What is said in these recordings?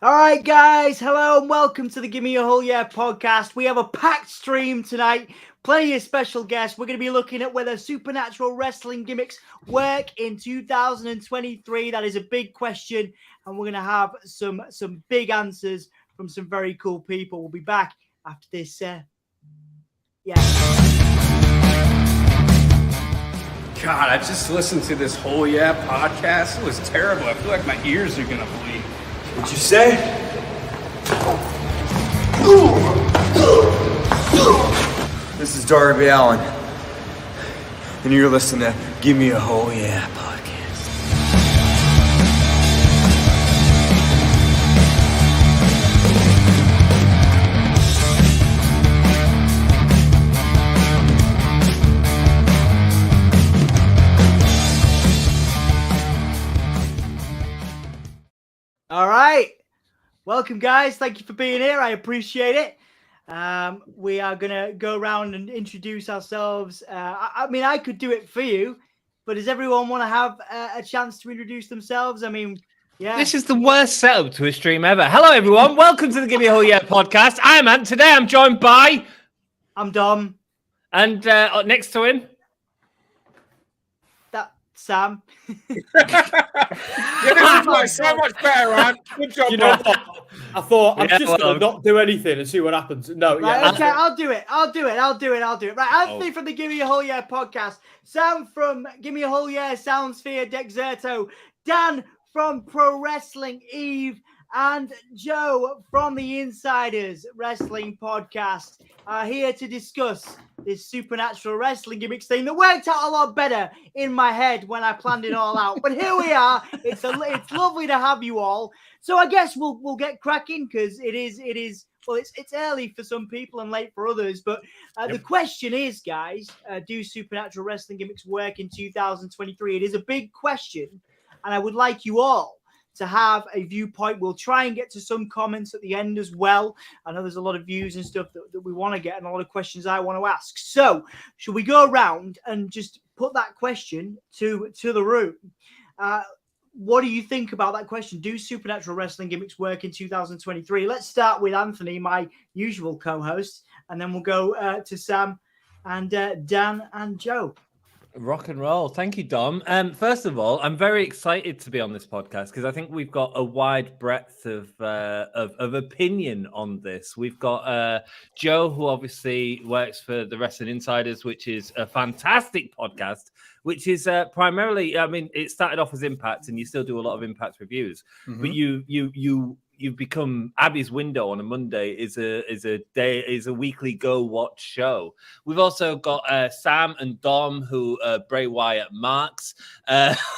All right, guys. Hello and welcome to the Give Me a Whole Yeah podcast. We have a packed stream tonight. Plenty of special guests. We're going to be looking at whether Supernatural Wrestling Gimmicks work in 2023. That is a big question, and we're going to have some big answers from some very cool people. We'll be back after this. God, I just listened to this Whole Yeah podcast. It was terrible. I feel like my ears are gonna bleed. What'd you say? This is Darby Allen, and you're listening to Give Me a Whole Yeah podcast. all right. Welcome, guys. Thank you for being here. I appreciate it. We are going to go around and introduce ourselves. I mean, I could do it for you, but does everyone want to have a chance to introduce themselves? I mean, yeah. This is the worst setup to a stream ever. Hello, everyone. Welcome to the Give Me a Whole Yeah podcast. I'm Ant. Today I'm joined by... I'm Dom. And next to him... That's Sam. Yeah, this is so much better, Ant. Good job, man. I thought I'm just going to not do anything and see what happens. No, right, yeah. okay, I'll do it. Right, Anthony from the Give Me a Whole Yeah podcast. Sam from Give Me a Whole Yeah Soundsphere Dexerto. Dan from Pro Wrestling Eve. And Joe from the Insiders Wrestling Podcast are here to discuss this Supernatural Wrestling Gimmicks thing that worked out a lot better in my head when I planned it all out. But here we are. It's lovely to have you all. So I guess we'll get cracking because it is well, it's early for some people and late for others. But the question is, guys, do Supernatural Wrestling Gimmicks work in 2023? It is a big question, and I would like you all to have a viewpoint. We'll try and get to some comments at the end as well. I know there's a lot of views and stuff that we want to get and a lot of questions I want to ask. So should we go around and just put that question to the room? What do you think about that question? Do Supernatural Wrestling Gimmicks work in 2023? Let's start with Anthony, my usual co-host, and then we'll go to Sam and Dan and Joe. Rock and roll. Thank you, Dom. First of all, I'm very excited to be on this podcast because I think we've got a wide breadth of opinion on this. We've got Joe, who obviously works for the Wrestling Insiders, which is a fantastic podcast, which is primarily, I mean, it started off as Impact, and you still do a lot of Impact reviews, but you've become Abby's Window on a Monday is a weekly go watch show. We've also got Sam and Dom, who Bray Wyatt marks,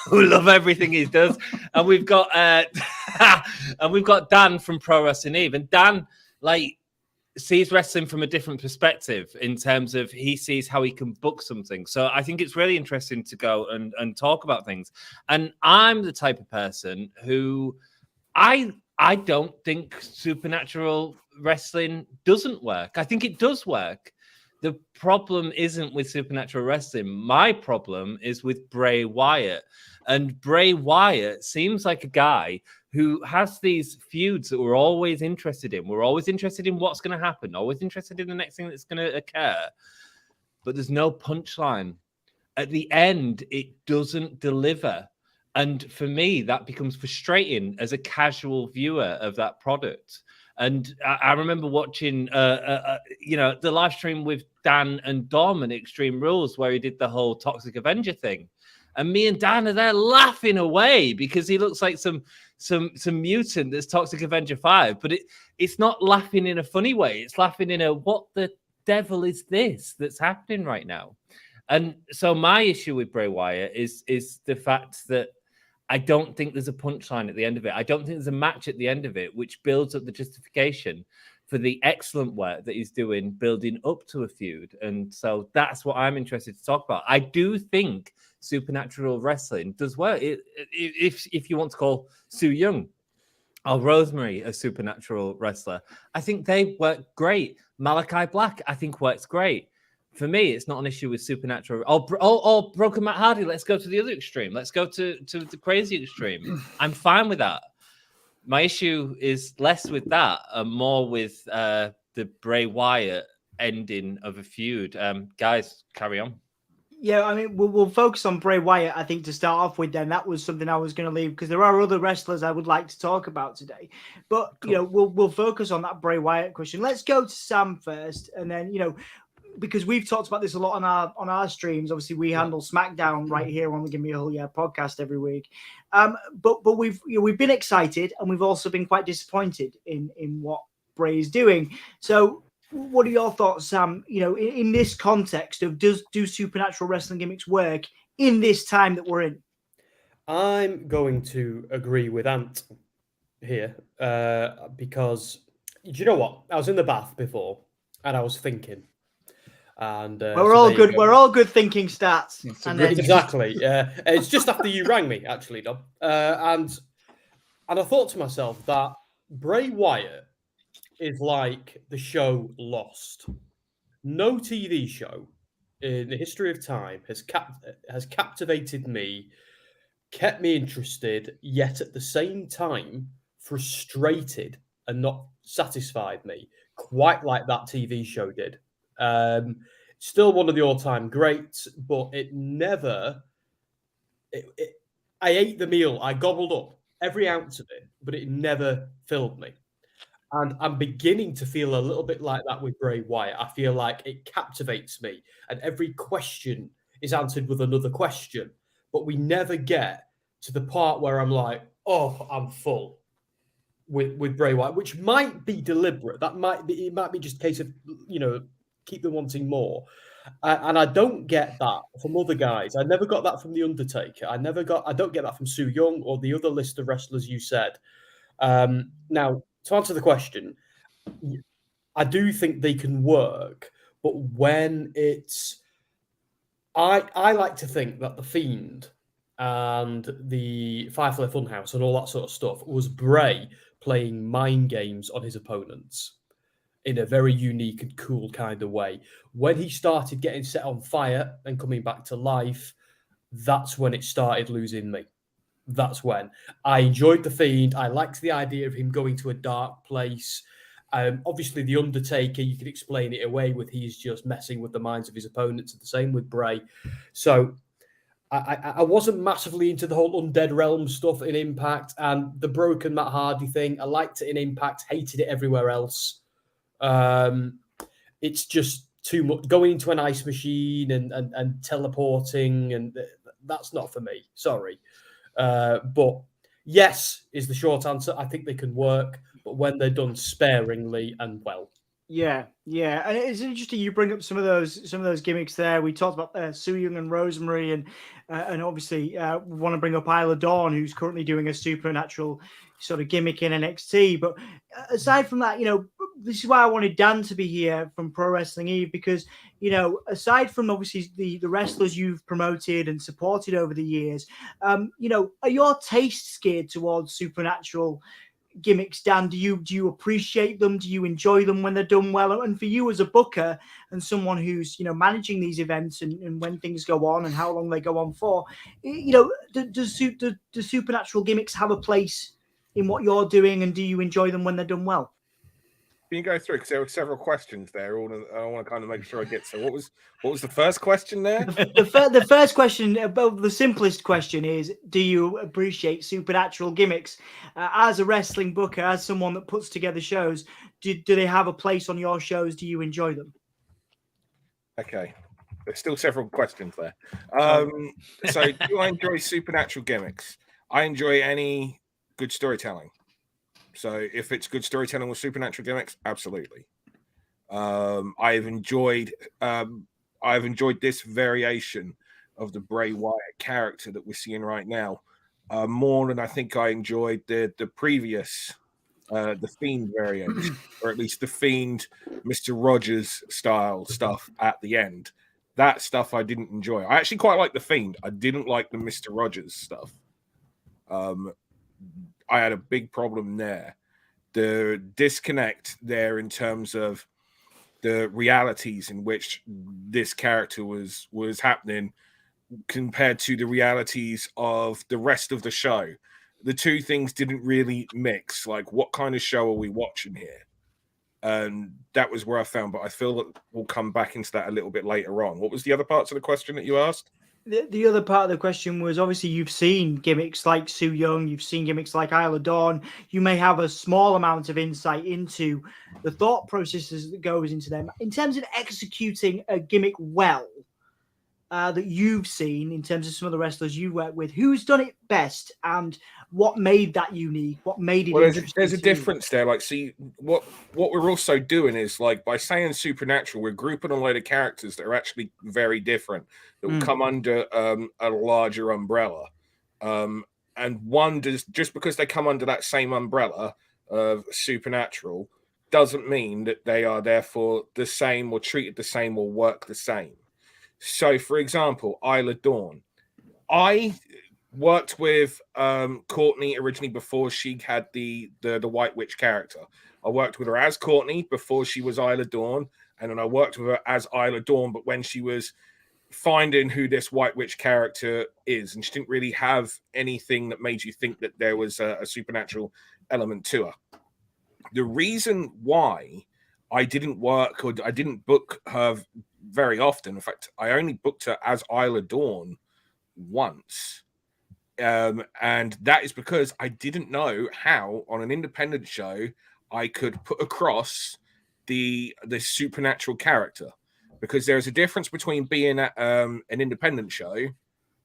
who love everything he does, and we've got Dan from Pro Wrestling Eve, and Dan sees wrestling from a different perspective in terms of he sees how he can book something. So I think it's really interesting to go and talk about things. And I'm the type of person who I don't think Supernatural Wrestling doesn't work. I think it does work. The problem isn't with Supernatural Wrestling. My problem is with Bray Wyatt. And Bray Wyatt seems like a guy who has these feuds that we're always interested in. We're always interested in what's going to happen, always interested in the next thing that's going to occur. But there's no punchline. At the end, it doesn't deliver. And for me, that becomes frustrating as a casual viewer of that product. And I remember watching, the live stream with Dan and Dom and Extreme Rules, where he did the whole Toxic Avenger thing. And me and Dan are there laughing away because he looks like some mutant that's Toxic Avenger 5. But it's not laughing in a funny way. It's laughing in a, what the devil is this that's happening right now? And so my issue with Bray Wyatt is the fact that I don't think there's a punchline at the end of it. I don't think there's a match at the end of it, which builds up the justification for the excellent work that he's doing, building up to a feud. And so that's what I'm interested to talk about. I do think Supernatural Wrestling does work. If you want to call Sue Young or Rosemary a supernatural wrestler, I think they work great. Malakai Black, I think, works great. For me, it's not an issue with Supernatural. Or Broken Matt Hardy. Let's go to the other extreme. Let's go to the crazy extreme. I'm fine with that. My issue is less with that and more with the Bray Wyatt ending of a feud. Guys, carry on. Yeah, I mean, we'll focus on Bray Wyatt, I think, to start off with. Then that was something I was going to leave because there are other wrestlers I would like to talk about today. But Cool. we'll focus on that Bray Wyatt question. Let's go to Sam first, and then because we've talked about this a lot on our streams. Obviously, we handle SmackDown right here on the Give Me a Whole Yeah podcast every week. But we've been excited and we've also been quite disappointed in what Bray is doing. So, what are your thoughts, Sam? In this context of do Supernatural Wrestling Gimmicks work in this time that we're in? I'm going to agree with Ant here because do you know what? I was in the bath before and I was thinking. And we're all good. We're all good thinking stats. Exactly. It's just after you rang me, actually, Dom. And I thought to myself that Bray Wyatt is like the show Lost. No TV show in the history of time has captivated me, kept me interested, yet at the same time frustrated and not satisfied me, quite like that TV show did. Still one of the all-time greats, but it never... I ate the meal. I gobbled up every ounce of it, but it never filled me. And I'm beginning to feel a little bit like that with Bray Wyatt. I feel like it captivates me, and every question is answered with another question. But we never get to the part where I'm like, oh, I'm full with Bray Wyatt, which might be deliberate. It might be just a case of, keep them wanting more. And I don't get that from other guys. I never got that from The Undertaker. I don't get that from Su Yung or the other list of wrestlers you said. Now, to answer the question, I do think they can work, but when it's... I like to think that The Fiend and the Firefly Funhouse and all that sort of stuff was Bray playing mind games on his opponents in a very unique and cool kind of way. When he started getting set on fire and coming back to life, that's when it started losing me. That's when I enjoyed The Fiend. I liked the idea of him going to a dark place. Obviously, The Undertaker, you could explain it away with he's just messing with the minds of his opponents. The same with Bray. So I wasn't massively into the whole Undead Realm stuff in Impact, and the broken Matt Hardy thing. I liked it in Impact, hated it everywhere else. It's just too much going into an ice machine and teleporting, and that's not for me. Sorry. But yes is the short answer. I think they can work, but when they're done sparingly and well. Yeah, and it's interesting you bring up some of those gimmicks there. We talked about Su Yung and Rosemary, and obviously we want to bring up Isla Dawn, who's currently doing a Supernatural sort of gimmick in NXT. But aside from that, this is why I wanted Dan to be here from Pro Wrestling Eve, because aside from obviously the wrestlers you've promoted and supported over the years, are your tastes geared towards Supernatural gimmicks, Dan? Do you appreciate them? Do you enjoy them when they're done well? And for you as a booker and someone who's managing these events and when things go on and how long they go on for, do Supernatural gimmicks have a place in what you're doing, and do you enjoy them when they're done well? Can you go through, because there were several questions there. I want to kind of make sure I get. So what was the first question there? The first question, the simplest question, is: do you appreciate Supernatural gimmicks as a wrestling booker, as someone that puts together shows? Do they have a place on your shows? Do you enjoy them? Okay, there's still several questions there. So do I enjoy Supernatural gimmicks? I enjoy any good storytelling. So if it's good storytelling with Supernatural gimmicks, absolutely. I've enjoyed this variation of the Bray Wyatt character that we're seeing right now more than I think I enjoyed the previous the Fiend variant, or at least the Fiend Mr. Rogers style stuff at the end. That stuff I didn't enjoy. I actually quite like the Fiend. I didn't like the Mr. Rogers stuff. I had a big problem there. The disconnect there in terms of the realities in which this character was happening compared to the realities of the rest of the show. the two things didn't really mix. Like, what kind of show are we watching here? And that was where I found, but I feel that we'll come back into that a little bit later on. What was the other parts of the question that you asked? The other part of the question was, obviously you've seen gimmicks like Su Yung, you've seen gimmicks like Isla Dawn. You may have a small amount of insight into the thought processes that goes into them. In terms of executing a gimmick well, that you've seen in terms of some of the wrestlers you work with, who's done it best and what made that unique? What made it interesting? There's a difference there. Like, see, what we're also doing is, like, by saying Supernatural, we're grouping a load of characters that are actually very different, that will come under a larger umbrella. And one does, just because they come under that same umbrella of Supernatural doesn't mean that they are therefore the same or treated the same or work the same. So, for example, Isla Dawn. I worked with Courtney originally before she had the White Witch character. I worked with her as Courtney before she was Isla Dawn, and then I worked with her as Isla Dawn, but when she was finding who this White Witch character is, and she didn't really have anything that made you think that there was a supernatural element to her. The reason why I didn't work or I didn't book her very often, in fact, I only booked her as Isla Dawn once. And that is because I didn't know how, on an independent show, I could put across the supernatural character. Because there's a difference between being at an independent show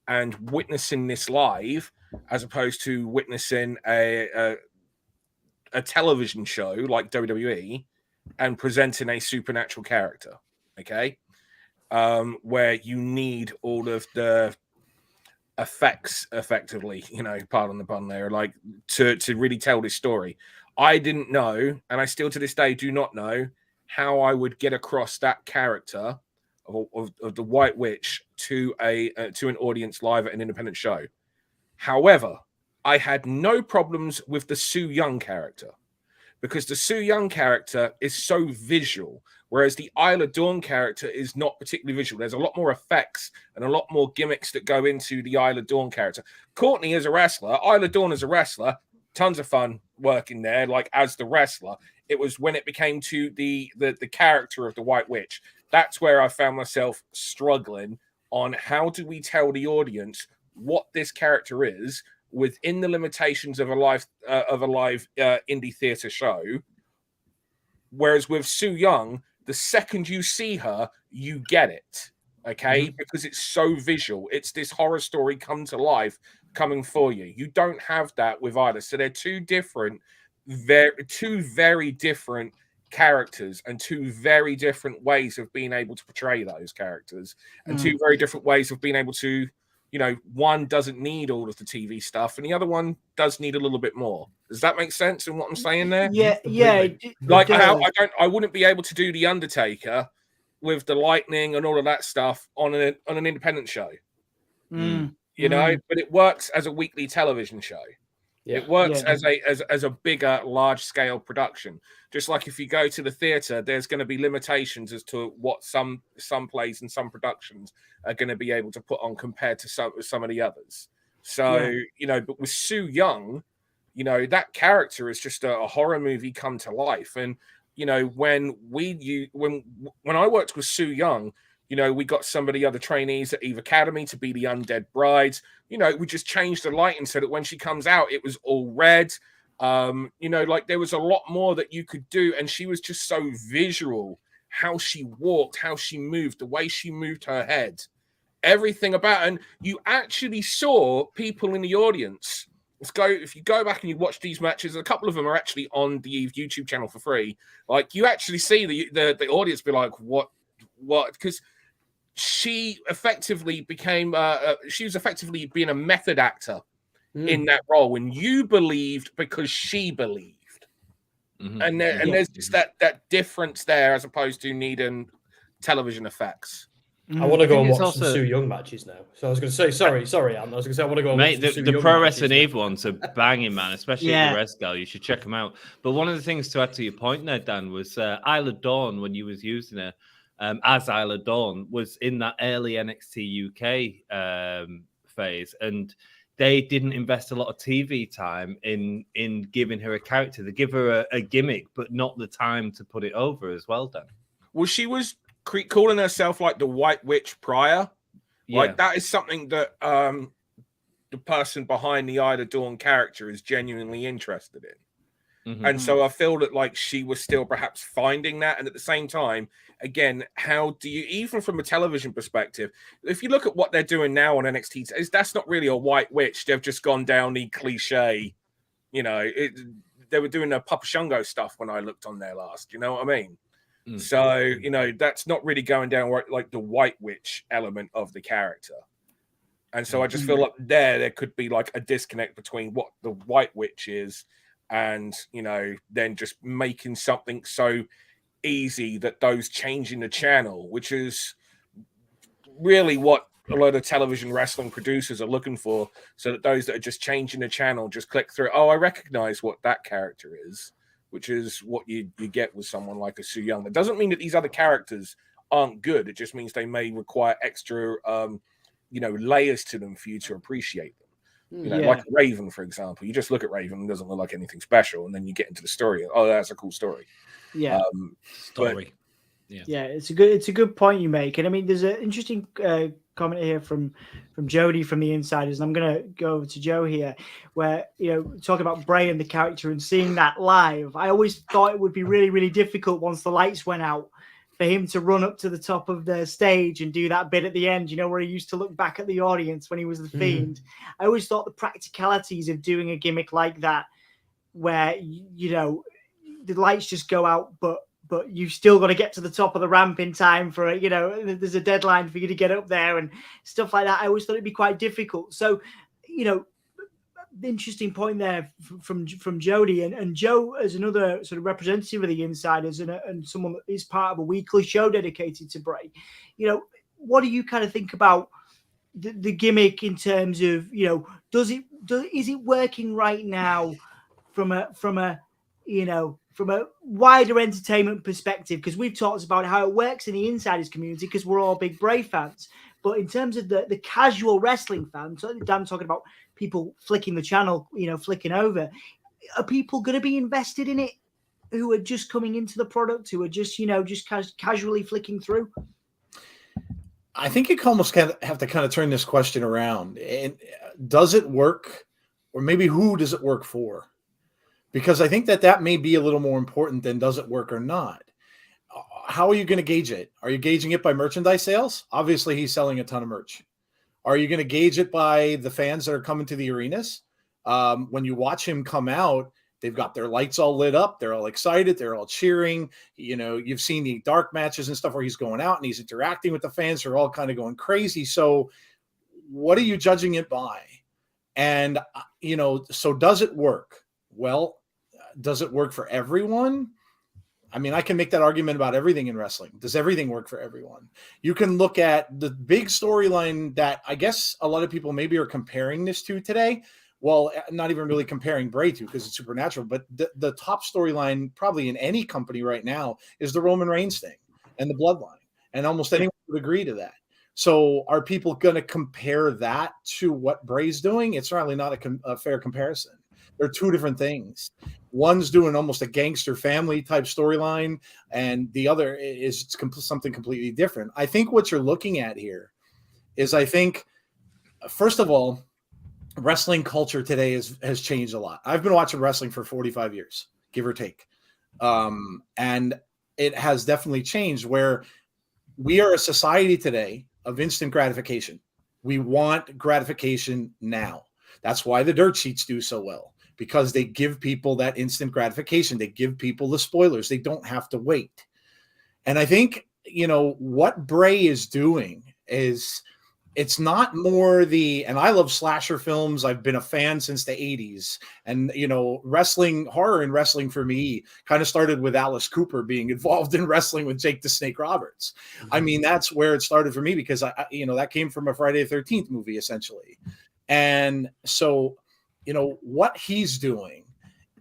and witnessing this live, as opposed to witnessing a television show like WWE and presenting a supernatural character. Okay, where you need all of the effects, effectively, pardon the pun there, like to really tell this story. I didn't know, and I still to this day do not know, how I would get across that character of the White Witch to an audience live at an independent show. However, I had no problems with the Su Yung character, because the Su Yung character is so visual, whereas the Isla Dawn character is not particularly visual. There's a lot more effects and a lot more gimmicks that go into the Isla Dawn character. Courtney is a wrestler. Isla Dawn is a wrestler. Tons of fun working there, like as the wrestler. It was when it became to the character of the White Witch. That's where I found myself struggling on how do we tell the audience what this character is within the limitations of a live indie theater show. Whereas with Su Yung, the second you see her, you get it, okay? Because it's so visual. It's this horror story come to life coming for you. You don't have that with Isla. So they're two very different characters and two very different ways of being able to portray those characters, and two very different ways of being able to, one doesn't need all of the TV stuff and the other one does need a little bit more. Does that make sense in what I'm saying there? Yeah. Like how I wouldn't be able to do the Undertaker with the lightning and all of that stuff on an independent show. But it works as a weekly television show. Yeah. It works as a bigger, large scale production. Just like if you go to the theater, there's going to be limitations as to what some plays and some productions are going to be able to put on compared to some of the others. So, but with Su Yung, that character is just a horror movie come to life. And, when I worked with Su Yung, we got some of the other trainees at Eve Academy to be the undead brides. We just changed the lighting so that when she comes out, it was all red. Like there was a lot more that you could do. And she was just so visual, how she walked, how she moved, the way she moved her head, everything about it. And you actually saw people in the audience. If you go back and you watch these matches, a couple of them are actually on the Eve YouTube channel for free. Like you actually see the audience be like, what? Because she effectively became she was effectively being a method actor in that role, and you believed because she believed. And there's just that difference there as opposed to needing television effects. I want to go and watch some Su Yung matches now. So I was going to say, sorry, Anne. I was going to say I want to go and watch some the Pro Wrestling Eve ones are banging, man, especially the Res Gal. You should check them out. But one of the things to add to your point there, Dan, was Isla Dawn, when you was using her as Isla Dawn, was in that early NXT UK phase. And they didn't invest a lot of TV time in giving her a character. They give her a gimmick, but not the time to put it over as well, Dan. Well, she was calling herself like the White Witch prior. Yeah. Like that is something that the person behind the Isla Dawn character is genuinely interested in. Mm-hmm. And so I feel that like she was still perhaps finding that. And at the same time, again, how do you, even from a television perspective, if you look at what they're doing now on NXT, that's not really a white witch. They've just gone down the cliche, you know, they were doing the Papa Shango stuff when I looked on there last, you know what I mean? Mm. So, you know, that's not really going down like the white witch element of the character. And so I just feel like there could be like a disconnect between what the white witch is and, you know, then just making something so easy that those changing the channel, which is really what a lot of television wrestling producers are looking for, so that those that are just changing the channel just click through, oh, I recognize what that character is, which is what you get with someone like a Su Yung. That doesn't mean that these other characters aren't good. It just means they may require extra you know, layers to them for you to appreciate them. You know, like Raven, for example. You just look at Raven, it doesn't look like anything special, and then you get into the story. Oh, that's a cool story. Yeah. Story. Yeah, it's a good point you make. And I mean, there's an interesting comment here from Jody from the Insiders, and I'm gonna go over to Joe here, where, you know, talking about Bray and the character and seeing that live. I always thought it would be really, really difficult once the lights went out for him to run up to the top of the stage and do that bit at the end, you know, where he used to look back at the audience when he was the Fiend. I always thought the practicalities of doing a gimmick like that, where, you know, the lights just go out, but you've still got to get to the top of the ramp in time for, you know, there's a deadline for you to get up there and stuff like that. I always thought it'd be quite difficult. So, you know, the interesting point there from Jody, and Joe as another sort of representative of the Insiders and someone that is part of a weekly show dedicated to Bray. You know, what do you kind of think about the gimmick in terms of, you know, is it working right now from a you know, from a wider entertainment perspective? Because we've talked about how it works in the Insiders community because we're all big Bray fans. But in terms of the casual wrestling fans, so Dan talking about people flicking the channel, you know, flicking over, are people going to be invested in it who are just coming into the product, who are just, you know, just casually flicking through? I think you almost have to kind of turn this question around. And does it work? Or maybe who does it work for? Because I think that may be a little more important than does it work or not. How are you going to gauge it? Are you gauging it by merchandise sales? Obviously, he's selling a ton of merch. Are you going to gauge it by the fans that are coming to the arenas? When you watch him come out, they've got their lights all lit up. They're all excited. They're all cheering. You know, you've seen the dark matches and stuff where he's going out and he's interacting with the fans. They're all kind of going crazy. So what are you judging it by? And, you know, so does it work? Well, does it work for everyone? I mean, I can make that argument about everything in wrestling. Does everything work for everyone? You can look at the big storyline that I guess a lot of people maybe are comparing this to today. Well, not even really comparing Bray to because it's Supernatural, but the top storyline probably in any company right now is the Roman Reigns thing and the Bloodline. And almost anyone would agree to that. So are people going to compare that to what Bray's doing? It's certainly not a fair comparison. They're two different things. One's doing almost a gangster family type storyline, and the other is something completely different. I think what you're looking at here is, I think, first of all, wrestling culture today has changed a lot. I've been watching wrestling for 45 years, give or take. And it has definitely changed where we are a society today of instant gratification. We want gratification now. That's why the dirt sheets do so well, because they give people that instant gratification. They give people the spoilers. They don't have to wait. And I think, you know, what Bray is doing is, it's not more and I love slasher films. I've been a fan since the 80s. And, you know, horror and wrestling for me kind of started with Alice Cooper being involved in wrestling with Jake the Snake Roberts. Mm-hmm. I mean, that's where it started for me because, that came from a Friday the 13th movie, essentially. And so, you know, what he's doing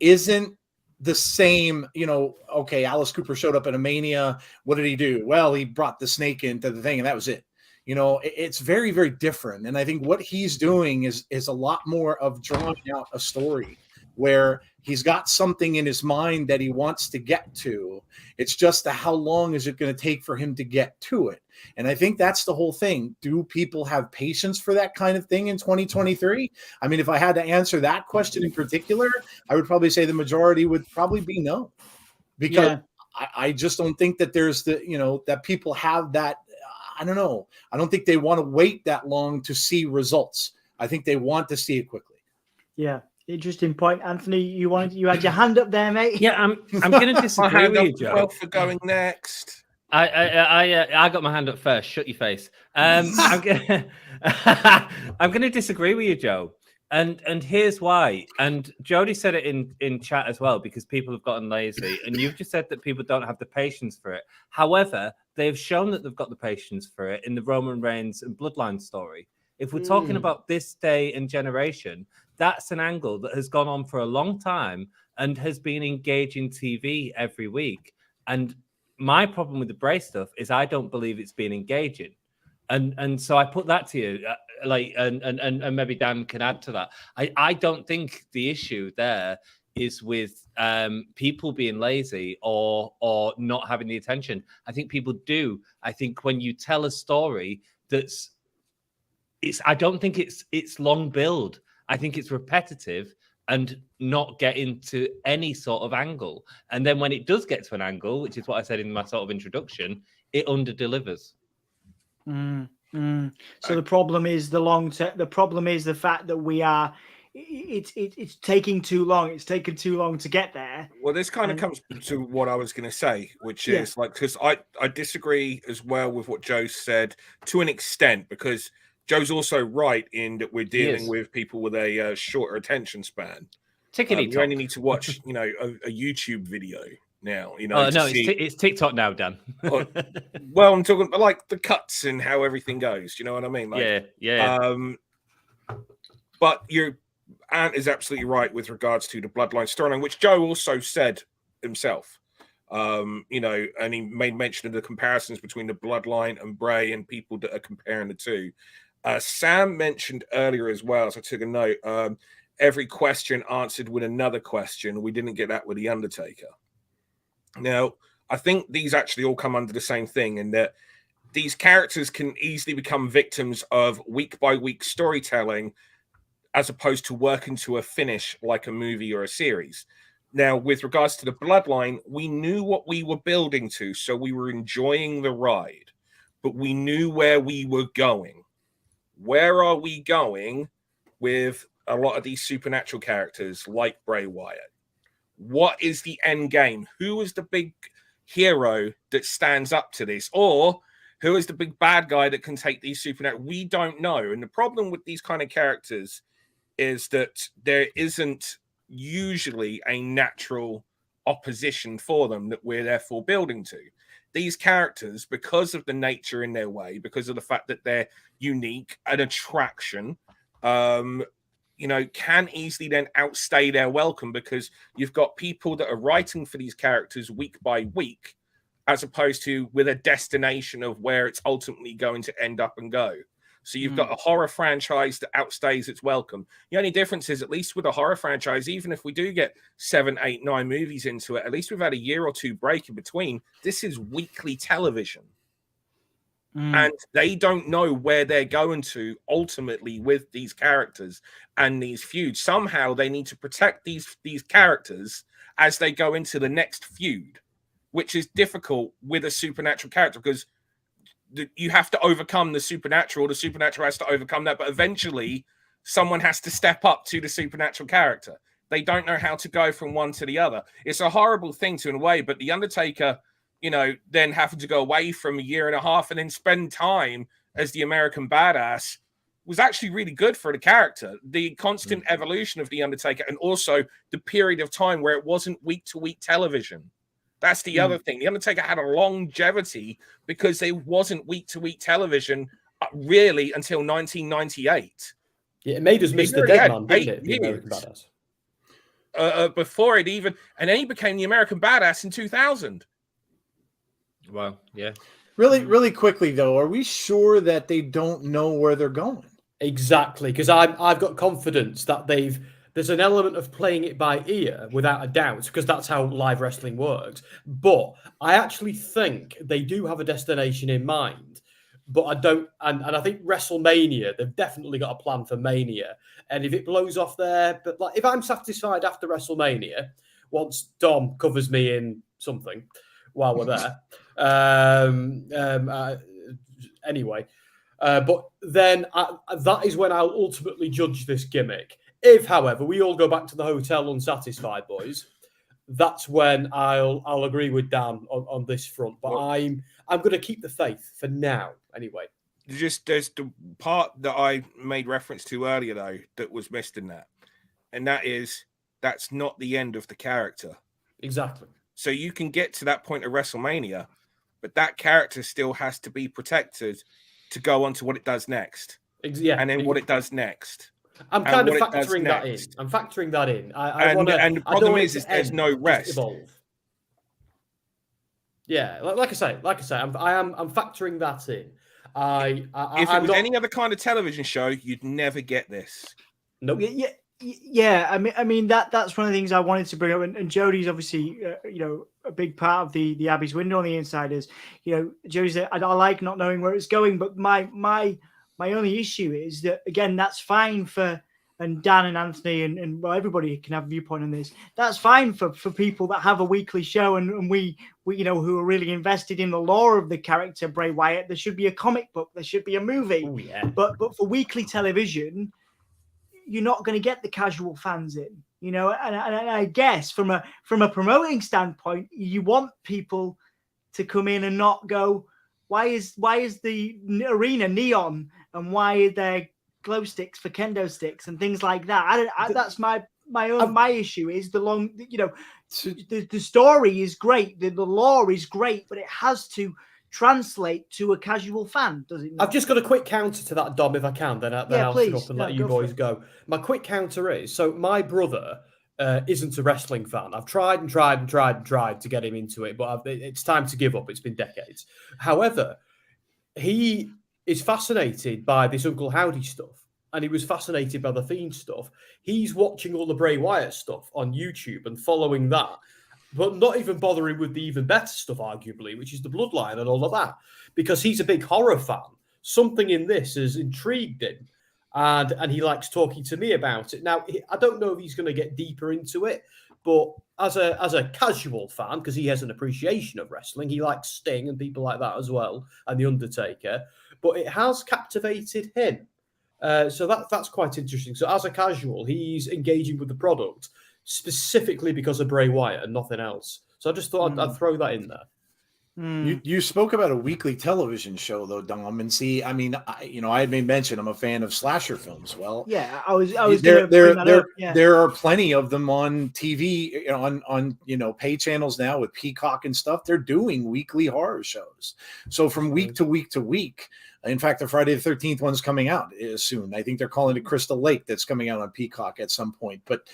isn't the same, you know, okay, Alice Cooper showed up at a Mania. What did he do? Well, he brought the snake into the thing and that was it. It's very, very different. And I think what he's doing is a lot more of drawing out a story where he's got something in his mind that he wants to get to. It's just how long is it going to take for him to get to it? And I think that's the whole thing. Do people have patience for that kind of thing in 2023? I mean, if I had to answer that question in particular, I would probably say the majority would probably be no, because I just don't think that there's that people have that. I don't know. I don't think they want to wait that long to see results. I think they want to see it quickly. Yeah. Interesting point, Anthony. You had your hand up there, mate. Yeah, I'm going to disagree with you, Joe. For going next. I got my hand up first. Shut your face. I'm going to disagree with you, Joe. And here's why. And Jody said it in chat as well, because people have gotten lazy. And you've just said that people don't have the patience for it. However, they've shown that they've got the patience for it in the Roman Reigns and Bloodline story. If we're talking about this day and generation, that's an angle that has gone on for a long time and has been engaging TV every week. And my problem with the Bray stuff is I don't believe it's been engaging. And so I put that to you, and maybe Dan can add to that. I don't think the issue there is with people being lazy or not having the attention. I think people do. I think when you tell a story I don't think it's long build. I think it's repetitive and not get into any sort of angle. And then when it does get to an angle, which is what I said in my sort of introduction, it under-delivers. So the problem is the problem is the fact that it's taking too long. It's taken too long to get there. Well, this kind of comes to what I was going to say, which is because I disagree as well with what Joe said to an extent, because Joe's also right in that we're dealing with people with a shorter attention span. You only need to watch, a YouTube video now. It's TikTok now, Dan. Well, I'm talking about like the cuts and how everything goes. You know what I mean? Yeah. But your aunt is absolutely right with regards to the Bloodline storyline, which Joe also said himself. And he made mention of the comparisons between the Bloodline and Bray and people that are comparing the two. Sam mentioned earlier as well, so I took a note, every question answered with another question. We didn't get that with The Undertaker. Now, I think these actually all come under the same thing, in that these characters can easily become victims of week-by-week storytelling as opposed to working to a finish like a movie or a series. Now, with regards to the Bloodline, we knew what we were building to, so we were enjoying the ride, but we knew where we were going. Where are we going with a lot of these supernatural characters like Bray Wyatt? What is the end game? Who is the big hero that stands up to this? Or who is the big bad guy that can take these supernatural? We don't know. And the problem with these kind of characters is that there isn't usually a natural opposition for them that we're therefore building to. These characters, because of the nature in their way, because of the fact that they're unique, an attraction, can easily then outstay their welcome, because you've got people that are writing for these characters week by week, as opposed to with a destination of where it's ultimately going to end up and go. So you've got a horror franchise that outstays its welcome. The only difference is, at least with a horror franchise, even if we do get 7, 8, 9 movies into it, at least we've had a year or two break in between. This is weekly television. And they don't know where they're going to ultimately with these characters and these feuds. Somehow they need to protect these characters as they go into the next feud, which is difficult with a supernatural character, because you have to overcome the supernatural has to overcome that, but eventually someone has to step up to the supernatural character. They don't know how to go from one to the other. It's a horrible thing to, in a way, but The Undertaker, then having to go away from a year and a half and then spend time as the American Badass was actually really good for the character. The constant evolution of The Undertaker, and also the period of time where it wasn't week-to-week television. That's the other thing. The Undertaker had a longevity because there wasn't week-to-week television really until 1998. Yeah, it made us miss the dead man, didn't it? The American Badass. Before it even... And then he became the American Badass in 2000. Wow, yeah. Really quickly though, are we sure that they don't know where they're going? Exactly, because I've got confidence that there's an element of playing it by ear without a doubt, because that's how live wrestling works. But I actually think they do have a destination in mind. But I don't, and I think WrestleMania, they've definitely got a plan for Mania. And if it blows off there, but like if I'm satisfied after WrestleMania, once Dom covers me in something while we're there, anyway. But then that is when I'll ultimately judge this gimmick. If, however, we all go back to the hotel unsatisfied, boys, that's when I'll agree with Dan on this front. But I'm going to keep the faith for now, anyway. There's the part that I made reference to earlier, though, that was missed in that, and that's not the end of the character. Exactly. So you can get to that point of WrestleMania, but that character still has to be protected to go on to what it does next. Yeah, and then what it does next. I'm kind of factoring that in. I'm factoring that in. And the problem is there's no rest. Evolve. Yeah, like I say, I'm factoring that in. If it was any other kind of television show, you'd never get this. Nope. Yeah. I mean that's one of the things I wanted to bring up, and Jodie's obviously a big part of the Abby's window on the inside is Jodie's. I like not knowing where it's going, but my only issue is that again that's fine for and Dan and Anthony and well everybody can have a viewpoint on this. That's fine for people that have a weekly show and we who are really invested in the lore of the character Bray Wyatt. There should be a comic book. There should be a movie. Oh, yeah. But for weekly television, you're not going to get the casual fans in, and I guess from a promoting standpoint, you want people to come in and not go, why is the arena neon and why are there glow sticks for kendo sticks and things like that? That's my issue is the story is great, the lore is great, but it has to translate to a casual fan, does it not? I've just got a quick counter to that, Dom, if I can. Then I'll please. shut up and let you boys go. My quick counter is, so my brother isn't a wrestling fan. I've tried to get him into it, but it's time to give up. It's been decades. However, he is fascinated by this Uncle Howdy stuff, and he was fascinated by the Fiend stuff. He's watching all the Bray Wyatt stuff on YouTube and following that, but not even bothering with the even better stuff, arguably, which is the Bloodline and all of that, because he's a big horror fan. Something in this has intrigued him, and he likes talking to me about it. Now, I don't know if he's going to get deeper into it, but as a casual fan, because he has an appreciation of wrestling, he likes Sting and people like that as well, and The Undertaker, but it has captivated him. So that's quite interesting. So as a casual, he's engaging with the product specifically because of Bray Wyatt and nothing else. So I just thought I'd throw that in there. You spoke about a weekly television show though, Dom, and see, I mean, I had made mention I'm a fan of slasher films. Well, yeah, I was there are plenty of them on TV, on pay channels now with Peacock and stuff. They're doing weekly horror shows. So from week to week to week. In fact, the Friday the 13th one's coming out soon. I think they're calling it Crystal Lake. That's coming out on Peacock at some point. But,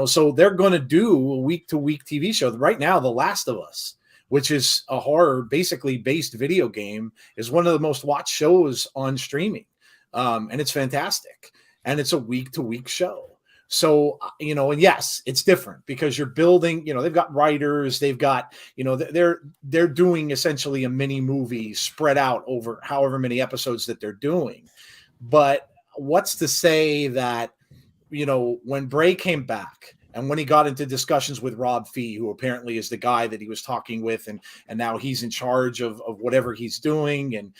so they're going to do a week-to-week TV show. Right now, The Last of Us, which is a horror, basically based video game, is one of the most watched shows on streaming. And it's fantastic. And it's a week-to-week show. So, and yes, it's different because you're building, they've got writers, they've got, they're doing essentially a mini movie spread out over however many episodes that they're doing. But what's to say that, when Bray came back and when he got into discussions with Rob Fee, who apparently is the guy that he was talking with, and now he's in charge of whatever he's doing and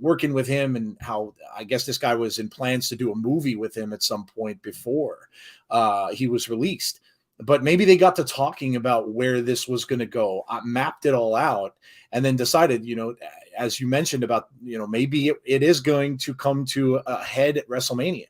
working with him, and how I guess this guy was in plans to do a movie with him at some point before he was released. But maybe they got to talking about where this was going to go, mapped it all out, and then decided, as you mentioned about, maybe it is going to come to a head at WrestleMania.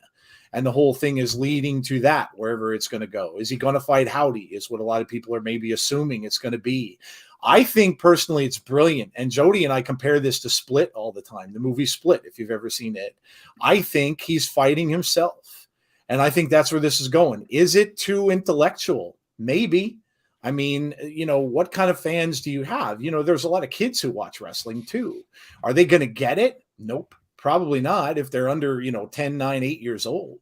And the whole thing is leading to that, wherever it's going to go. Is he going to fight Howdy? Is what a lot of people are maybe assuming it's going to be. I think personally it's brilliant. And Jody and I compare this to Split all the time, the movie Split, if you've ever seen it. I think he's fighting himself. And I think that's where this is going. Is it too intellectual? Maybe. I mean, what kind of fans do you have? There's a lot of kids who watch wrestling too. Are they going to get it? Nope, probably not if they're under, 10, 9, 8 years old.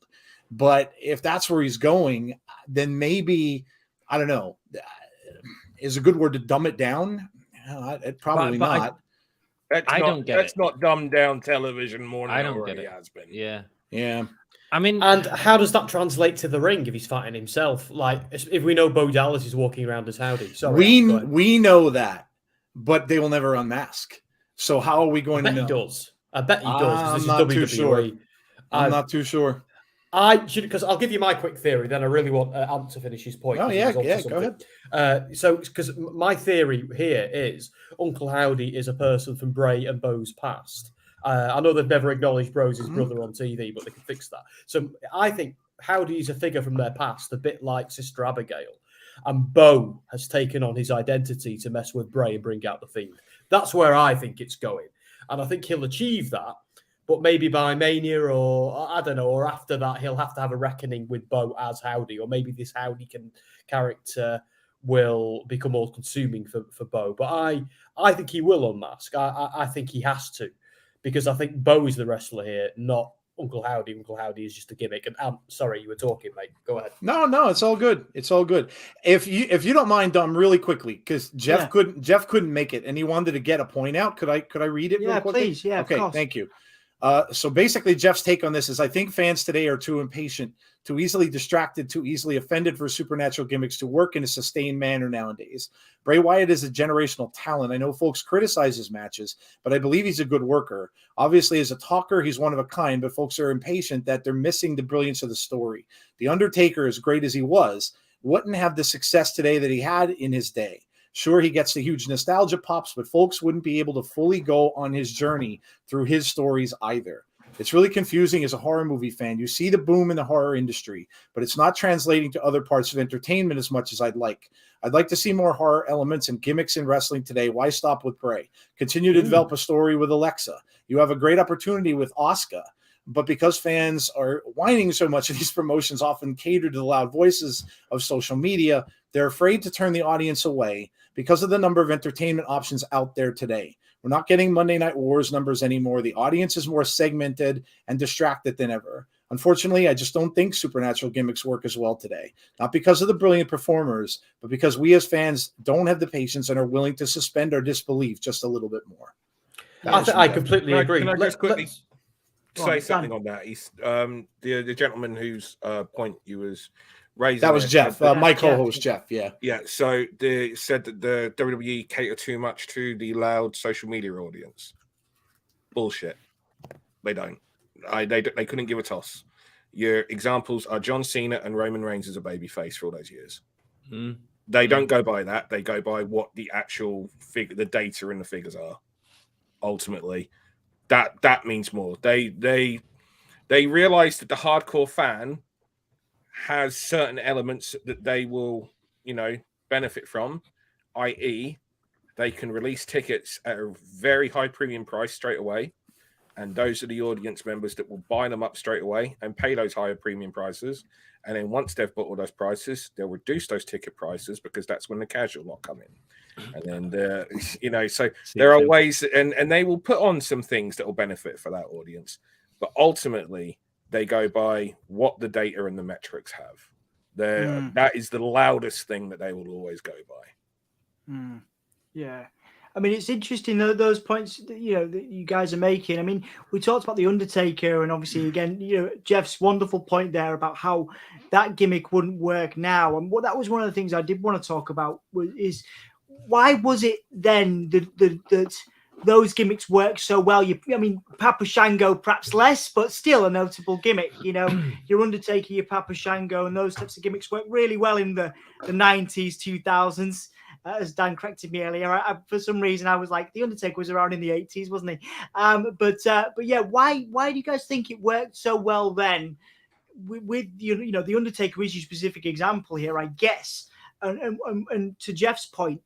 But if that's where he's going, then maybe, I don't know, is a good word to dumb it down? Probably not. That's not dumbed down television more than I it don't already get it. has been. Yeah. I mean, and how does that translate to the ring if he's fighting himself? Like, if we know Bo Dallas is walking around as Howdy, we know that, but they will never unmask. So how are we going to know? I bet he does. I'm This not is too WWE. sure. I'm not too sure. Because I'll give you my quick theory. Then I really want Ant to finish his point. Oh yeah, go ahead. Because my theory here is Uncle Howdy is a person from Bray and Bo's past. I know they've never acknowledged Bro's his brother on TV, but they can fix that. So I think Howdy is a figure from their past, a bit like Sister Abigail. And Bo has taken on his identity to mess with Bray and bring out the Fiend. That's where I think it's going. And I think he'll achieve that, but maybe by Mania or I don't know, or after that, he'll have to have a reckoning with Bo as Howdy, or maybe this Howdy character will become all consuming for Bo. But I think he will unmask. I think he has to, because I think Bo is the wrestler here, not Uncle Howdy. Uncle Howdy is just a gimmick. And sorry, you were talking, mate. Go ahead. No, it's all good. It's all good. If you don't mind, Dom, really quickly, because Jeff couldn't make it, and he wanted to get a point out. Could I read it? Yeah, real quickly? Please. Yeah, okay, of course. Thank you. So basically, Jeff's take on this is: I think fans today are too impatient, too easily distracted, too easily offended for supernatural gimmicks to work in a sustained manner nowadays. Bray Wyatt is a generational talent. I know folks criticize his matches, but I believe he's a good worker. Obviously, as a talker, he's one of a kind, but folks are impatient that they're missing the brilliance of the story. The Undertaker, as great as he was, wouldn't have the success today that he had in his day. Sure, he gets the huge nostalgia pops, but folks wouldn't be able to fully go on his journey through his stories either. It's really confusing as a horror movie fan. You see the boom in the horror industry, but it's not translating to other parts of entertainment as much as I'd like. I'd like to see more horror elements and gimmicks in wrestling today. Why stop with Bray? Continue to develop a story with Alexa. You have a great opportunity with Asuka. But because fans are whining so much, and these promotions often cater to the loud voices of social media, they're afraid to turn the audience away because of the number of entertainment options out there today. We're not getting Monday Night Wars numbers anymore. The audience is more segmented and distracted than ever. Unfortunately, I just don't think supernatural gimmicks work as well today. Not because of the brilliant performers, but because we as fans don't have the patience and are willing to suspend our disbelief just a little bit more. I completely agree. Can I just quickly say something Dan. on that? He's the gentleman whose point you was raising. That was Jeff, my co-host Jeff. Yeah. So they said that the WWE cater too much to the loud social media audience. Bullshit. They don't. They couldn't give a toss. Your examples are John Cena and Roman Reigns as a babyface for all those years. They don't go by that. They go by what the actual figure, the data and the figures are. Ultimately, that means more. They realize that the hardcore fan has certain elements that they will, benefit from, i.e., they can release tickets at a very high premium price straight away. And those are the audience members that will buy them up straight away and pay those higher premium prices. And then once they've bought all those prices, they'll reduce those ticket prices because that's when the casual lot come in. And then, so there are ways, and they will put on some things that will benefit for that audience. But ultimately, they go by what the data and the metrics have. That is the loudest thing that they will always go by. Yeah. I mean, it's interesting those points that you guys are making. I mean, we talked about the Undertaker, and obviously, again, Jeff's wonderful point there about how that gimmick wouldn't work now. And that was one of the things I did want to talk about is why was it then that those gimmicks work so well? Papa Shango perhaps less, but still a notable gimmick. Your Undertaker, your Papa Shango, and those types of gimmicks work really well in the 90s, 2000s. As Dan corrected me earlier, for some reason I was like, the Undertaker was around in the 80s, wasn't he? But yeah, why do you guys think it worked so well then? With the Undertaker is your specific example here, I guess. And to Jeff's point,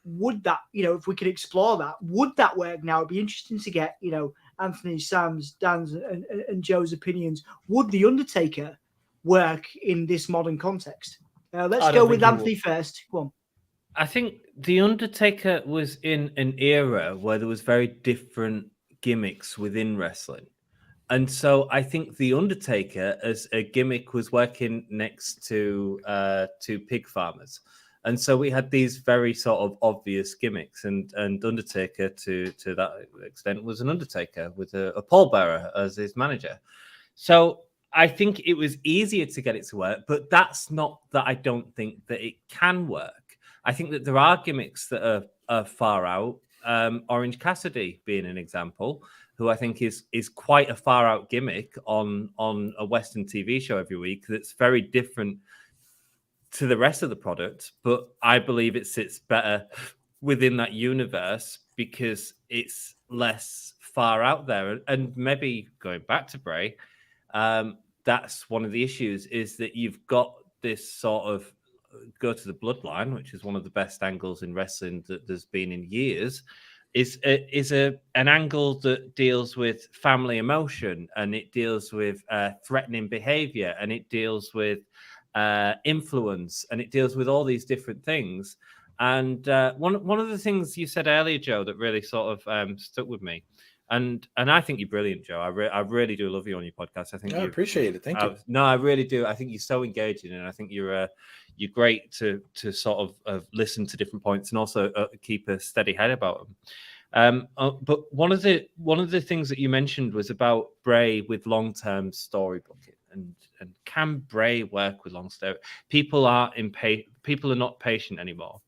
would that, if we could explore that, would that work now? It'd be interesting to get, Anthony, Sam's, Dan's, and Joe's opinions. Would the Undertaker work in this modern context? Let's go with Anthony first. Go on. I think The Undertaker was in an era where there was very different gimmicks within wrestling. And so I think The Undertaker as a gimmick was working next to pig farmers. And so we had these very sort of obvious gimmicks, and Undertaker to that extent was an Undertaker with a pallbearer as his manager. So I think it was easier to get it to work, but that's not that I don't think that it can work. I think that there are gimmicks that are far out. Orange Cassidy being an example, who I think is quite a far out gimmick on a Western TV show every week that's very different to the rest of the product, but I believe it sits better within that universe because it's less far out there. And maybe going back to Bray, that's one of the issues, is that you've got this sort of go to the bloodline, which is one of the best angles in wrestling that there's been in years, is an angle that deals with family emotion, and it deals with threatening behavior, and it deals with influence, and it deals with all these different things. And one of the things you said earlier, Joe, that really sort of stuck with me, and I think you're brilliant, Joe. I really do love you on your podcast. I think I appreciate it. Thank you. No, I really do. I think you're so engaging, and I think you're great to sort of listen to different points and also keep a steady head about them. But one of the things that you mentioned was about Bray with long-term storybooking. And can Bray work with long story? People are not patient anymore.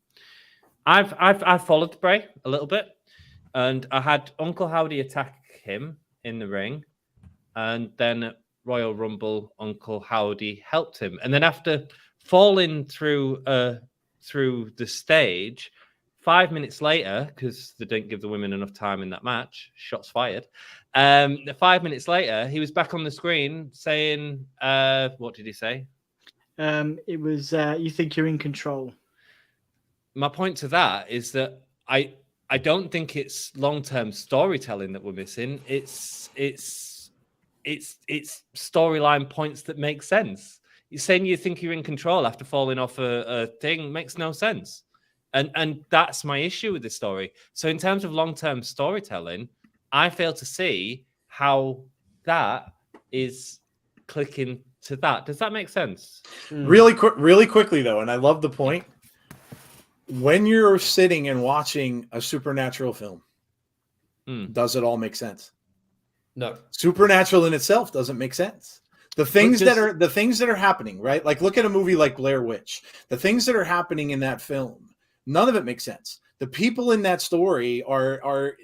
I've followed Bray a little bit, and I had Uncle Howdy attack him in the ring, and then at Royal Rumble, Uncle Howdy helped him, and then after falling through the stage, 5 minutes later, because they didn't give the women enough time in that match, shots fired. 5 minutes later, he was back on the screen saying, what did he say? It was, you think you're in control. My point to that is that I don't think it's long-term storytelling that we're missing. It's storyline points that make sense. You're saying you think you're in control after falling off a thing makes no sense. And that's my issue with this story. So in terms of long-term storytelling, I fail to see how that is clicking to that. Does that make sense? Really quickly though, and I love the point. When you're sitting and watching a supernatural film, does it all make sense? No. Supernatural in itself doesn't make sense. The things that are happening, right? Like look at a movie like Blair Witch. The things that are happening in that film, none of it makes sense. The people in that story are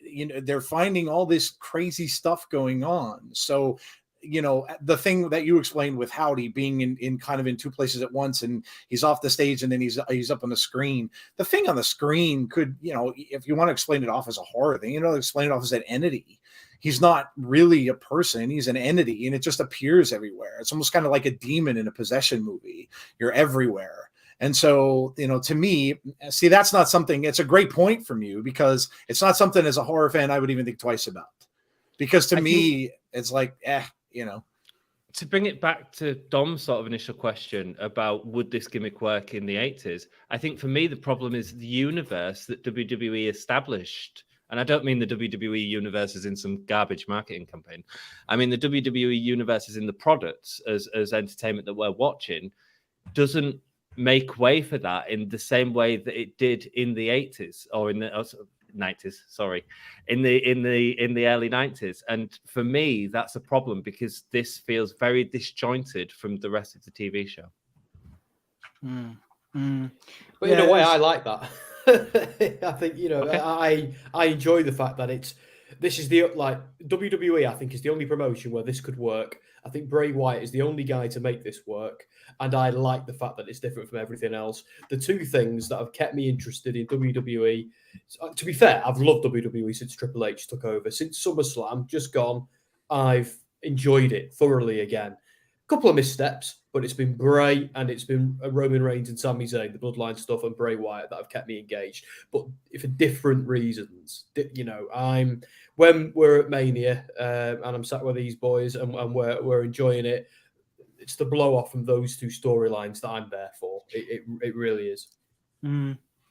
they're finding all this crazy stuff going on. So, the thing that you explained with Howdy being in kind of in two places at once, and he's off the stage and then he's up on the screen. The thing on the screen could, if you want to explain it off as a horror thing, explain it off as an entity. He's not really a person. He's an entity, and it just appears everywhere. It's almost kind of like a demon in a possession movie. You're everywhere. And so, to me, see, that's not something, it's a great point from you, because it's not something as a horror fan I would even think twice about. Because to me, it's like, To bring it back to Dom's sort of initial question about would this gimmick work in the 80s, I think for me, the problem is the universe that WWE established. And I don't mean the WWE universe is in some garbage marketing campaign. I mean the WWE universe is in the products as entertainment that we're watching doesn't make way for that in the same way that it did in the 80s or in the 90s. Sorry, in the early 90s. And for me, that's a problem because this feels very disjointed from the rest of the TV show. But in a way, I like that. I think okay. I enjoy the fact that this is the WWE. I think is the only promotion where this could work. I think Bray Wyatt is the only guy to make this work, and I like the fact that it's different from everything else. The two things that have kept me interested in WWE. To be fair, I've loved WWE since Triple H took over. Since SummerSlam just gone, I've enjoyed it thoroughly again. A couple of missteps, but it's been Bray and it's been Roman Reigns and Sami Zayn, the Bloodline stuff, and Bray Wyatt that have kept me engaged, but for different reasons. When we're at Mania and I'm sat with these boys and we're enjoying it, it's the blow off from those two storylines that I'm there for. It really is.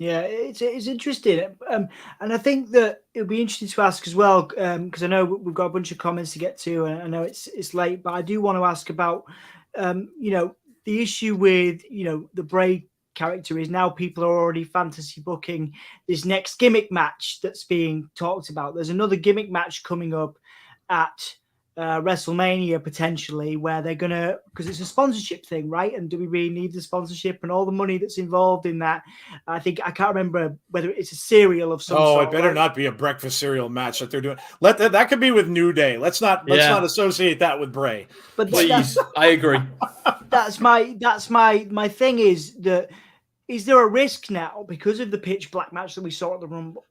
Yeah, it's interesting, and I think that it'll be interesting to ask as well, because I know we've got a bunch of comments to get to, and I know it's late, but I do want to ask about, the issue with the Bray character is now people are already fantasy booking this next gimmick match that's being talked about. There's another gimmick match coming up at WrestleMania potentially, where they're gonna, because it's a sponsorship thing, right? And WWE needs the sponsorship and all the money that's involved in that. I can't remember whether it's a cereal of some sort. It better not be a breakfast cereal match that they're doing. That could be with New Day. Let's not associate that with Bray. But Please, I agree. That's my thing is that. Is there a risk now because of the pitch black match that we saw at the Rumble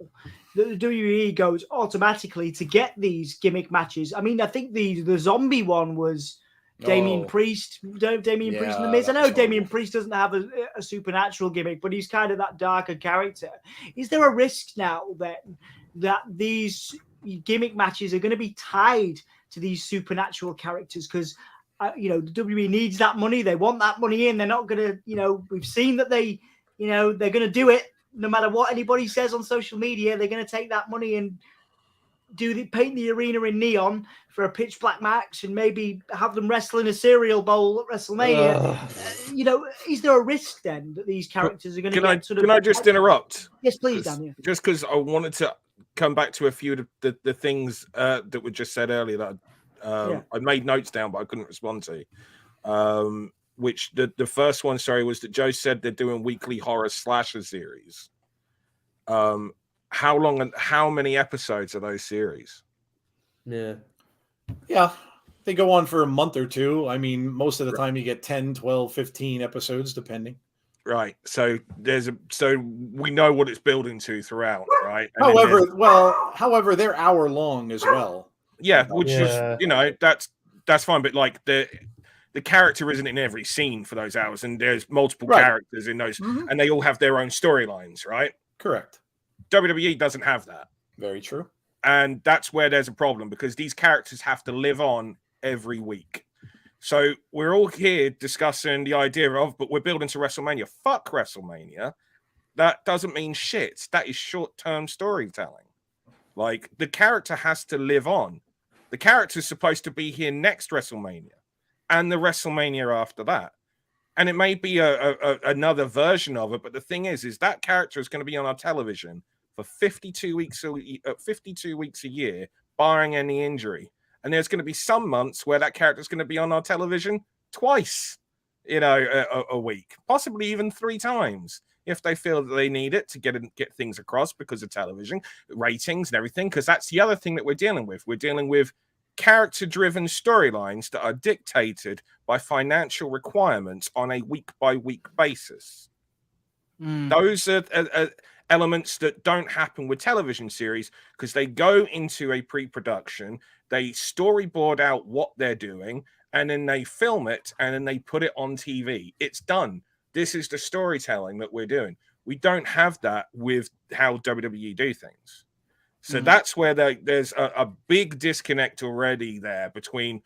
that the WWE goes automatically to get these gimmick matches? I mean, I think the zombie one was Damian Priest. Damian Priest and The Miz. I know Damian Priest doesn't have a supernatural gimmick, but he's kind of that darker character. Is there a risk now that these gimmick matches are going to be tied to these supernatural characters? Because the WWE needs that money. They want that money in. They're not going to, we've seen that they're going to do it no matter what anybody says on social media. They're going to take that money and paint the arena in neon for a pitch black match and maybe have them wrestle in a cereal bowl at WrestleMania. Is there a risk then that these characters are going to get Can I just interrupt? Yes, please, Daniel. Just because I wanted to come back to a few of the things that were just said earlier that I made notes down, but I couldn't respond to. Which the first one, was that Joe said they're doing weekly horror slasher series. How long and how many episodes are those series? Yeah, they go on for a month or two. I mean, most of the time you get 10, 12, 15 episodes, depending. Right. So we know what it's building to throughout, right? And however, they're hour long as well. Yeah, which is that's fine, but like the character isn't in every scene for those hours, and there's multiple characters in those, and they all have their own storylines, right? Correct. WWE doesn't have that. Very true. And that's where there's a problem, because these characters have to live on every week. So we're all here discussing the idea of, but we're building to WrestleMania. Fuck WrestleMania. That doesn't mean shit. That is short-term storytelling. Like, the character has to live on. The character's supposed to be here next WrestleMania and the WrestleMania after that. And it may be another version of it, but the thing is that character is going to be on our television for 52 weeks a year, barring any injury. And there's going to be some months where that character is going to be on our television twice, a week, possibly even 3 times, if they feel that they need it to get things across because of television ratings and everything. Because that's the other thing that we're dealing with. We're dealing with character-driven storylines that are dictated by financial requirements on a week-by-week basis. Those are elements that don't happen with television series, because they go into a pre-production, they storyboard out what they're doing, and then they film it, and then they put it on TV. It's done. This is the storytelling that we're doing. We don't have that with how WWE do things. So that's where there's a big disconnect already there between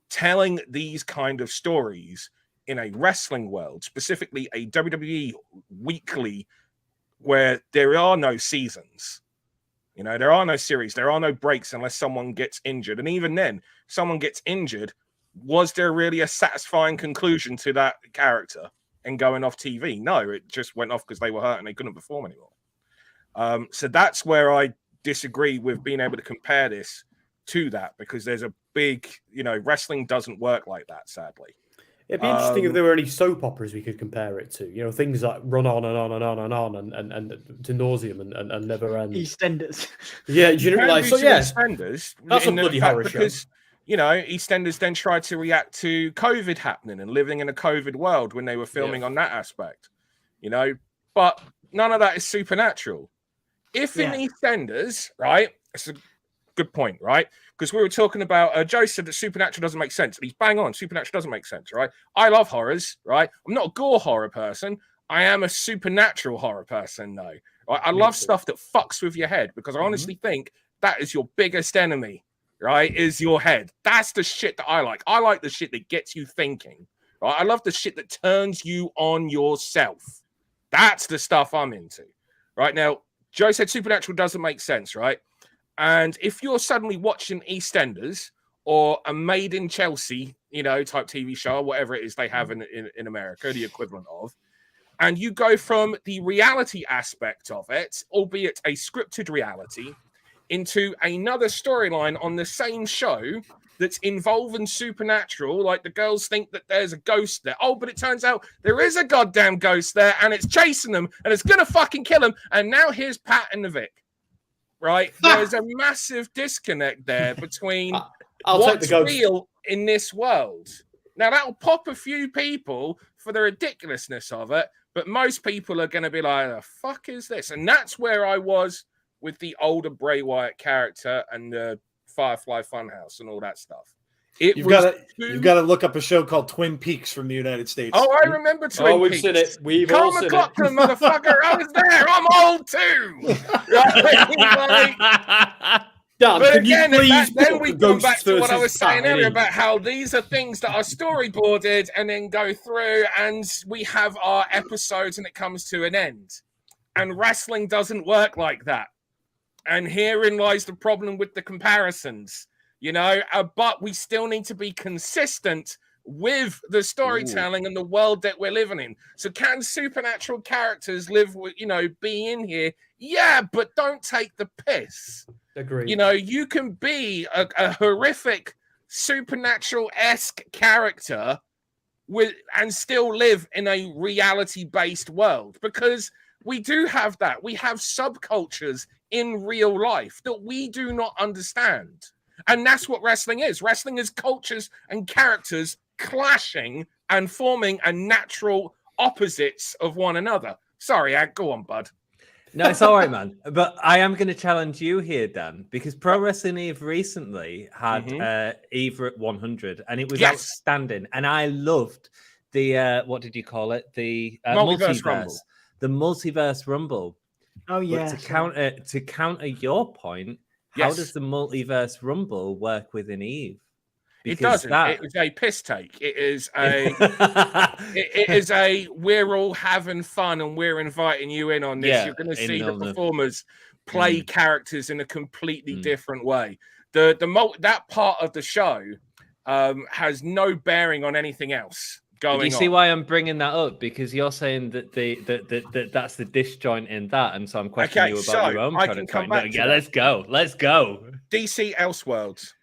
telling these kind of stories in a wrestling world, specifically a WWE weekly, where there are no seasons. There are no series. There are no breaks unless someone gets injured. And even then, someone gets injured. Was there really a satisfying conclusion to that character and going off TV? No, it just went off because they were hurt and they couldn't perform anymore. So that's where I disagree with being able to compare this to that, because there's a big, wrestling doesn't work like that, sadly. It'd be interesting if there were any soap operas we could compare it to. Things that run on and on and on and on and to nauseum and never end. EastEnders. Yeah, EastEnders. That's a bloody horror show. Because, EastEnders then tried to react to COVID happening and living in a COVID world when they were filming on that aspect. But none of that is supernatural. If in EastEnders, right, it's a good point, right? Because we were talking about, Joe said that Supernatural doesn't make sense. And he's bang on. Supernatural doesn't make sense, right? I love horrors, right? I'm not a gore horror person. I am a supernatural horror person, though. Right? I love stuff that fucks with your head, because I honestly think that is your biggest enemy, right? Is your head. That's the shit that I like. I like the shit that gets you thinking, right? I love the shit that turns you on yourself. That's the stuff I'm into. Right now, Joe said Supernatural doesn't make sense, right? And if you're suddenly watching EastEnders or a Made in Chelsea, type TV show, or whatever it is they have in America, the equivalent of, and you go from the reality aspect of it, albeit a scripted reality, into another storyline on the same show that's involving supernatural, like the girls think that there's a ghost there. Oh, but it turns out there is a goddamn ghost there, and it's chasing them, and it's gonna fucking kill them. And now here's Pat and the Vic. Right? There's a massive disconnect there between what's real in this world. Now, that'll pop a few people for the ridiculousness of it, but most people are going to be like, the fuck is this? And that's where I was with the older Bray Wyatt character and the Firefly Funhouse and all that stuff. You've got to look up a show called Twin Peaks from the United States. Oh, I remember Twin Peaks. We've seen it. We've all seen it. Motherfucker, I was there. I'm old too. Dan, but again, then we go back to what I was Pat saying earlier about how these are things that are storyboarded and then go through, and we have our episodes and it comes to an end. And wrestling doesn't work like that. And herein lies the problem with the comparisons. But we still need to be consistent with the storytelling and the world that we're living in. So can supernatural characters live with, be in here? Yeah, but don't take the piss. Agreed. You can be a horrific supernatural-esque character and still live in a reality-based world, because we do have that. We have subcultures in real life that we do not understand. And that's what wrestling is. Wrestling is cultures and characters clashing and forming a natural opposites of one another. Sorry, Ant, go on, bud. No, it's all right, man. But I am going to challenge you here, Dan, because Pro Wrestling Eve recently had Eve at 100, and it was outstanding. And I loved the, what did you call it? The multiverse Rumble. The Multiverse Rumble. Oh, yeah. But to counter your point, how does the Multiverse Rumble work within Eve? Because it doesn't. It is a piss take. It is a. it is a. We're all having fun and we're inviting you in on this. Yeah, you're going to see the performers play characters in a completely different way. That part of the show has no bearing on anything else going on. You see why I'm bringing that up? Because you're saying that that's the disjoint in that, and so I'm questioning you about your own product. Yeah, let's go. DC Elseworlds.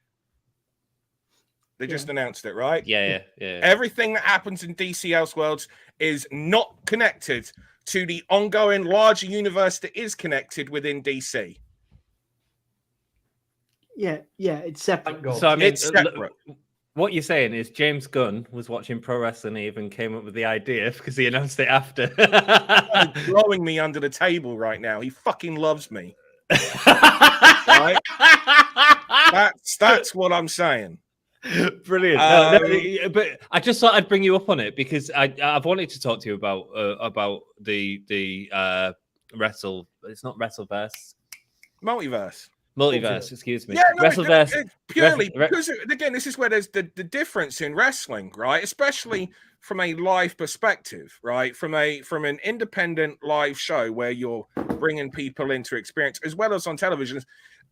They just announced it, right? Yeah. Everything that happens in DC Elseworlds is not connected to the ongoing larger universe that is connected within DC. Yeah, it's separate. So I mean, it's separate. What you're saying is James Gunn was watching Pro Wrestling Eve and came up with the idea because he announced it after. He's blowing me under the table right now. He fucking loves me. Right? That's what I'm saying. Brilliant. But I just thought I'd bring you up on it because I've wanted to talk to you about the Wrestle. It's not Wrestleverse. Multiverse, excuse me. Yeah, no, Wrestleverse. it's purely because again, this is where there's the difference in wrestling, right? Especially from a live perspective, right? From an independent live show where you're bringing people into experience, as well as on television,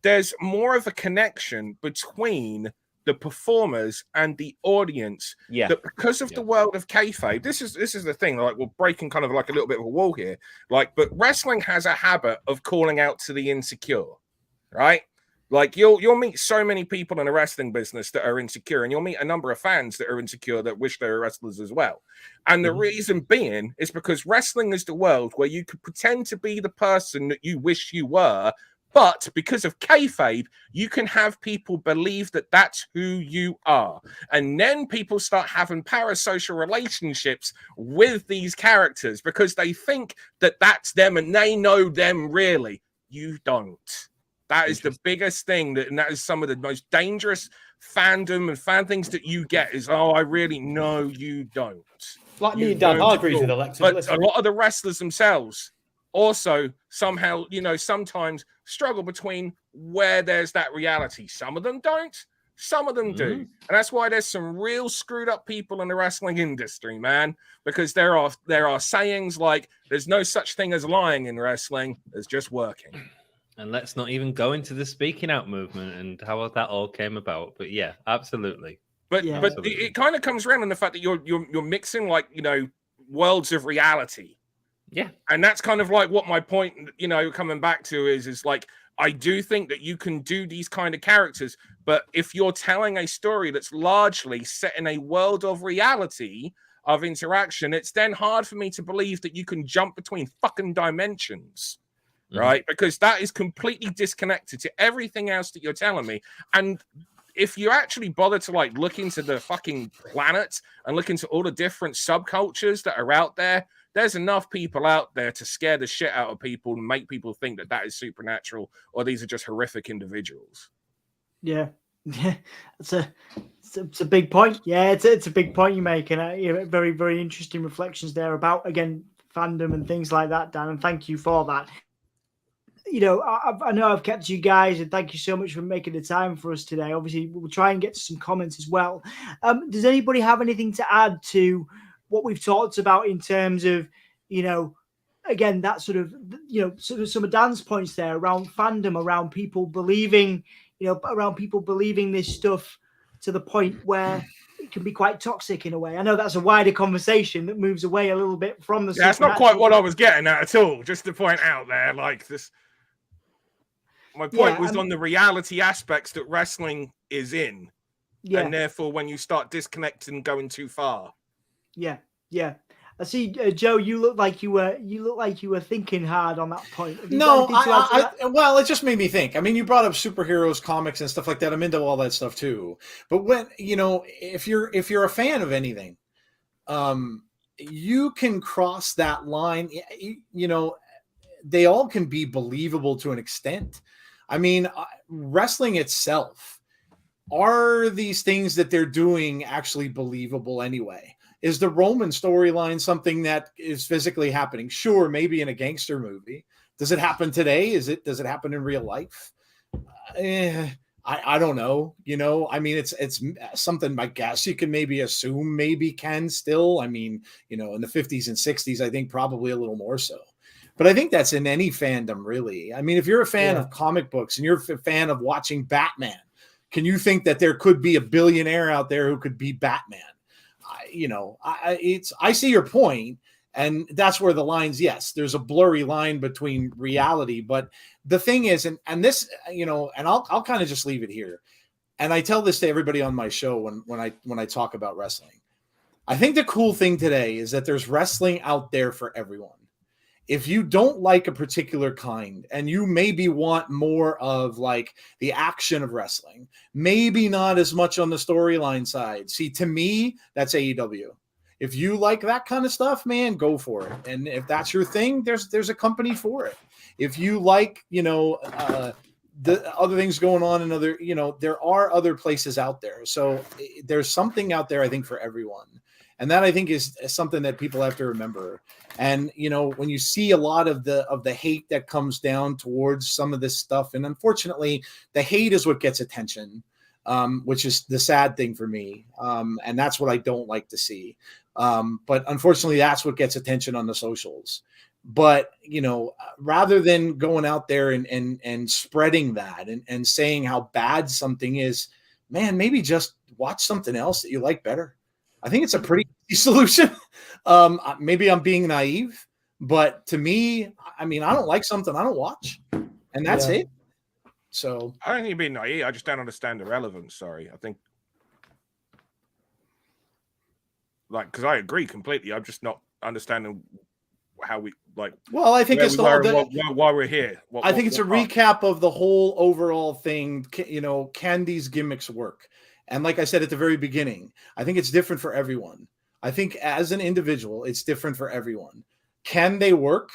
there's more of a connection between the performers and the audience. Yeah. That because of the world of kayfabe, this is the thing. Like we're breaking kind of like a little bit of a wall here. But wrestling has a habit of calling out to the insecure. Right? Like you'll meet so many people in the wrestling business that are insecure, and you'll meet a number of fans that are insecure that wish they were wrestlers as well. And the reason being is because wrestling is the world where you could pretend to be the person that you wish you were, but because of kayfabe, you can have people believe that that's who you are. And then people start having parasocial relationships with these characters because they think that that's them and they know them really. You don't. That is the biggest thing, and that is some of the most dangerous fandom and fan things that you get is, I really know you don't. Like me and Dan, I agree with Alexis. But a lot of the wrestlers themselves also somehow, sometimes struggle between where there's that reality. Some of them don't. Some of them do. And that's why there's some real screwed up people in the wrestling industry, man, because there are sayings like there's no such thing as lying in wrestling, there's just working. And let's not even go into the speaking out movement and how that all came about. But yeah, absolutely. But it kind of comes around in the fact that you're mixing, like, you know, worlds of reality. Yeah. And that's kind of like what my point, you know, coming back to is like, I do think that you can do these kind of characters, but if you're telling a story that's largely set in a world of reality, of interaction, it's then hard for me to believe that you can jump between fucking dimensions, right? Because that is completely disconnected to everything else that you're telling me. And if you actually bother to like look into the fucking planet and look into all the different subcultures that are out there, there's enough people out there to scare the shit out of people and make people think that that is supernatural or these are just horrific individuals. Yeah, it's a big point. Yeah, it's a big point you make, and you know, very, very interesting reflections there about, again, fandom and things like that, Dan. And thank you for that. You know, I know I've kept you guys, and thank you so much for making the time for us today. Obviously, we'll try and get to some comments as well. Does anybody have anything to add to what we've talked about in terms of, you know, again, that sort of, you know, sort of some of Dan's points there around fandom, around people believing, you know, around people believing this stuff to the point where it can be quite toxic in a way. I know that's a wider conversation that moves away a little bit from the. Yeah, that's not quite what I was getting at all. Just to point out there, like this. My point was on the reality aspects that wrestling is in, and therefore when you start disconnecting and going too far. Yeah. I see, Joe. You look like you were thinking hard on that point. No, well, it just made me think. I mean, you brought up superheroes, comics, and stuff like that. I'm into all that stuff too. But when, you know, if you're a fan of anything, you can cross that line. You know, they all can be believable to an extent. I mean, wrestling itself, are these things that they're doing actually believable anyway? Is the Roman storyline something that is physically happening? Sure, maybe in a gangster movie. Does it happen today? Does it happen in real life? I don't know. You know, I mean, it's something I guess you can maybe assume maybe can still. I mean, you know, in the 50s and 60s, I think probably a little more so. But I think that's in any fandom, really. I mean, if you're a fan of comic books and you're a fan of watching Batman, can you think that there could be a billionaire out there who could be Batman? I see your point, and that's where the lines. Yes, there's a blurry line between reality, but the thing is, and this, you know, and I'll kind of just leave it here. And I tell this to everybody on my show when I talk about wrestling. I think the cool thing today is that there's wrestling out there for everyone. If you don't like a particular kind and you maybe want more of like the action of wrestling, maybe not as much on the storyline side. See, to me, that's AEW. If you like that kind of stuff, man, go for it. And if that's your thing, there's a company for it. If you like, you know, the other things going on in other, you know, there are other places out there. So there's something out there, I think, for everyone. And that, I think, is something that people have to remember. And, you know, when you see a lot of the hate that comes down towards some of this stuff, and unfortunately, the hate is what gets attention, which is the sad thing for me. And that's what I don't like to see. But unfortunately, that's what gets attention on the socials. But, you know, rather than going out there and spreading that and saying how bad something is, man, maybe just watch something else that you like better. I think it's a pretty easy solution. Maybe I'm being naive, but to me, I mean, I don't like something I don't watch, and that's it. So I don't think you're being naive. I just don't understand the relevance. Sorry, I think, like, because I agree completely. I'm just not understanding how we like. Well, I think it's why we're here. I think it's a recap of the whole overall thing. You know, can these gimmicks work? And like I said at the very beginning, I think it's different for everyone. I think as an individual, it's different for everyone. Can they work?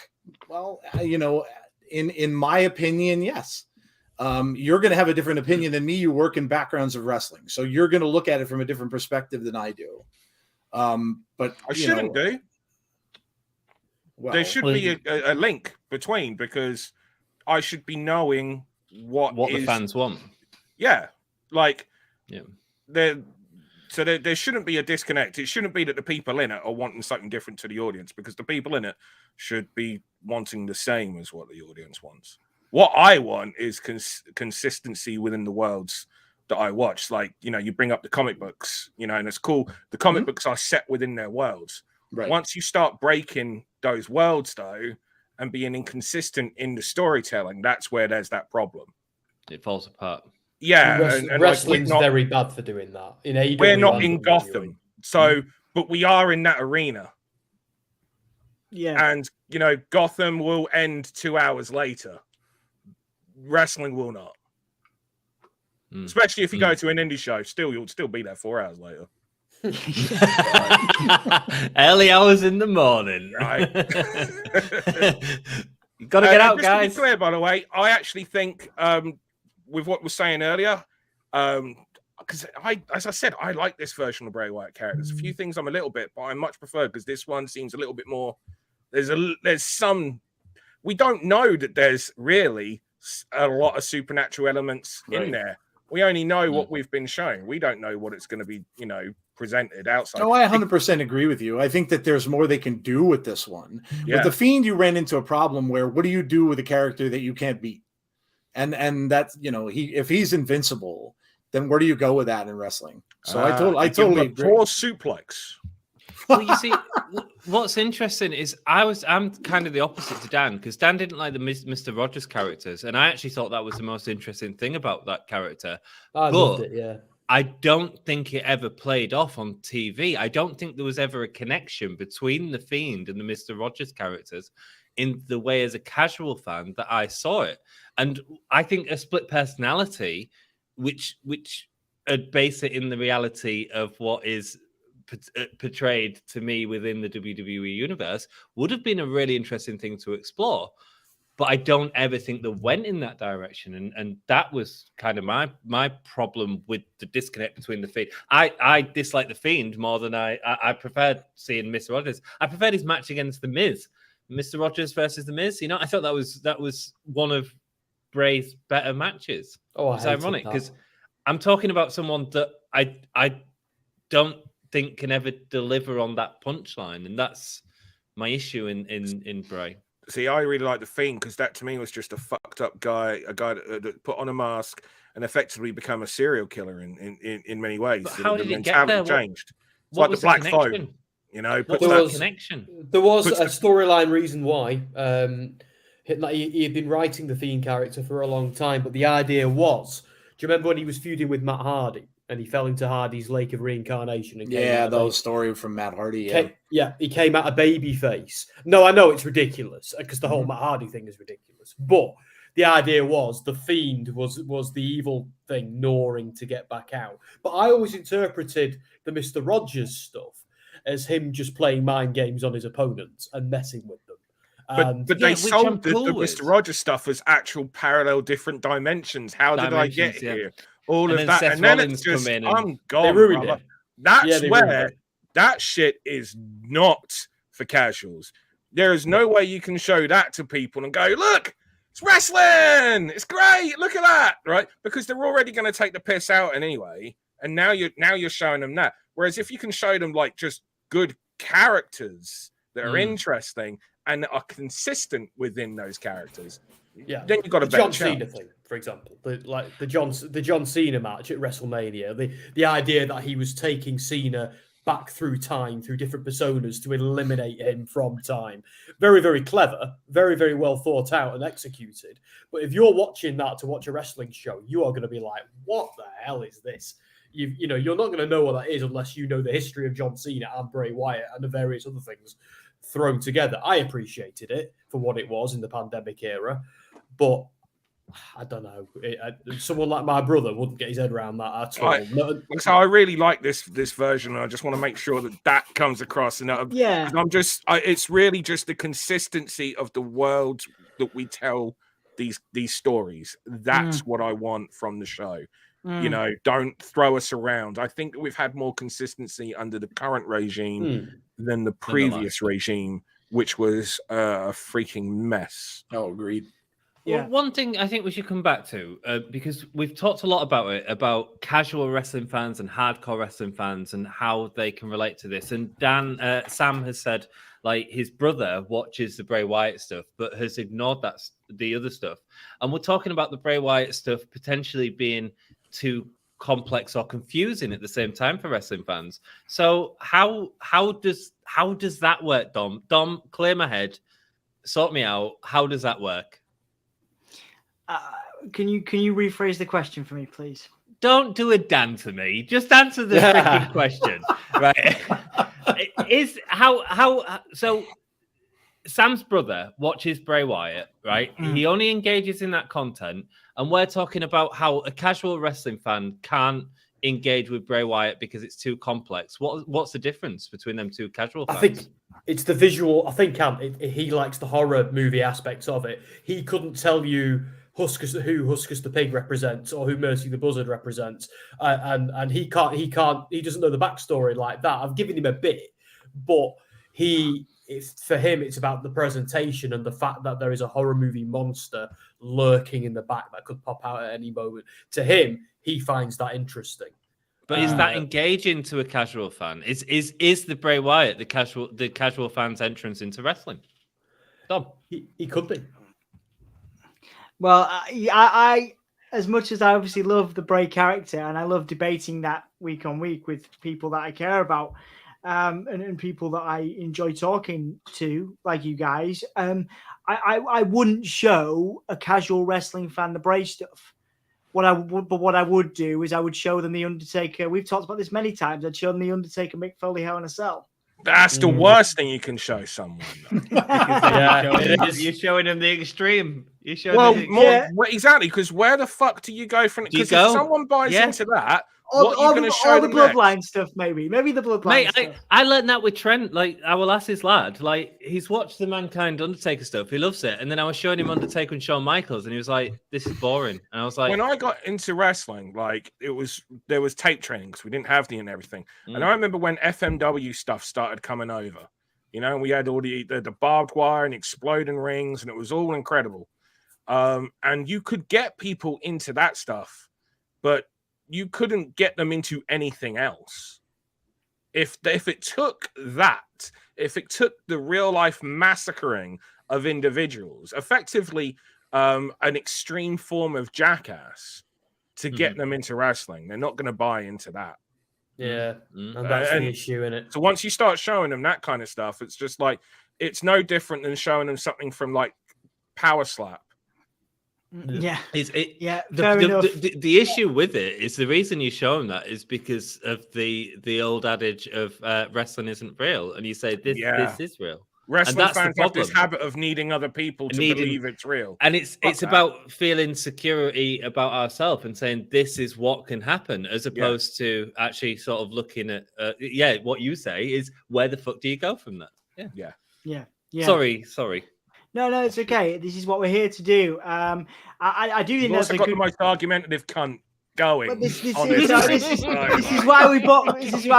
Well, you know, in my opinion, yes. You're going to have a different opinion than me. You work in backgrounds of wrestling, so you're going to look at it from a different perspective than I do. But I shouldn't do. Well, there should be a link between, because I should be knowing what the fans want. Yeah, like Yeah. There shouldn't be a disconnect. It shouldn't be that the people in it are wanting something different to the audience, because the people in it should be wanting the same as what the audience wants. What I want is consistency within the worlds that I watch. Like, you bring up the comic books, and it's cool. The comic books are set within their worlds. Right. Once you start breaking those worlds, though, and being inconsistent in the storytelling, that's where there's that problem. It falls apart. Yeah, and wrestling's very bad for doing that. In AEW, we're not in Gotham, but we are in that arena. Yeah, and Gotham will end 2 hours later. Wrestling will not, especially if you go to an indie show. You'll still be there 4 hours later. Early hours in the morning. Right. You gotta get out, guys. To be clear, by the way, I actually think with what we're saying earlier, because as I said, I like this version of Bray Wyatt character. There's a few things I'm a little bit, but I much prefer, because this one seems a little bit more. There's some. We don't know that there's really a lot of supernatural elements in there. We only know what we've been shown. We don't know what it's going to be, presented outside. No, I 100% agree with you. I think that there's more they can do with this one. Yeah. With The Fiend, you ran into a problem where what do you do with a character that you can't beat? And that's, if he's invincible, then where do you go with that in wrestling? So I totally agree. Poor suplex. Well, you see, what's interesting is I'm kind of the opposite to Dan, because Dan didn't like the Mr. Rogers characters, and I actually thought that was the most interesting thing about that character. I loved it, yeah. I don't think it ever played off on TV. I don't think there was ever a connection between the Fiend and the Mr. Rogers characters in the way, as a casual fan, that I saw it. And I think a split personality, which would base it in the reality of what is portrayed to me within the WWE universe, would have been a really interesting thing to explore. But I don't ever think they went in that direction, and that was kind of my problem with the disconnect between the Fiend. I dislike the Fiend more than I preferred seeing Mr. Rogers. I preferred his match against the Miz, Mr. Rogers versus the Miz. I thought that was one of Bray's better matches. Oh, it's ironic because I'm talking about someone that I don't think can ever deliver on that punchline, and that's my issue in Bray. See, I really like the Fiend, because that to me was just a fucked up guy, a guy that put on a mask and effectively become a serial killer in many ways. But how did it get there? Changed. It's what like the Black Phone, What was the connection? There was a storyline reason why. He had been writing the Fiend character for a long time, but the idea was, do you remember when he was feuding with Matt Hardy? And he fell into Hardy's lake of reincarnation. And story from Matt Hardy. He came out a baby face. No, I know it's ridiculous, because the whole Matt Hardy thing is ridiculous. But the idea was the Fiend was the evil thing gnawing to get back out. But I always interpreted the Mr. Rogers stuff as him just playing mind games on his opponents and messing with them. But they sold the Mr. Rogers stuff as actual parallel different dimensions. How did I get here? All of that, and then it's just, I'm gone. They ruined it. That's where that shit is not for casuals. There is no way you can show that to people and go, look, it's wrestling. It's great. Look at that, right? Because they're already going to take the piss out anyway, and now you're showing them that. Whereas if you can show them like just good characters that are interesting and are consistent within those characters. Yeah, then you've got a better chance. John Cena thing, for example, the John Cena match at WrestleMania. The idea that he was taking Cena back through time, through different personas to eliminate him from time. Very, very clever, very, very well thought out and executed. But if you're watching that to watch a wrestling show, you are going to be like, "What the hell is this?" You're not going to know what that is unless you know the history of John Cena and Bray Wyatt and the various other things thrown together. I appreciated it for what it was in the pandemic era. But I don't know. Someone like my brother wouldn't get his head around that at all. So I really like this version. I just want to make sure that comes across. And it's really just the consistency of the world that we tell these stories. That's what I want from the show. Don't throw us around. I think we've had more consistency under the current regime than the previous regime, which was a freaking mess. Oh, agreed. Yeah. Well, one thing I think we should come back to, because we've talked a lot about it, about casual wrestling fans and hardcore wrestling fans and how they can relate to this. And Sam has said, like, his brother watches the Bray Wyatt stuff, but has ignored the other stuff. And we're talking about the Bray Wyatt stuff potentially being too complex or confusing at the same time for wrestling fans. So how does that work, Dom? Dom, clear my head, sort me out. How does that work? Can you rephrase the question for me, please? Don't do a Dan to me. Just answer the freaking question, right? So Sam's brother watches Bray Wyatt, right? He only engages in that content, and we're talking about how a casual wrestling fan can't engage with Bray Wyatt because it's too complex. What's the difference between them two casual fans? I think it's the visual. I think he likes the horror movie aspects of it. He couldn't tell you who Huskus the Pig represents or who Mercy the Buzzard represents, and he doesn't know the backstory like that. I've given him a bit, but for him it's about the presentation and the fact that there is a horror movie monster lurking in the back that could pop out at any moment. To him, he finds that interesting. But is that engaging to a casual fan? Is the Bray Wyatt the casual fan's entrance into wrestling? Dom, he could be. Well, I as much as I obviously love the Bray character and I love debating that week on week with people that I care about, and people that I enjoy talking to, like you guys, I wouldn't show a casual wrestling fan the Bray stuff. What I would do is I would show them the Undertaker. We've talked about this many times. I'd show them the Undertaker Mick Foley Hell in a Cell. That's the worst thing you can show someone. You're showing them the extreme. Exactly, because where the fuck do you go from it? Because if someone buys into that, what are you going to show the bloodline stuff, maybe the bloodline stuff. I learned that with Trent. Like, I will ask his lad. Like, he's watched the Mankind Undertaker stuff. He loves it. And then I was showing him Undertaker and Shawn Michaels, and he was like, "This is boring." And I was like, when I got into wrestling, like there was tape training because we didn't have the and everything. And I remember when FMW stuff started coming over. You know, and we had all the barbed wire and exploding rings, and it was all incredible. And you could get people into that stuff, but you couldn't get them into anything else. If it took the real life massacring of individuals, effectively an extreme form of jackass, to get them into wrestling, they're not going to buy into that. Yeah, and that's the issue in it. So once you start showing them that kind of stuff, it's just like it's no different than showing them something from like Power Slap. Yeah, the issue with it is the reason you show them that is because of the old adage of wrestling isn't real, and you say this is real. Wrestling fans have this habit of needing other people to believe it's real, and it's about feeling security about ourselves and saying this is what can happen, as opposed to actually sort of looking at what you say is where the fuck do you go from that? Yeah. Sorry. No, it's okay. This is what we're here to do. I do think that's got the most argumentative cunt going. This is why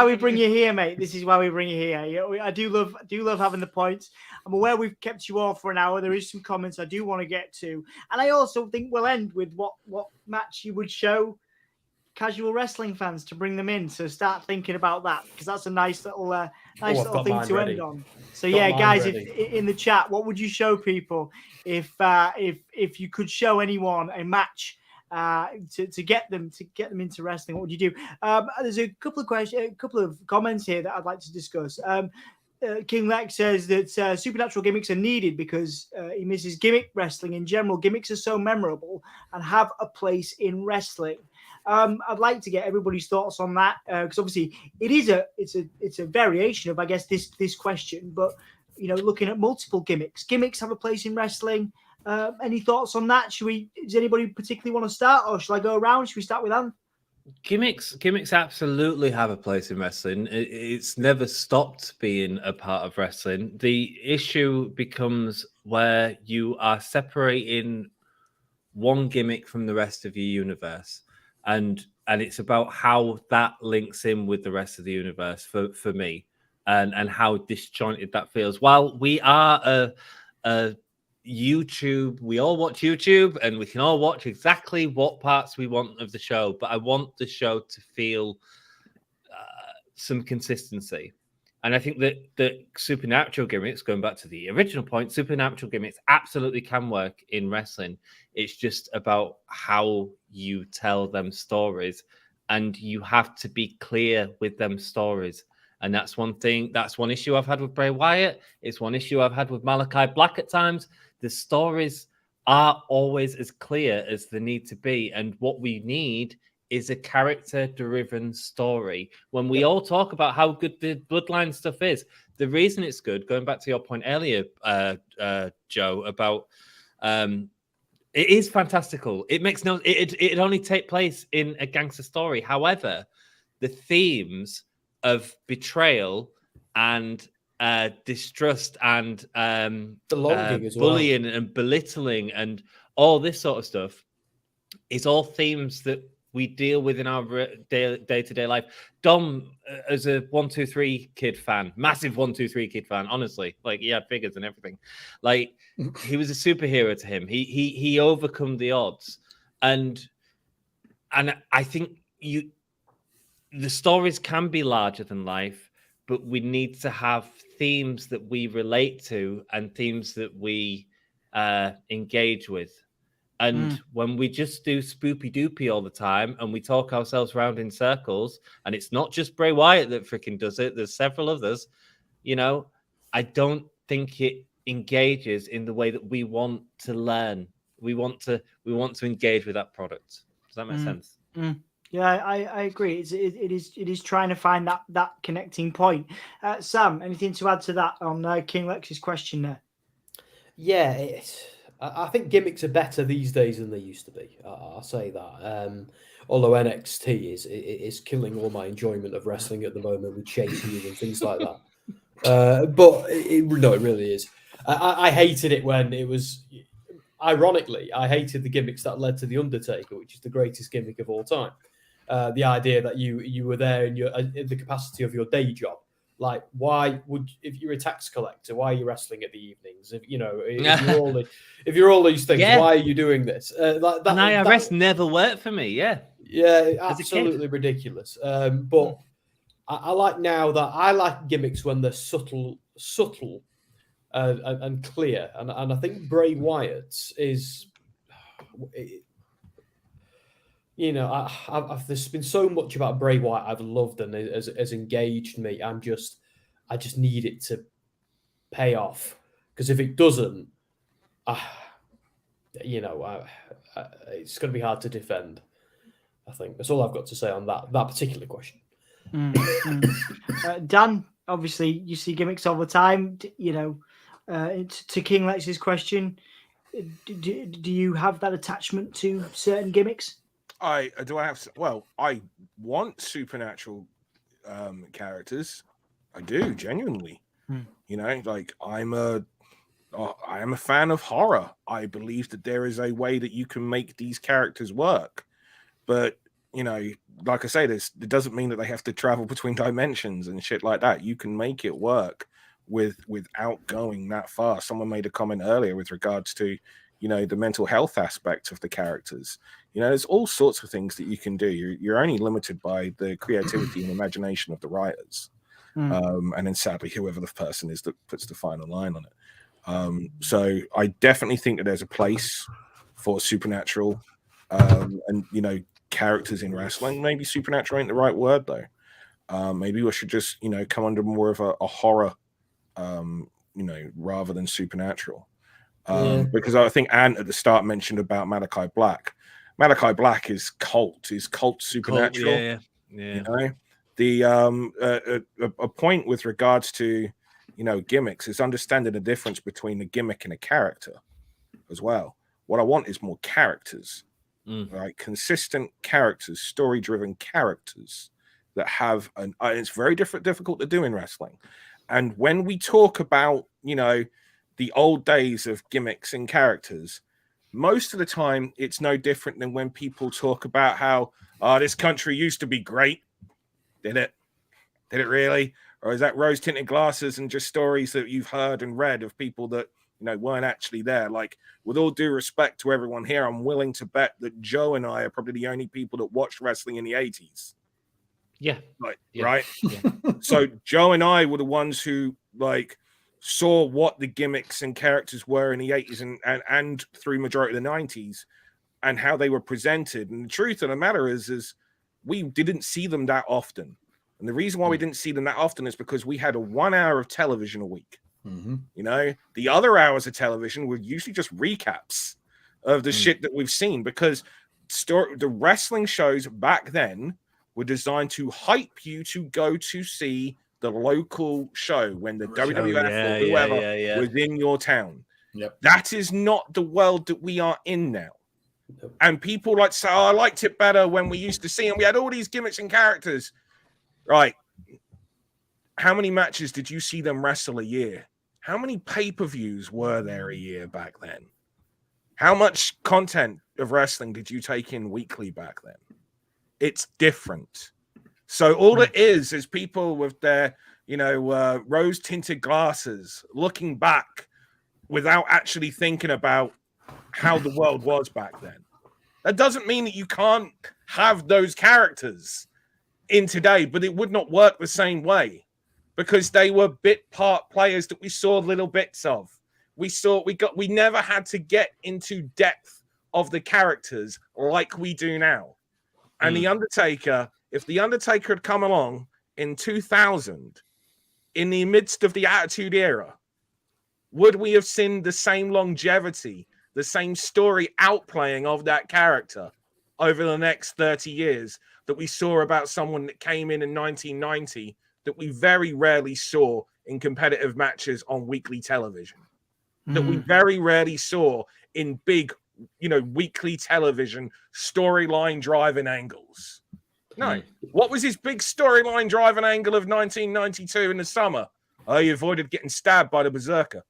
we bring you here, mate. This is why we bring you here. I do love having the points. I'm aware we've kept you all for an hour. There is some comments I do want to get to, and I also think we'll end with what match you would show casual wrestling fans to bring them in. So start thinking about that, because that's a nice little thing to end on. So guys, if in the chat, what would you show people if you could show anyone a match to get them into wrestling? What would you do? There's a couple of comments here that I'd like to discuss. King Lex says that supernatural gimmicks are needed because he misses gimmick wrestling in general. Gimmicks are so memorable and have a place in wrestling. I'd like to get everybody's thoughts on that, because obviously it's a variation of, I guess, this question. But looking at multiple gimmicks have a place in wrestling. Any thoughts on that? Does anybody particularly want to start, or shall I go around? Should we start with Anne? Gimmicks absolutely have a place in wrestling. It's never stopped being a part of wrestling. The issue becomes where you are separating one gimmick from the rest of your universe. And it's about how that links in with the rest of the universe for me, and how disjointed that feels. While we are a YouTube, we all watch YouTube and we can all watch exactly what parts we want of the show, but I want the show to feel some consistency. And I think that Supernatural Gimmicks, going back to the original point, Supernatural Gimmicks absolutely can work in wrestling. It's just about how you tell them stories, and you have to be clear with them stories. And that's one thing, that's one issue I've had with Bray Wyatt. It's one issue I've had with Malakai Black at times. The stories are always as clear as they need to be. And what we need is a character-driven story. When we all talk about how good the Bloodline stuff is, the reason it's good, going back to your point earlier, Joe, about it is fantastical. It makes no, it only take place in a gangster story. However, the themes of betrayal and distrust and belonging as well, bullying and belittling and all this sort of stuff is all themes that we deal with in our day-to-day life. Dom, as a 1-2-3 Kid fan, massive 1-2-3 Kid fan, honestly, like he had figures and everything. Like he was a superhero to him. He overcome the odds, and I think the stories can be larger than life, but we need to have themes that we relate to and themes that we engage with. And when we just do spoopy doopy all the time and we talk ourselves around in circles, and it's not just Bray Wyatt that freaking does it, there's several others, you know, I don't think it engages in the way that we want to learn. We want to engage with that product. Does that make sense? Yeah, I agree. It is trying to find that connecting point. Sam, anything to add to that on King Lex's question there? Yeah, I think gimmicks are better these days than they used to be. I'll say that. Although NXT is killing all my enjoyment of wrestling at the moment with chasing you and things like that. But it really is. I hated it when it was. Ironically, I hated the gimmicks that led to the Undertaker, which is the greatest gimmick of all time. The idea that you were there in the capacity of your day job. Like, why would, if you're a tax collector, why are you wrestling at the evenings? If you're all these things, why are you doing this? And IRS never worked for me. Yeah, absolutely ridiculous. But I like now that I like gimmicks when they're subtle, and clear. And I think Bray Wyatt is. You know, there's been so much about Bray Wyatt I've loved and has engaged me. I just need it to pay off, because if it doesn't, it's going to be hard to defend. I think that's all I've got to say on that particular question. Dan, obviously you see gimmicks all the time. You know, to King Lex's question, do you have that attachment to certain gimmicks? I want supernatural characters. I do, genuinely. You know, like I am a fan of horror. I believe that there is a way that you can make these characters work. But, you know, like I say, it doesn't mean that they have to travel between dimensions and shit like that. You can make it work without going that far. Someone made a comment earlier with regards to, you know, the mental health aspect of the characters. You know, there's all sorts of things that you can do. You're only limited by the creativity and imagination of the writers. And then sadly, whoever the person is that puts the final line on it. So I definitely think that there's a place for supernatural and, you know, characters in wrestling. Maybe supernatural ain't the right word, though. Maybe we should just, you know, come under more of a horror, you know, rather than supernatural. Because I think Ant at the start mentioned about Malakai Black. Malakai Black is cult supernatural. Yeah. You know, the a point with regards to, you know, gimmicks is understanding the difference between a gimmick and a character as well. What I want is more characters, right? Consistent characters, story-driven characters that have it's very difficult to do in wrestling. And when we talk about, you know, the old days of gimmicks and characters, most of the time it's no different than when people talk about how this country used to be great. Did it really? Or is that rose-tinted glasses and just stories that you've heard and read of people that weren't actually there. Like, with all due respect to everyone here, I'm willing to bet that Joe and I are probably the only people that watched wrestling in the 80s. Yeah. Like, Yeah. right? Yeah. So Joe and I were the ones who like saw what the gimmicks and characters were in the 80s and through majority of the 90s and how they were presented. And the truth of the matter is we didn't see them that often. And the reason why we didn't see them that often is because we had a 1 hour of television a week. The other hours of television were usually just recaps of the shit that we've seen, because the wrestling shows back then were designed to hype you to go to see the local show when the WWF or whoever was in your town. Yep. That is not the world that we are in now. And people like say, I liked it better when we used to see them. We had all these gimmicks and characters. Right. How many matches did you see them wrestle a year? How many pay-per-views were there a year back then? How much content of wrestling did you take in weekly back then? It's different. So all it is people with their, rose-tinted glasses looking back without actually thinking about how the world was back then. That doesn't mean that you can't have those characters in today, but it would not work the same way because they were bit part players that we saw little bits of. We never had to get into depth of the characters like we do now. And The Undertaker, if The Undertaker had come along in 2000, in the midst of the Attitude Era, would we have seen the same longevity, the same story outplaying of that character over the next 30 years that we saw about someone that came in 1990 that we very rarely saw in competitive matches on weekly television, that we very rarely saw in big, weekly television storyline driving angles? No. What was his big storyline driving angle of 1992 in the summer? Oh, he avoided getting stabbed by the Berserker.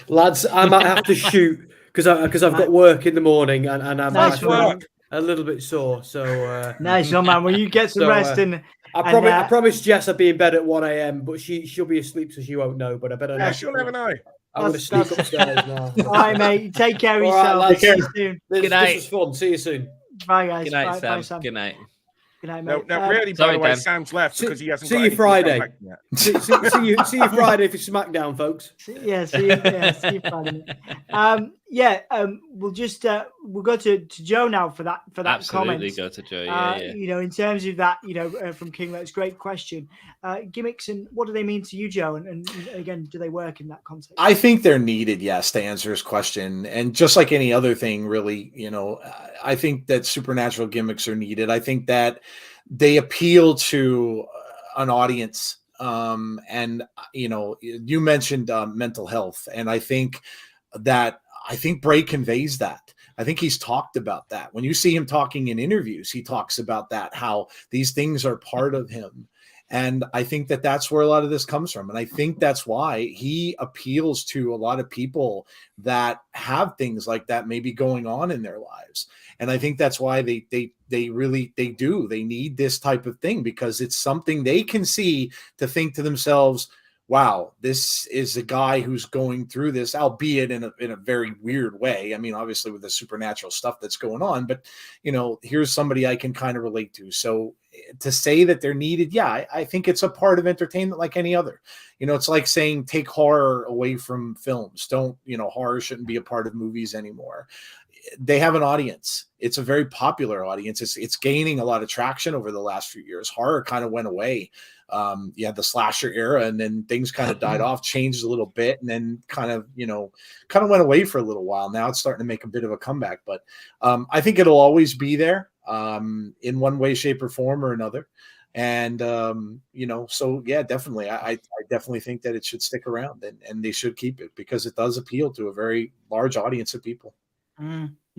Lads, I might have to shoot because I've got work in the morning and I'm Nice actually a little bit sore. So nice one, man. Well, you get some rest in. I promised Jess I'd be in bed at 1 a.m, but she'll be asleep, so she won't know. But I better. Yeah, she'll never know. I'm going to sneak upstairs now. All right, mate. Take care of yourself. Right, See you soon. Good night. This was fun. See you soon. Bye, guys. Good night, Bye, Sam. bye, Sam. Good night. Good night, mate. No, really, by the way, Sam's left because he hasn't. See you Friday. See you Friday for SmackDown, folks. See you Friday. We'll go to Joe now for that Absolutely comment. go to Joe. Yeah. In terms of that, from King, that's a great question. Gimmicks, and what do they mean to you, Joe? And again, do they work in that context? I think they're needed, yes, to answer his question. And just like any other thing, really, I think that supernatural gimmicks are needed. I think that they appeal to an audience. And you mentioned mental health, and I think Bray conveys that. I think he's talked about that. When you see him talking in interviews, he talks about that, how these things are part of him. And I think that that's where a lot of this comes from. And I think that's why he appeals to a lot of people that have things like that maybe going on in their lives. And I think that's why they need this type of thing, because it's something they can see to think to themselves, wow, this is a guy who's going through this, albeit in a very weird way. I mean, obviously with the supernatural stuff that's going on, but here's somebody I can kind of relate to. So to say that they're needed, yeah, I think it's a part of entertainment like any other. It's like saying take horror away from films. Horror shouldn't be a part of movies anymore. They have an audience. It's a very popular audience. It's gaining a lot of traction over the last few years. Horror kind of went away. You had the slasher era, and then things kind of died off, changed a little bit, and then kind of went away for a little while. Now it's starting to make a bit of a comeback, but I think it'll always be there in one way, shape, or form or another. And so yeah, definitely, I definitely think that it should stick around, and they should keep it because it does appeal to a very large audience of people.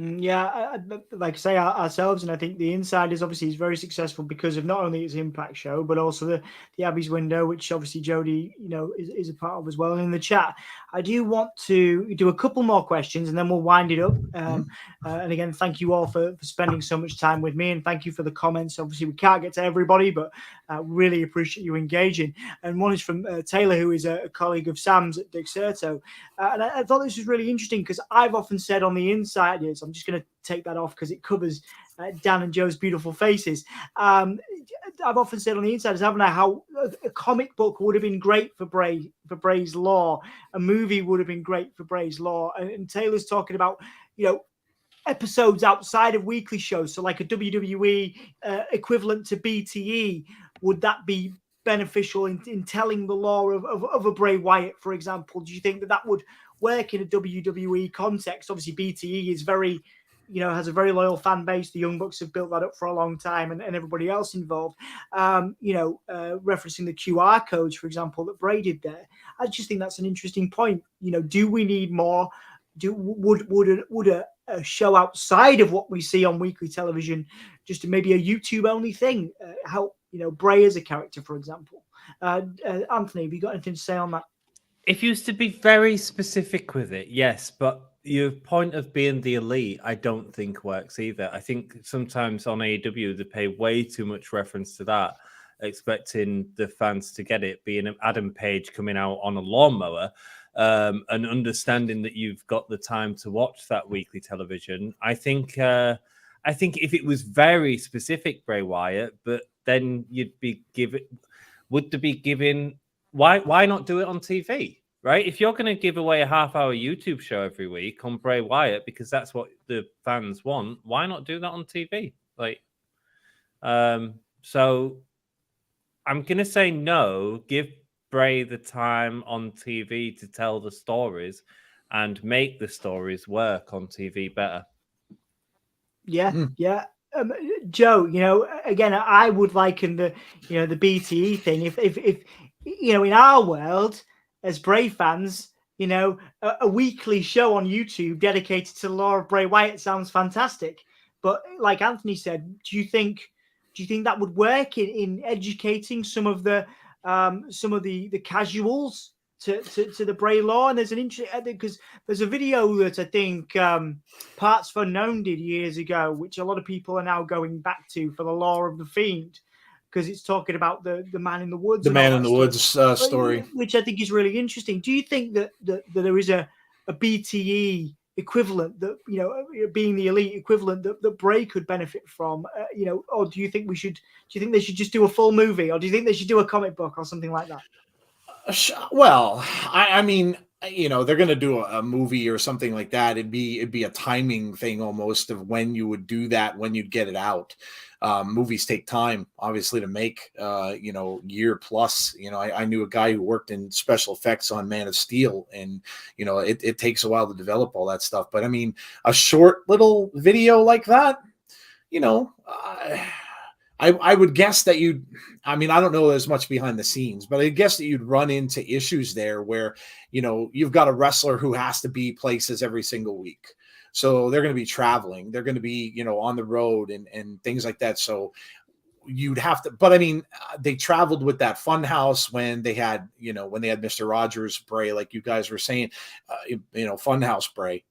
Yeah, like I say, ourselves, and I think the Insiders obviously is very successful because of not only its Impact show, but also the Abby's Window, which obviously Jody, is a part of as well. And in the chat, I do want to do a couple more questions, and then we'll wind it up. And again, thank you all for spending so much time with me, and thank you for the comments. Obviously, we can't get to everybody, but really appreciate you engaging. And one is from Taylor, who is a colleague of Sam's at Dexerto. And I thought this was really interesting because I've often said on the Insiders, I'm just going to take that off because it covers Dan and Joe's beautiful faces. I've often said on the Insiders, haven't I, how a comic book would have been great for Bray's Law. A movie would have been great for Bray's Law. And Taylor's talking about, episodes outside of weekly shows. So like a WWE equivalent to BTE, would that be beneficial in telling the lore of a Bray Wyatt, for example? Do you think that would work in a WWE context? Obviously, BTE is very, has a very loyal fan base. The Young Bucks have built that up for a long time, and everybody else involved. Referencing the QR codes, for example, that Bray did there. I just think that's an interesting point. Do we need more? Would a show outside of what we see on weekly television, just maybe a YouTube only thing, help Bray as a character, for example? Anthony, have you got anything to say on that? If you used to be very specific with it, yes, but your point of being the elite, I don't think works either. I think sometimes on AEW they pay way too much reference to that, expecting the fans to get it, being Adam Page coming out on a lawnmower, and understanding that you've got the time to watch that weekly television. I think if it was very specific, Bray Wyatt, but then you'd be giving. Why not do it on TV, right? If you're going to give away a half-hour YouTube show every week on Bray Wyatt because that's what the fans want, why not do that on TV? So I'm going to say no. Give Bray the time on TV to tell the stories and make the stories work on TV better. Yeah. Joe, again, I would liken the BTE thing. If in our world as Bray fans, a weekly show on YouTube dedicated to the lore of Bray Wyatt sounds fantastic. But like Anthony said, do you think that would work in educating some of the casuals to the Bray lore? And there's an interesting, because there's a video that I think Parts for Unknown did years ago, which a lot of people are now going back to for the lore of the Fiend, because it's talking about the man in the woods, the man in the woods story, which I think is really interesting. Do you think that there is a BTE equivalent, that being the elite equivalent, that Bray could benefit from, or do you think they should just do a full movie, or do you think they should do a comic book or something like that? Well, I mean, they're going to do a movie or something like that. It'd be a timing thing almost of when you would do that, when you'd get it out. Movies take time, obviously, to make, year plus. I knew a guy who worked in special effects on Man of Steel, and, it takes a while to develop all that stuff. But I mean, a short little video like that, I would guess that I don't know as much behind the scenes, but I guess that you'd run into issues there where, you've got a wrestler who has to be places every single week. So they're going to be traveling. They're going to be, on the road and things like that. So you'd have to, but I mean, they traveled with that Funhouse when they had Mr. Rogers Bray, like you guys were saying, Funhouse Bray.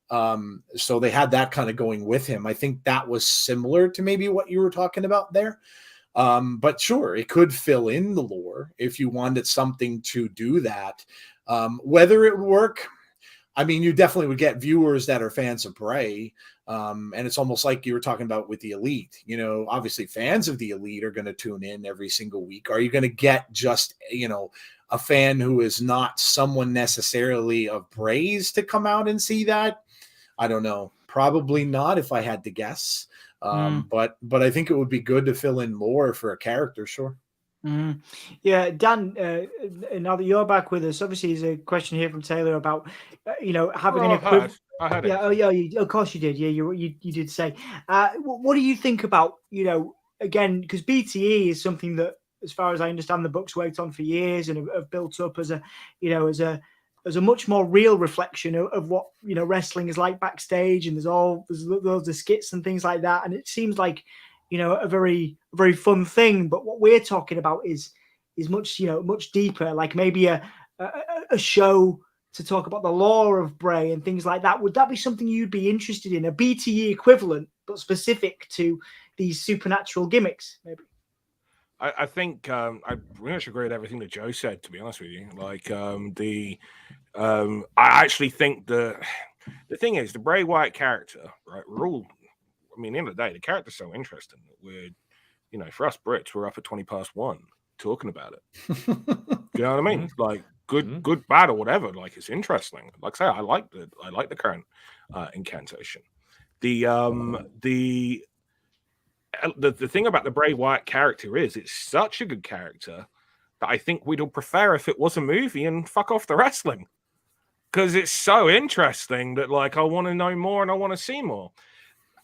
So they had that kind of going with him. I think that was similar to maybe what you were talking about there. But sure, it could fill in the lore if you wanted something to do that. Whether it would work, I mean, you definitely would get viewers that are fans of Bray. And it's almost like you were talking about with the Elite. Obviously fans of the Elite are going to tune in every single week. Are you going to get just, a fan who is not someone necessarily of Bray's to come out and see that? I don't know. Probably not, if I had to guess. But I think it would be good to fill in more for a character, sure. Mm-hmm. Yeah, Dan, now that you're back with us, obviously there's a question here from Taylor about, having an equivalent. I heard it. Yeah, of course you did. Yeah, you did say. What do you think about, again, because BTE is something that, as far as I understand, the Bucks worked on for years and have built up as a as a much more real reflection of what wrestling is like backstage, and there's loads of skits and things like that, and it seems like a very fun thing. But what we're talking about is much much deeper, like maybe a show to talk about the lore of Bray and things like that. Would that be something you'd be interested in, a BTE equivalent but specific to these supernatural gimmicks? Maybe. I think I pretty much agree with everything that Joe said, to be honest with you. Like I actually think the thing is, the Bray Wyatt character, right? At the end of the day, the character's so interesting that we're, for us Brits, we're up at 1:20 talking about it. You know what I mean? Like good, bad, or whatever. Like, it's interesting. Like I say, I like the current incantation. The thing about the Bray Wyatt character is it's such a good character that I think we'd all prefer if it was a movie and fuck off the wrestling, because it's so interesting that I want to know more and I want to see more.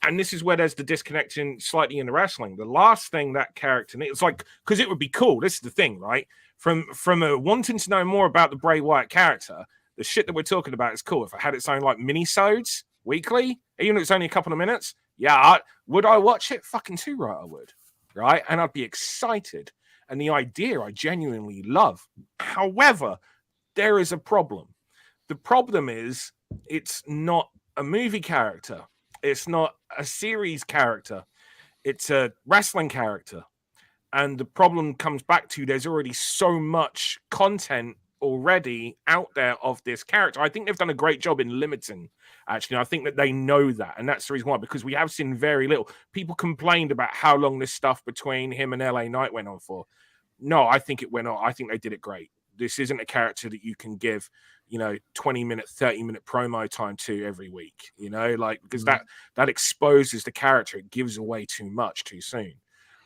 And this is where there's the disconnect slightly in the wrestling. The last thing that character needs, because it would be cool. This is the thing, right? From wanting to know more about the Bray Wyatt character, the shit that we're talking about is cool. If it had its own mini-sodes weekly, even if it's only a couple of minutes, would I watch it? Fucking too right, I would. Right? And I'd be excited. And the idea I genuinely love. However, there is a problem. The problem is it's not a movie character. It's not a series character. It's a wrestling character. And the problem comes back to there's already so much content already out there of this character. I think they've done a great job in limiting, actually. I think that they know that. And that's the reason why, because we have seen very little. People complained about how long this stuff between him and LA Knight went on for. No, I think it went on. I think they did it great. This isn't a character that you can give 20-minute, 30-minute promo time to every week, because that exposes the character. It gives away too much too soon.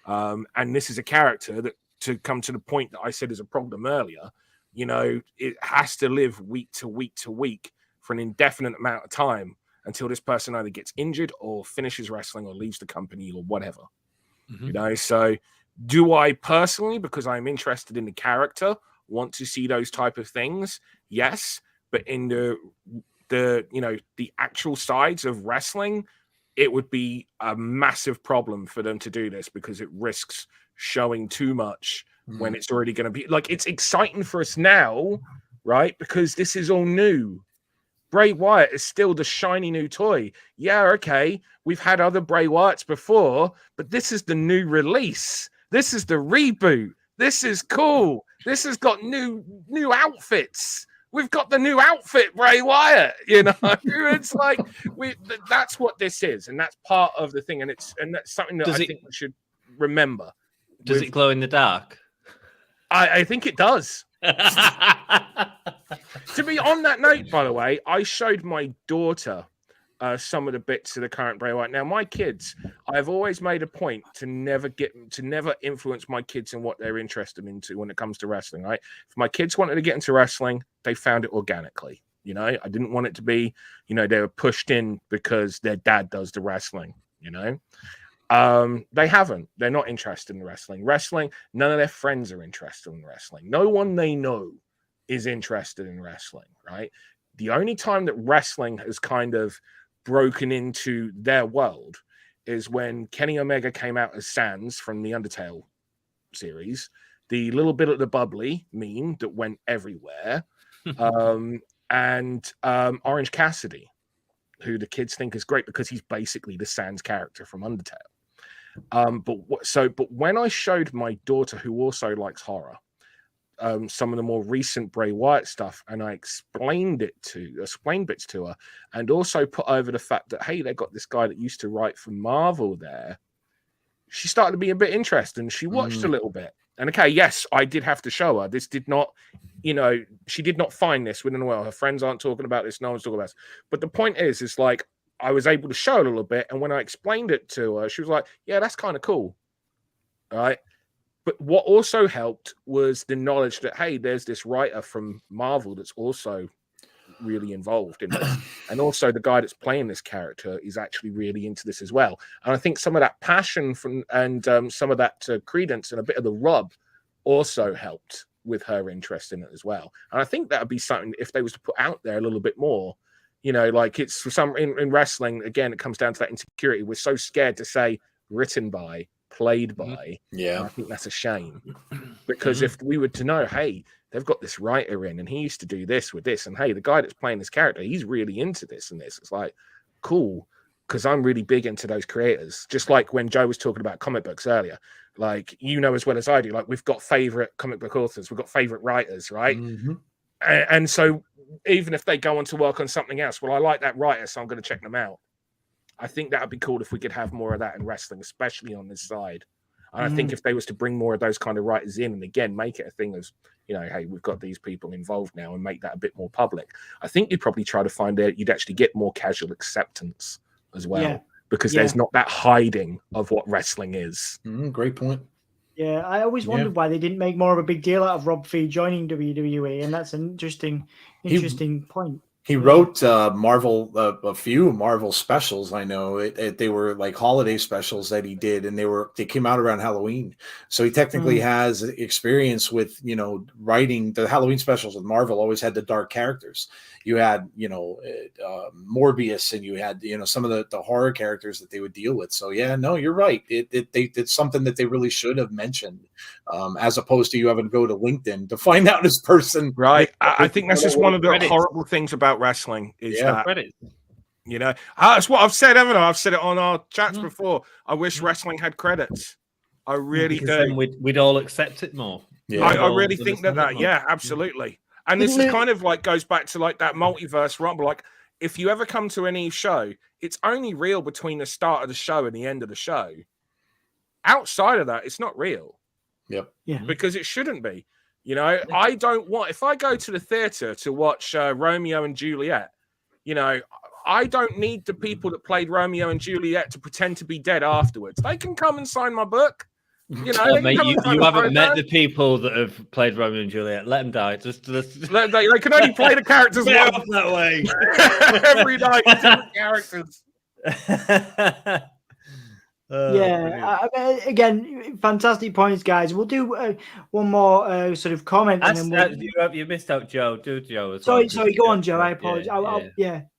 And this is a character that, to come to the point that I said is a problem earlier, it has to live week to week to week for an indefinite amount of time until this person either gets injured or finishes wrestling or leaves the company or whatever. So do I personally, because I'm interested in the character, want to see those type of things? Yes, but in the actual sides of wrestling, it would be a massive problem for them to do this, because it risks showing too much when it's already going to be it's exciting for us now, right? Because this is all new. Bray Wyatt is still the shiny new toy. Yeah, okay, we've had other Bray Wyatts before, but this is the new release. This is the reboot. This is cool. This has got new outfits. We've got the new outfit, Bray Wyatt. It's that's what this is, and that's part of the thing, and that's something that I think we should remember. Does it glow in the dark? I think it does. To be on that note, by the way, I showed my daughter some of the bits of the current Bray Wyatt. Now, my kids, I've always made a point to never influence my kids in what they're interested into when it comes to wrestling. Right? If my kids wanted to get into wrestling, they found it organically. I didn't want it to be, they were pushed in because their dad does the wrestling. They haven't. They're not interested in wrestling. None of their friends are interested in wrestling. No one they know is interested in wrestling, right? The only time that wrestling has kind of broken into their world is when Kenny Omega came out as Sans from the Undertale series, the little bit of the bubbly meme that went everywhere, and Orange Cassidy, who the kids think is great because he's basically the Sans character from Undertale. But when I showed my daughter, who also likes horror, some of the more recent Bray Wyatt stuff, and I explained bits to her, and also put over the fact that, hey, they got this guy that used to write for Marvel there, she started to be a bit interested, and she watched a little bit. And okay, yes, I did have to show her. This did not, she did not find this within a while. Her friends aren't talking about this. No one's talking about this. But the point is I was able to show her a little bit, and when I explained it to her, she was like, yeah, that's kind of cool. All right. But what also helped was the knowledge that, hey, there's this writer from Marvel that's also really involved in this. And also the guy that's playing this character is actually really into this as well. And I think some of that passion some of that credence and a bit of the rub also helped with her interest in it as well. And I think that would be something if they was to put out there a little bit more. You know, like it's for some in wrestling, again, it comes down to that insecurity. We're so scared to say written by, played by. Yeah. I think that's a shame. Because if we were to know, hey, they've got this writer in and he used to do this with this, and hey, the guy that's playing this character, he's really into this and this. It's like, cool, because I'm really big into those creators. Just like when Joe was talking about comic books earlier, like, you know, as well as I do, like we've got favorite comic book authors, we've got favorite writers, right? And so even if they go on to work on something else, well, I like that writer, so I'm going to check them out. I think that would be cool if we could have more of that in wrestling, especially on this side. And I think if they was to bring more of those kind of writers in and again, make it a thing of, you know, hey, we've got these people involved now and make that a bit more public. I think you'd probably try to find out you'd actually get more casual acceptance as well, because there's not that hiding of what wrestling is. Great point. Yeah, I always wondered why they didn't make more of a big deal out of Rob Fee joining WWE, and that's an interesting point. He wrote Marvel, a few Marvel specials. I know they were like holiday specials that he did, and they came out around Halloween. So he technically has experience with, you know, writing the Halloween specials with Marvel. Always had the dark characters. You had, you know, Morbius, and you had, you know, some of the horror characters that they would deal with. So yeah, no, you're right. It's something that they really should have mentioned, as opposed to you having to go to LinkedIn to find out this person. Right. I think that's just one of the horrible things about wrestling is that, you know, that's what I've said, haven't I? I've said it on our chats before. I wish wrestling had credits. I really do. Then we'd all accept it more. Yeah. I really think that. Yeah, absolutely. And this is kind of like goes back to like that multiverse rumble. Like, if you ever come to any show, it's only real between the start of the show and the end of the show. Outside of that, it's not real. Yep. Yeah. Because it shouldn't be. You know, I don't want, if I go to the theater to watch Romeo and Juliet, you know, I don't need the people that played Romeo and Juliet to pretend to be dead afterwards. They can come and sign my book. You know, mate, you haven't met the people that have played Romeo and Juliet. Let them die. Just they can only play the characters off that way every night. Different characters. Again, fantastic points, guys. We'll do one more sort of comment. And then you missed out Joe. Do Joe as sorry, well. Sorry, go on, Joe. I apologize.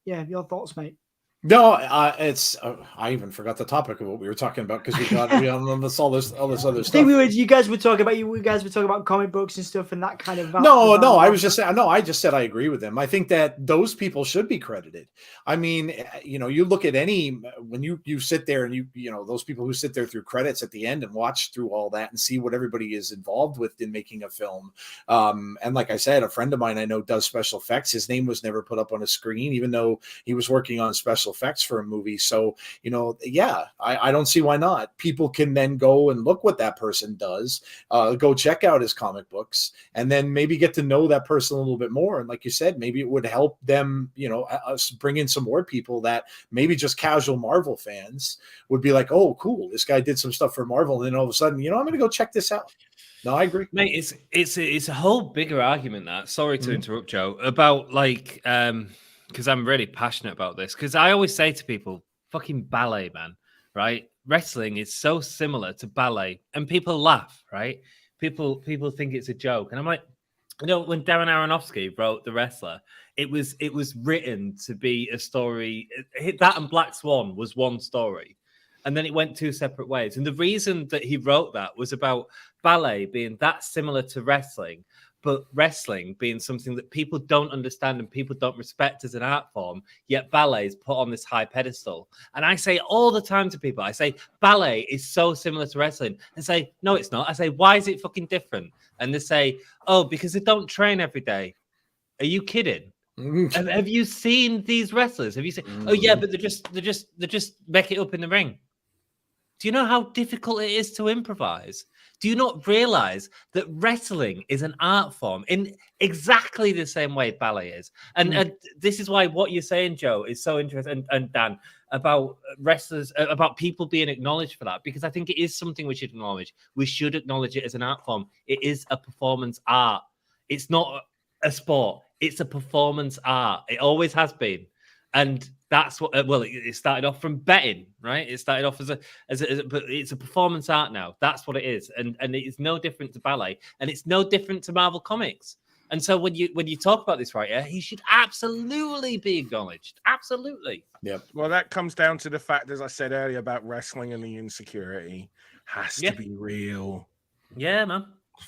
Your thoughts, mate. No, it's I even forgot the topic of what we were talking about because we got all this other stuff. I think you guys were talking about comic books and stuff and that kind of. I just said I agree with them. I think that those people should be credited. I mean, you know, you look at when you sit there and you know those people who sit there through credits at the end and watch through all that and see what everybody is involved with in making a film. And like I said, a friend of mine I know does special effects. His name was never put up on a screen, even though he was working on special effects for a movie. So, you know, I don't see why not. People can then go and look what that person does, go check out his comic books, and then maybe get to know that person a little bit more. And like you said, maybe it would help them, you know, us bring in some more people that maybe just casual Marvel fans would be like, oh, cool, this guy did some stuff for Marvel. And then all of a sudden, you know, I'm going to go check this out. No, I agree. Mate, it's a whole bigger argument that, sorry to interrupt, Joe, about like, because I'm really passionate about this. Because I always say to people, fucking ballet, man, right? Wrestling is so similar to ballet, and people laugh, right? People think it's a joke, and I'm like, you know, when Darren Aronofsky wrote The Wrestler, it was written to be a story. That and Black Swan was one story, and then it went two separate ways. And the reason that he wrote that was about ballet being that similar to wrestling, but wrestling being something that people don't understand and people don't respect as an art form, yet ballet is put on this high pedestal. And I say all the time to people, I say, ballet is so similar to wrestling. And say, no, it's not. I say, why is it fucking different? And they say, oh, because they don't train every day. Are you kidding? Have you seen these wrestlers? Have you seen? Oh yeah, but they just make it up in the ring. Do you know how difficult it is to improvise? Do you not realize that wrestling is an art form in exactly the same way ballet is? And this is why what you're saying, Joe, is so interesting, and Dan, about wrestlers, about people being acknowledged for that, because I think it is something we should acknowledge. We should acknowledge it as an art form. It is a performance art. It's not a sport. It's a performance art. It always has been. And That's what. Well, it started off from betting, right? It started off as a, but it's a performance art now. That's what it is, and it's no different to ballet, and it's no different to Marvel Comics. And so when you talk about this writer, he should absolutely be acknowledged. Absolutely. Yep. Well, that comes down to the fact, as I said earlier, about wrestling and the insecurity has to be real. Yeah, man.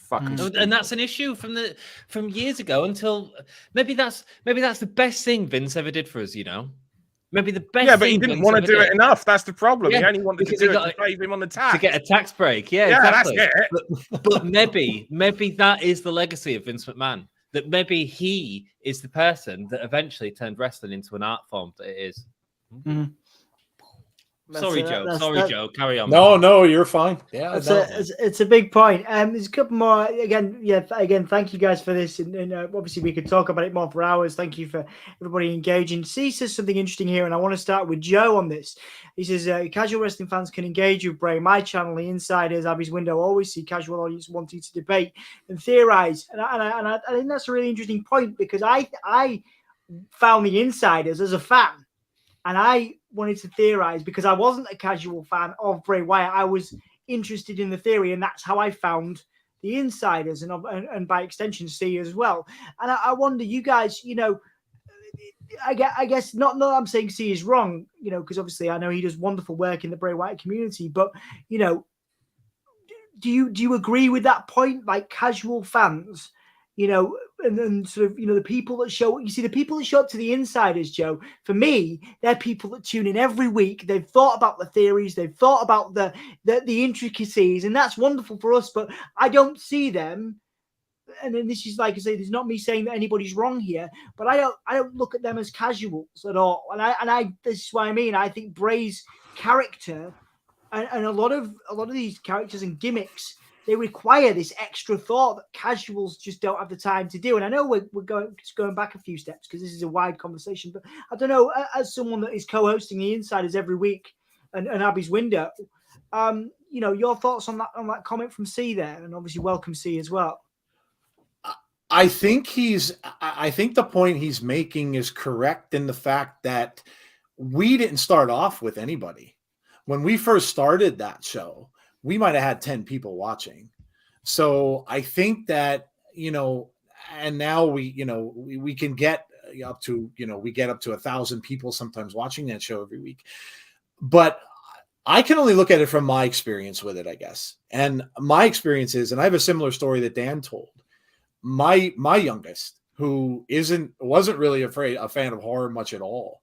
Fucking and that's an issue from years ago until maybe that's the best thing Vince ever did for us. You know, maybe the best. Yeah, but thing he didn't Vince want to ever do did. it enough. That's the problem. Yeah, He only wanted to because do he it got- to save him on the tax. to get a tax break. Yeah, exactly. That's it. But maybe that is the legacy of Vince McMahon. That maybe he is the person that eventually turned wrestling into an art form that it is. Sorry, Joe. Carry on. No, you're fine. Yeah, it's a big point. There's a couple more. Again, thank you guys for this, and obviously we could talk about it more for hours. Thank you for everybody engaging. C says something interesting here, and I want to start with Joe on this. He says casual wrestling fans can engage with Bray. My channel, The Insiders, Abby's Window, always see casual audience wanting to debate and theorize, and I think that's a really interesting point, because I found The Insiders as a fan. And I wanted to theorize because I wasn't a casual fan of Bray Wyatt. I was interested in the theory, and that's how I found The Insiders and by extension C as well. And I wonder, you guys, you know, I guess not I'm saying C is wrong, you know, because obviously I know he does wonderful work in the Bray Wyatt community, but, you know, do you agree with that point? Like casual fans, you know, and sort of, you know, the people that show up to The Insiders, Joe, for me, they're people that tune in every week. They've thought about the theories, they've thought about the intricacies, and that's wonderful for us, but I don't see them. And then this is, like I say, there's not me saying that anybody's wrong here, but I don't look at them as casuals at all. And I this is what I mean. I think Bray's character and a lot of these characters and gimmicks, they require this extra thought that casuals just don't have the time to do. And I know we're going back a few steps because this is a wide conversation, but I don't know, as someone that is co-hosting The Insiders every week and Abby's Window, you know, your thoughts on that comment from C there, and obviously welcome C as well. I think the point he's making is correct in the fact that we didn't start off with anybody. When we first started that show, we might have had 10 people watching. So I think that, you know, and now we can get up to, you know, we get up to 1,000 people sometimes watching that show every week. But I can only look at it from my experience with it, I guess. And my experience is, and I have a similar story that Dan told. My youngest, who wasn't really a fan of horror much at all.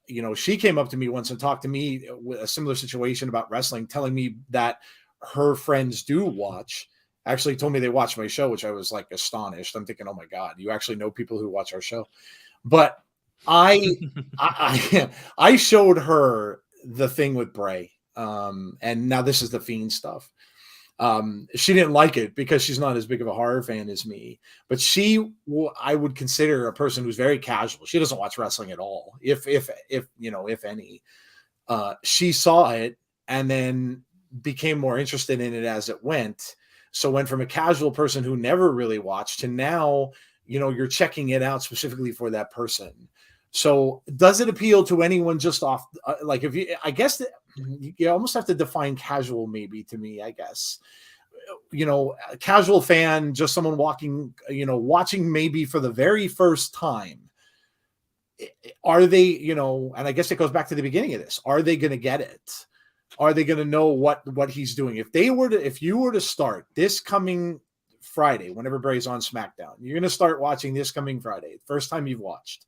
You know, she came up to me once and talked to me with a similar situation about wrestling, telling me that her friends do watch. Actually told me they watch my show, which I was like astonished. I'm thinking, oh my God, you actually know people who watch our show. But I showed her the thing with Bray. And now this is the Fiend stuff. She didn't like it because she's not as big of a horror fan as me, but I would consider a person who's very casual. She doesn't watch wrestling at all. If any, she saw it and then became more interested in it as it went. So went from a casual person who never really watched to now, you know, you're checking it out specifically for that person. So does it appeal to anyone just off? Like if you, I guess that you almost have to define casual, maybe, to me, I guess. You know, a casual fan, just someone watching maybe for the very first time. Are they, you know, and I guess it goes back to the beginning of this. Are they going to get it? Are they going to know what he's doing? If you were to start this coming Friday, whenever Bray's on SmackDown, you're going to start watching this coming Friday, first time you've watched,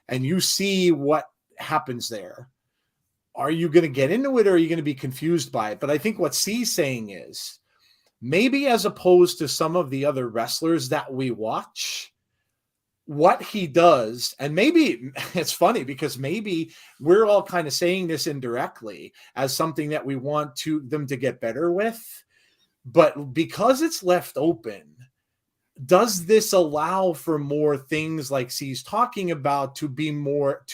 and you see what happens there. Are you going to get into it, or are you going to be confused by it? But I think what C's saying is, maybe as opposed to some of the other wrestlers that we watch, what he does, and maybe it's funny because maybe we're all kind of saying this indirectly as something that we want them to get better with, but because it's left open, does this allow for more things like C's talking about to be more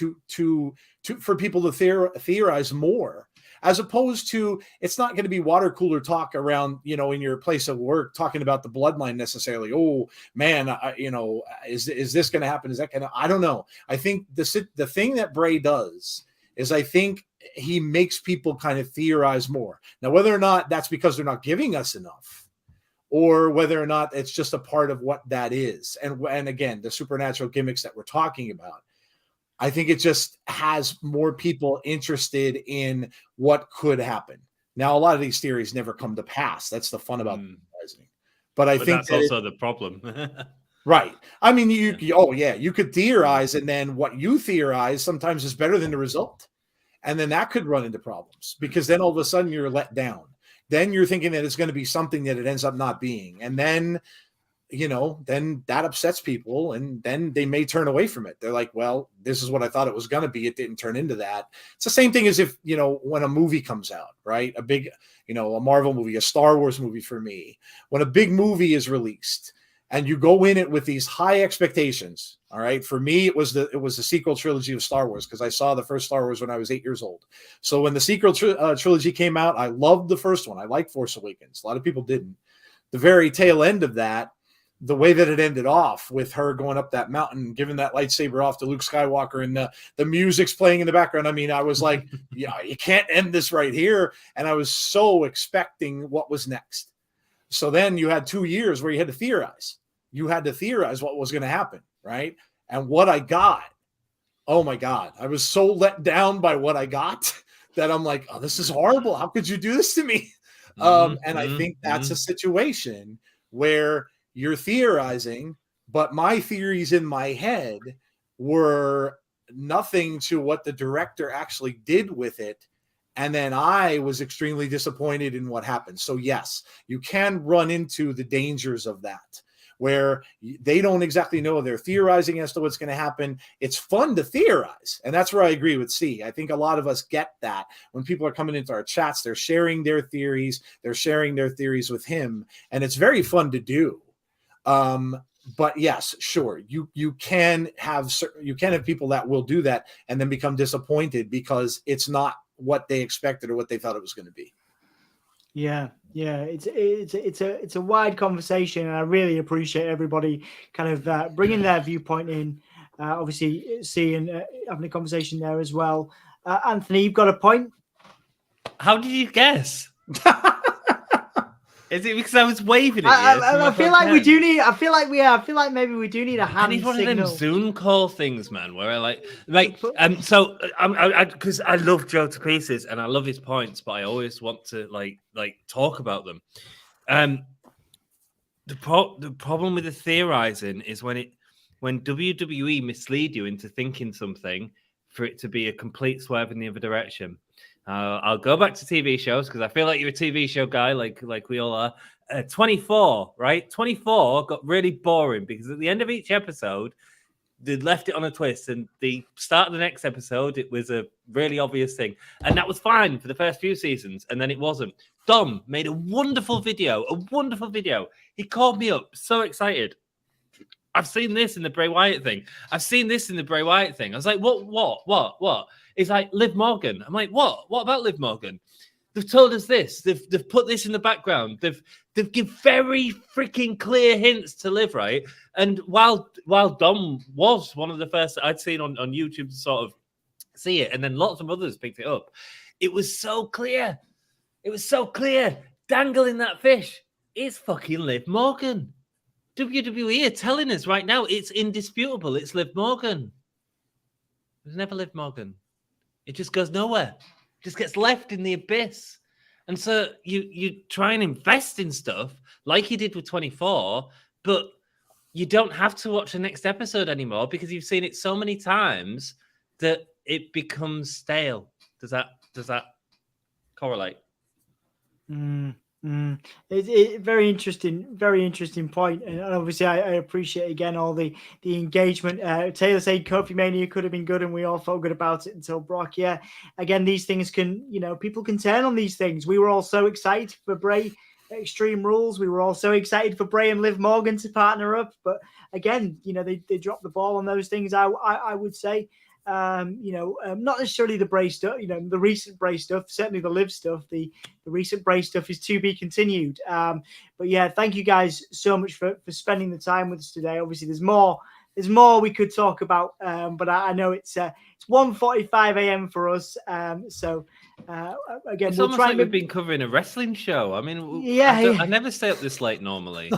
for people to theorize more as opposed to it's not going to be water cooler talk around, you know, in your place of work talking about the bloodline necessarily. Oh man, you know, is this going to happen? Is that going to? I don't know. I think the thing that Bray does is I think he makes people kind of theorize more. Now, whether or not that's because they're not giving us enough, or whether or not it's just a part of what that is, and again, the supernatural gimmicks that we're talking about. I think it just has more people interested in what could happen. Now, a lot of these theories never come to pass. That's the fun about theorizing. But I think that's also the problem. Right. I mean, you could theorize, and then what you theorize sometimes is better than the result. And then that could run into problems because then all of a sudden you're let down. Then you're thinking that it's going to be something that it ends up not being. And then, you know, then that upsets people, and then they may turn away from it. They're like, well, this is what I thought it was going to be. It didn't turn into that. It's the same thing as if, you know, when a movie comes out, right? A big, you know, a Marvel movie, a Star Wars movie for me, when a big movie is released and you go in it with these high expectations. All right. For me, it was the sequel trilogy of Star Wars, because I saw the first Star Wars when I was 8 years old. So when the sequel trilogy came out, I loved the first one. I liked Force Awakens. A lot of people didn't. The very tail end of that, the way that it ended off with her going up that mountain, giving that lightsaber off to Luke Skywalker, and the music's playing in the background. I mean, I was like, yeah, you can't end this right here. And I was so expecting what was next. So then you had 2 years where you had to theorize. You had to theorize what was going to happen, right? And what I got, oh my God, I was so let down by what I got that I'm like, oh, this is horrible. How could you do this to me? And I think that's a situation where you're theorizing, but my theories in my head were nothing to what the director actually did with it. And then I was extremely disappointed in what happened. So yes, you can run into the dangers of that, where they don't exactly know. They're theorizing as to what's going to happen. It's fun to theorize. And that's where I agree with C. I think a lot of us get that when people are coming into our chats, they're sharing their theories. They're sharing their theories with him. And it's very fun to do. But yes, sure. You can have people that will do that and then become disappointed because it's not what they expected or what they thought it was going to be. Yeah. It's a wide conversation, and I really appreciate everybody kind of bringing their viewpoint in. Obviously, seeing having a conversation there as well. Anthony, you've got a point. How did you guess? Is it because I was waving at you? I feel like we do need. I feel like maybe we do need a hand I need one signal. of them Zoom call things, man. Where I like. So because I love Joe to pieces and I love his points, but I always want to like talk about them. The problem with the theorizing is when WWE mislead you into thinking something for it to be a complete swerve in the other direction. I'll go back to TV shows because I feel like you're a TV show guy, like we all are. 24, right? 24 got really boring because at the end of each episode, they left it on a twist, and the start of the next episode, it was a really obvious thing, and that was fine for the first few seasons, and then it wasn't. Dom made a wonderful video. He called me up, so excited. I've seen this in the Bray Wyatt thing. I was like, what? He's like, Liv Morgan. I'm like, what? What about Liv Morgan? They've told us this. They've put this in the background. They've given very freaking clear hints to Liv, right? And while Dom was one of the first I'd seen on YouTube to sort of see it, and then lots of others picked it up, it was so clear. Dangling that fish. It's fucking Liv Morgan. WWE are telling us right now, it's indisputable. It's Liv Morgan. It was never Liv Morgan. It just goes nowhere. It just gets left in the abyss. And so you try and invest in stuff like you did with 24, but you don't have to watch the next episode anymore because you've seen it so many times that it becomes stale. Does that correlate? It's very interesting point, and obviously I appreciate again all the engagement. Taylor said Kofi Mania could have been good, and we all felt good about it until Brock. Yeah, again, these things can, people can turn on these things. We were all so excited for Bray Extreme Rules. We were all so excited for Bray and Liv Morgan to partner up, but again, they dropped the ball on those things. I would say. Not necessarily the Bray stuff, the recent Bray stuff, certainly the Liv stuff. The recent Bray stuff is to be continued. But yeah, thank you guys so much for spending the time with us today. Obviously, there's more we could talk about, but I know it's 1:45 a.m. for us. So again, it's we'll almost try like we've been covering a wrestling show. I mean, I never stay up this late normally.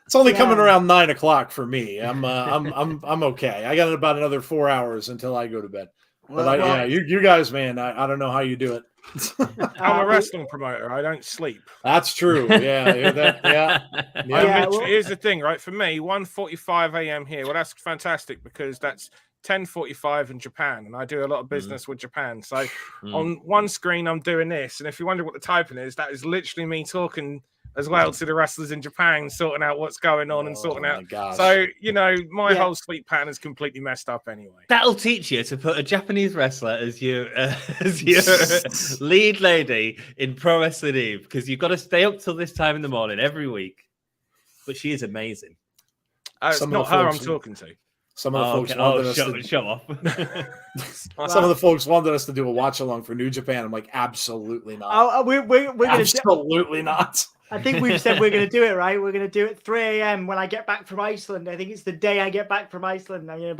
It's only coming around 9 o'clock for me. I'm okay. I got about another 4 hours until I go to bed. But you guys, man, I don't know how you do it. I'm a wrestling promoter. I don't sleep. That's true. Yeah. Here's the thing, right? For me, 1:45 a.m. here. Well, that's fantastic because that's 10:45 in Japan, and I do a lot of business with Japan. So on one screen, I'm doing this, and if you wonder what the typing is, that is literally me talking as well to the wrestlers in Japan, sorting out what's going on and sorting out. Gosh. So, my whole sleep pattern is completely messed up anyway. That'll teach you to put a Japanese wrestler as your lead lady in Pro Wrestling Eve, because you've got to stay up till this time in the morning every week. But she is amazing. It's not her I'm talking to. Some of the folks wanted us to show off. Some of the folks wanted us to do a watch along for New Japan. I'm like, absolutely not. We're gonna absolutely not. I think we've said we're going to do it, right? We're going to do it 3 a.m. when I get back from Iceland. I think it's the day I get back from Iceland. I'm going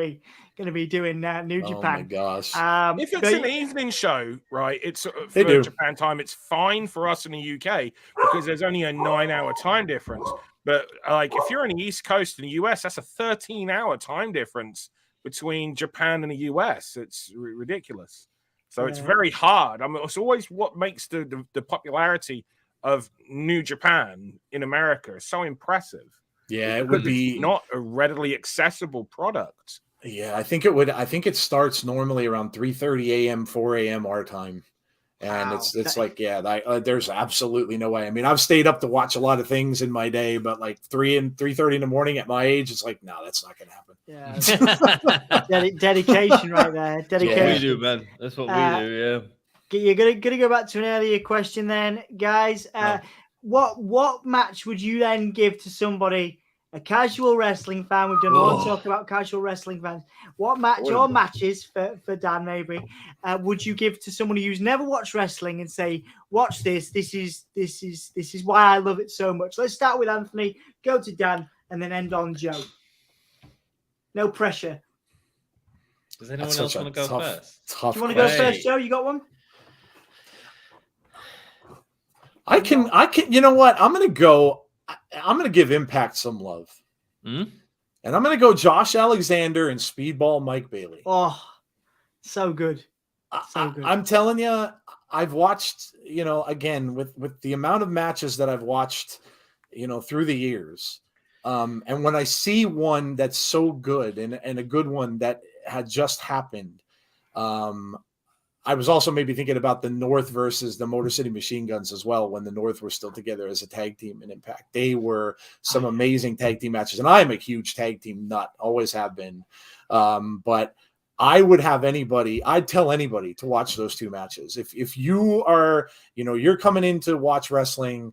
to be doing New Japan. Oh my gosh! If it's an evening show, right? It's for Japan time. It's fine for us in the UK because there's only a 9-hour time difference. But if you're on the East Coast in the US, that's a 13-hour time difference between Japan and the US. It's ridiculous. So it's very hard. I mean, it's always what makes the popularity of New Japan in America is so impressive. Yeah, it would be not a readily accessible product. Yeah, I think it would. I think it starts normally around 3:30 a.m., 4 a.m. our time. And it's there's absolutely no way. I mean, I've stayed up to watch a lot of things in my day, but 3:30 in the morning at my age, it's like, no, that's not going to happen. Yeah, dedication right there. Dedication. That's what we do, man. That's what we do. Yeah. You're gonna go back to an earlier question, then, guys. What match would you then give to somebody? A casual wrestling fan. We've done a lot of talk about casual wrestling fans. What match or matches for Dan maybe would you give to someone who's never watched wrestling and say, "Watch this. This is why I love it so much." Let's start with Anthony. Go to Dan, and then end on Joe. No pressure. Does anyone else want to go first? Do you want to go first, Joe? You got one? I can. You know what? I'm going to give Impact some love. And I'm going to go Josh Alexander and Speedball Mike Bailey. Oh, so good. So good. I'm telling you, I've watched, again, with the amount of matches that I've watched, through the years. And when I see one that's so good and a good one that had just happened, I was also maybe thinking about the North versus the Motor City Machine Guns as well, when the North were still together as a tag team in Impact. They were some amazing tag team matches. And I am a huge tag team nut, always have been. But I would have I'd tell anybody to watch those two matches. If you are, you're coming in to watch wrestling,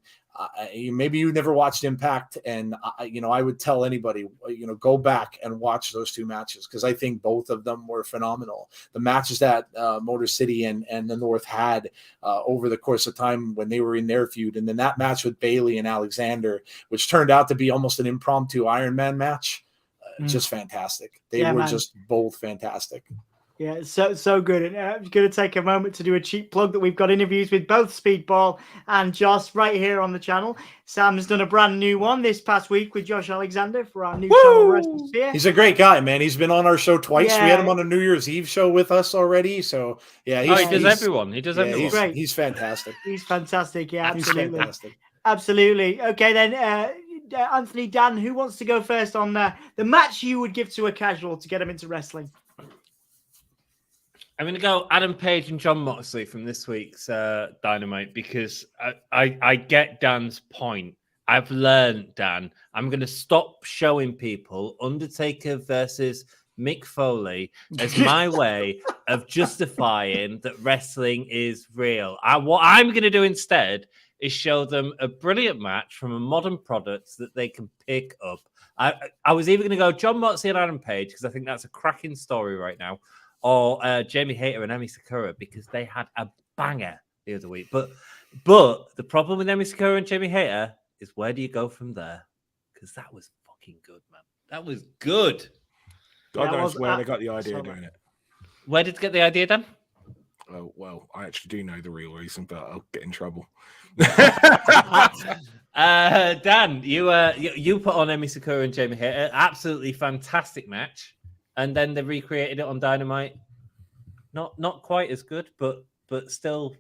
maybe you never watched Impact, and I would tell anybody, go back and watch those two matches, because I think both of them were phenomenal. The matches that Motor City and the North had over the course of time when they were in their feud, and then that match with Bailey and Alexander, which turned out to be almost an impromptu Iron Man match, just fantastic. They were just both fantastic. Yeah, so good. And I'm going to take a moment to do a cheap plug that we've got interviews with both Speedball and Josh right here on the channel. Sam's done a brand new one this past week with Josh Alexander for our new channel, Wrestling Sphere. He's a great guy, man. He's been on our show twice. We had him on a New Year's Eve show with us already. So, yeah. He does everyone. He does everyone. He's great. He's fantastic. He's fantastic. Yeah, absolutely. He's fantastic. Absolutely. Okay, then, Anthony, Dan, who wants to go first on the match you would give to a casual to get him into wrestling? I'm going to go Adam Page and John Moxley from this week's Dynamite, because I get Dan's point. I've learned, Dan, I'm going to stop showing people Undertaker versus Mick Foley as my way of justifying that wrestling is real. What I'm going to do instead is show them a brilliant match from a modern product that they can pick up. I was even going to go John Moxley and Adam Page because I think that's a cracking story right now, or Jamie Hayter and Emi Sakura because they had a banger the other week. But the problem with Emi Sakura and Jamie Hayter is where do you go from there? Because that was fucking good, man. That was good. God knows where they got the idea of doing it. Where did you get the idea, Dan? Oh, well, I actually do know the real reason, but I'll get in trouble. Dan, you put on Emi Sakura and Jamie Hayter, absolutely fantastic match, and then they recreated it on Dynamite. Not quite as good, but still.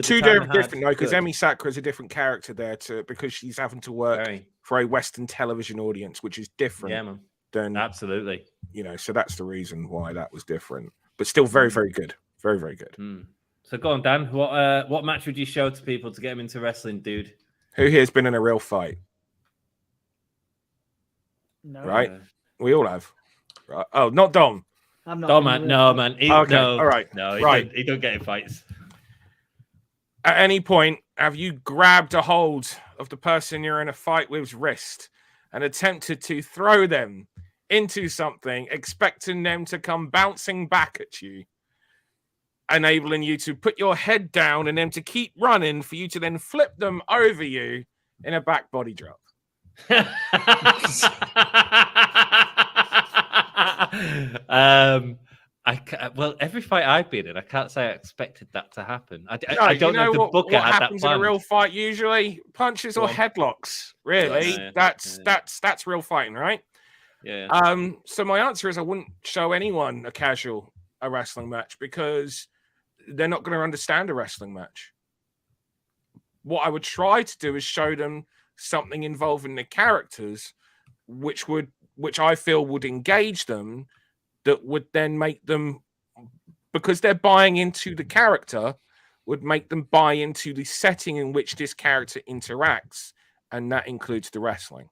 Two different, no, because Emi Sakura is a different character there because she's having to work for a Western television audience, which is different than absolutely. So that's the reason why that was different, but still very, very good. Very, very good. So go on, Dan. What match would you show to people to get them into wrestling, dude? Who here's been in a real fight? No. Right? We all have. Right. Oh, not Dom. I'm not. Dom, man. No, man. Okay. No, all right. No, he don't get in fights. At any point, have you grabbed a hold of the person you're in a fight with's wrist and attempted to throw them into something, expecting them to come bouncing back at you, enabling you to put your head down and them to keep running for you to then flip them over you in a back body drop? Well, every fight I've been in, I can't say I expected that to happen. I don't know if the booker what had happens that planned. in a real fight usually? Punches or headlocks. Really, that's real fighting, right? Yeah. So my answer is I wouldn't show anyone a wrestling match because they're not going to understand a wrestling match. What I would try to do is show them something involving the characters, which I feel would engage them, that would then make them, because they're buying into the character, would make them buy into the setting in which this character interacts, and that includes the wrestling.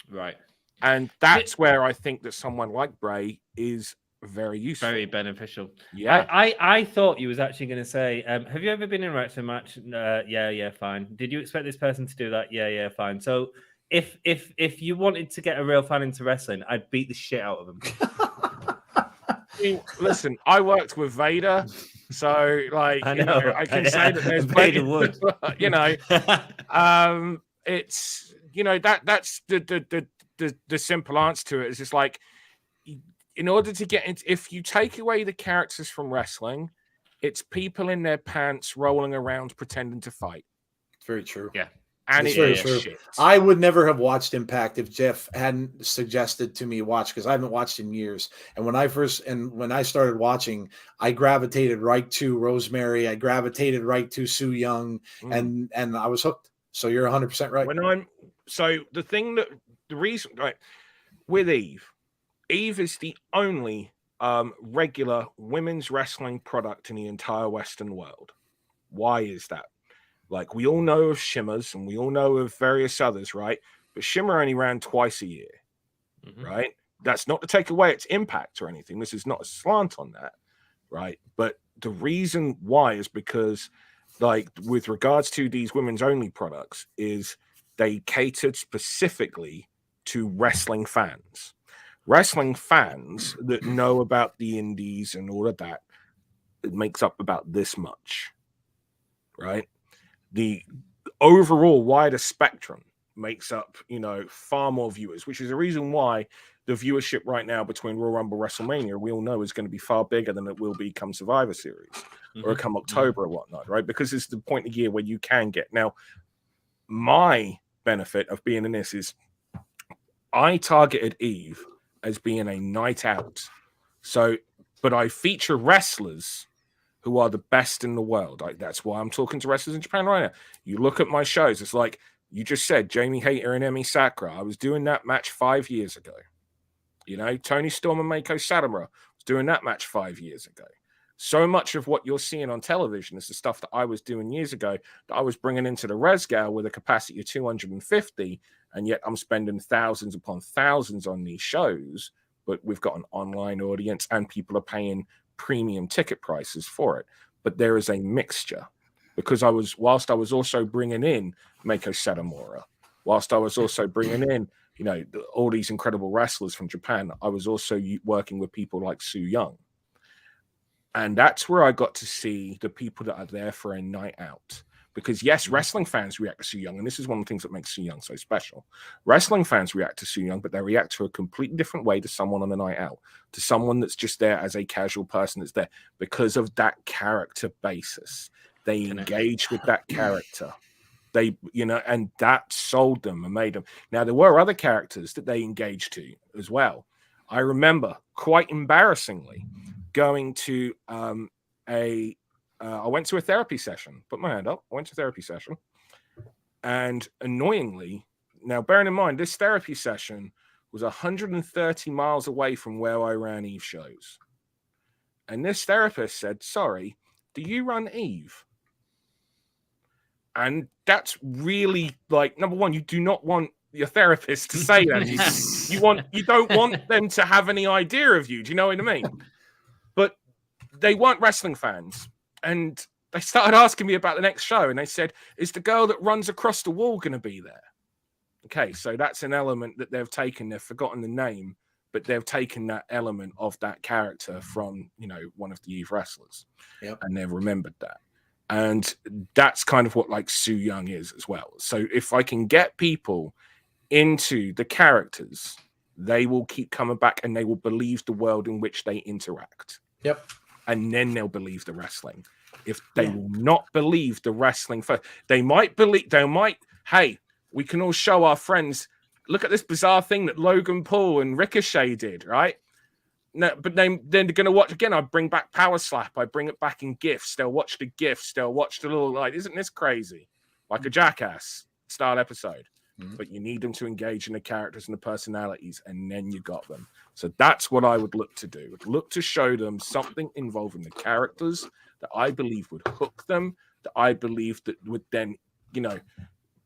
Right. And that's where I think that someone like Bray is very useful. Very beneficial. Yeah. I thought you was actually going to say, have you ever been in a wrestling match? Yeah, fine. Did you expect this person to do that? Yeah, fine. So if you wanted to get a real fan into wrestling, I'd beat the shit out of them. Listen, I worked with Vader, so like I can say that there's Vader would. It's that's the simple answer to it. Is just like, in order to get into, if you take away the characters from wrestling, it's people in their pants rolling around pretending to fight. It's very true. Yeah. And it's it's very true. shit. I would never have watched Impact if Jeff hadn't suggested to me watch, because I haven't watched in years. And when I started watching, I gravitated right to Rosemary. I gravitated right to Sue Young, and I was hooked. So you're 100% right. The reason, right, with Eve is the only regular women's wrestling product in the entire Western world. Why is that? Like, we all know of Shimmers and we all know of various others, right? But Shimmer only ran twice a year, right? That's not to take away its impact or anything. This is not a slant on that, right? But the reason why is because, like, with regards to these women's only products, is they catered specifically to wrestling fans. Wrestling fans that know about the indies and all of that, it makes up about this much, right? The overall wider spectrum makes up, far more viewers, which is the reason why the viewership right now between Royal Rumble, WrestleMania, we all know is going to be far bigger than it will be come Survivor Series or come October or whatnot, right? Because it's the point of year where you can get. Now, my benefit of being in this is I targeted Eve as being a night out. So, but I feature wrestlers who are the best in the world. Like, that's why I'm talking to wrestlers in Japan right now. You look at my shows, it's like you just said, Jamie Hayter and Emi Sakura. I was doing that match 5 years ago. Tony Storm and Meiko Satomura was doing that match 5 years ago. So much of what you're seeing on television is the stuff that I was doing years ago that I was bringing into the Resgal with a capacity of 250, and yet I'm spending thousands upon thousands on these shows, but we've got an online audience and people are paying premium ticket prices for it. But there is a mixture. because whilst I was also bringing in Meiko Satomura, whilst I was also bringing in, all these incredible wrestlers from Japan, I was also working with people like Su Yung. And that's where I got to see the people that are there for a night out. Because yes, wrestling fans react to Su Yung, and this is one of the things that makes Su Yung so special. Wrestling fans react to Su Yung, but they react to a completely different way to someone on a night out, to someone that's just there as a casual person that's there because of that character basis. They engage with that character. They, and that sold them and made them. Now, there were other characters that they engaged to as well. I remember, quite embarrassingly, going to I went to a therapy session, put my hand up, I went to a therapy session, and annoyingly, now bearing in mind, this therapy session was 130 miles away from where I ran Eve shows. And this therapist said, sorry, do you run Eve? And that's really, like, number one, you do not want your therapist to say that. You don't want them to have any idea of you. Do you know what I mean? But they weren't wrestling fans. And they started asking me about the next show. And they said, is the girl that runs across the wall going to be there? Okay, so that's an element that they've taken. They've forgotten the name, but they've taken that element of that character from, one of the Eve wrestlers. Yep. And they've remembered that. And that's kind of what like Su Yung is as well. So if I can get people into the characters, they will keep coming back and they will believe the world in which they interact. Yep. And then they'll believe the wrestling. If they will not believe the wrestling first, they might, hey, we can all show our friends, look at this bizarre thing that Logan Paul and Ricochet did, right? No, but then they're going to watch again. I bring back Power Slap. I bring it back in GIFs. They'll watch the GIFs. They'll watch the little, like, isn't this crazy? Like a Jackass style episode. Mm-hmm. But you need them to engage in the characters and the personalities, and then you got them. So that's what I would look to do. Would look to show them something involving the characters that I believe would hook them, that I believe that would then,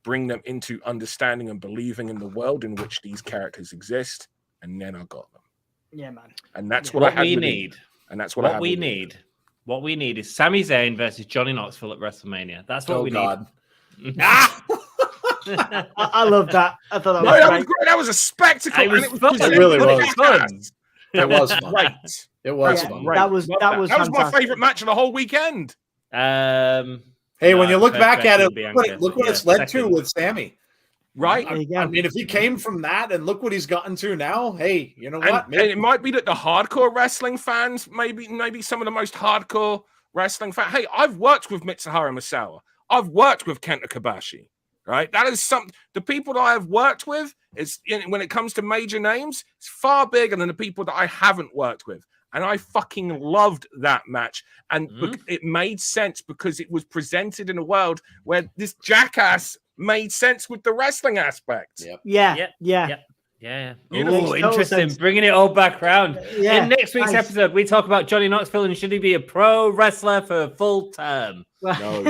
bring them into understanding and believing in the world in which these characters exist, and then I got them. Yeah, man. And that's what we need. And that's what we need. What we need is Sami Zayn versus Johnny Knoxville at WrestleMania. That's what we need. I love that. I thought that was that great. was great. That was a spectacle. It was fun. It really was fun. It was fun. Right. It was fun. That was my favorite match of the whole weekend. Hey, when you look back at it, look what it's led to with Sammy. Right. I mean, if he came from that and look what he's gotten to now, hey, you know what? And it might be that the hardcore wrestling fans, maybe some of the most hardcore wrestling fans. Hey, I've worked with Mitsuharu Misawa. I've worked with Kenta Kobashi. Right. That is something. The people that I have worked with is when it comes to major names, it's far bigger than the people that I haven't worked with. And I fucking loved that match. And it made sense because it was presented in a world where this jackass made sense with the wrestling aspect. Yep. Yeah. Beautiful. Oh, interesting. Bringing it all back around. Yeah. In next week's episode, we talk about Johnny Knoxville and should he be a pro wrestler for full term? No.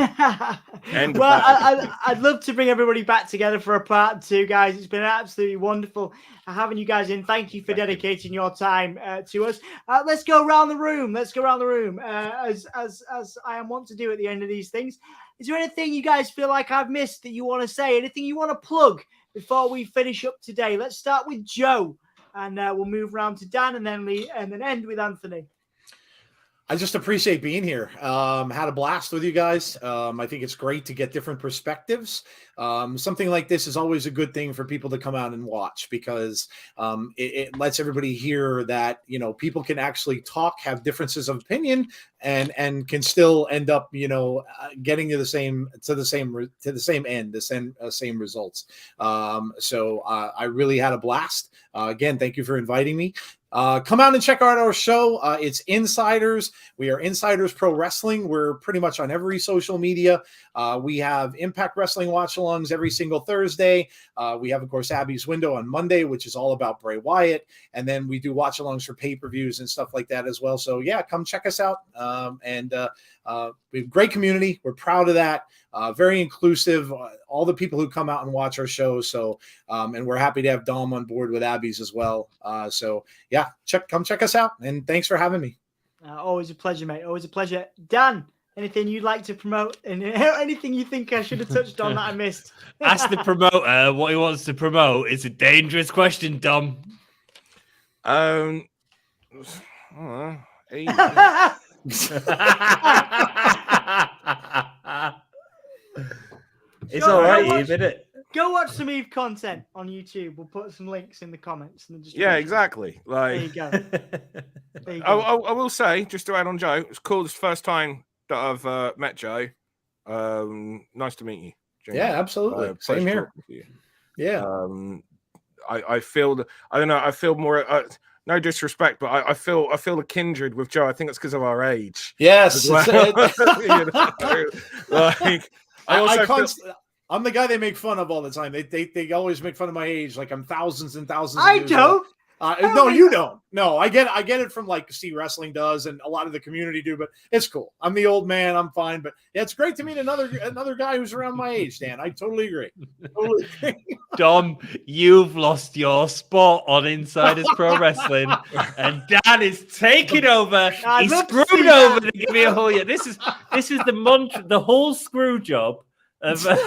I'd love to bring everybody back together for a part 2, guys. It's been absolutely wonderful having you guys in. Thank you for dedicating your time to us. Let's go around the room. As I am wont to do at the end of these things. Is there anything you guys feel like I've missed that you want to say? Anything you want to plug before we finish up today? Let's start with Joe, and we'll move around to Dan, and then end with Anthony. I just appreciate being here. Had a blast with you guys. I think it's great to get different perspectives. Something like this is always a good thing for people to come out and watch because it lets everybody hear that, people can actually talk, have differences of opinion, and can still end up, getting to the same end, the same results. So I really had a blast. Again, thank you for inviting me. Come out and check out our show. It's Insiders. We are Insiders Pro Wrestling. We're pretty much on every social media. We have Impact Wrestling watch-alongs every single Thursday. We have, of course, Abby's Window on Monday, which is all about Bray Wyatt. And then we do watch-alongs for pay-per-views and stuff like that as well. So, yeah, come check us out. We have a great community. We're proud of that. Very inclusive. All the people who come out and watch our shows. So, and we're happy to have Dom on board with Abby's as well. So, yeah, come check us out. And thanks for having me. Always a pleasure, mate. Always a pleasure. Dan, Anything you'd like to promote, and anything you think I should have touched on that I missed? Ask the promoter what he wants to promote. It's a dangerous question, Dom. It's all right, Eve, isn't it? Go watch some Eve content on YouTube. We'll put some links in the comments. And just exactly. There you go. There you go. I will say, just to add on Joe, it's cool. This first time that I've met Joe. Nice to meet you. Yeah, absolutely. Same here. Yeah. I feel I don't know. I feel more. No disrespect, but I feel a kindred with Joe. I think it's because of our age. Yes. Well. I'm the guy they make fun of all the time. They always make fun of my age, like I'm thousands and thousands. I don't. No, you don't. No, I get it from like Steve Wrestling does, and a lot of the community do. But it's cool. I'm the old man. I'm fine. But yeah, it's great to meet another guy who's around my age, Dan. I totally agree. Dom, you've lost your spot on Insiders Pro Wrestling, and Dan is taking over. He's screwed over to give me a whole year. This is the mantra, the whole screw job. Technically,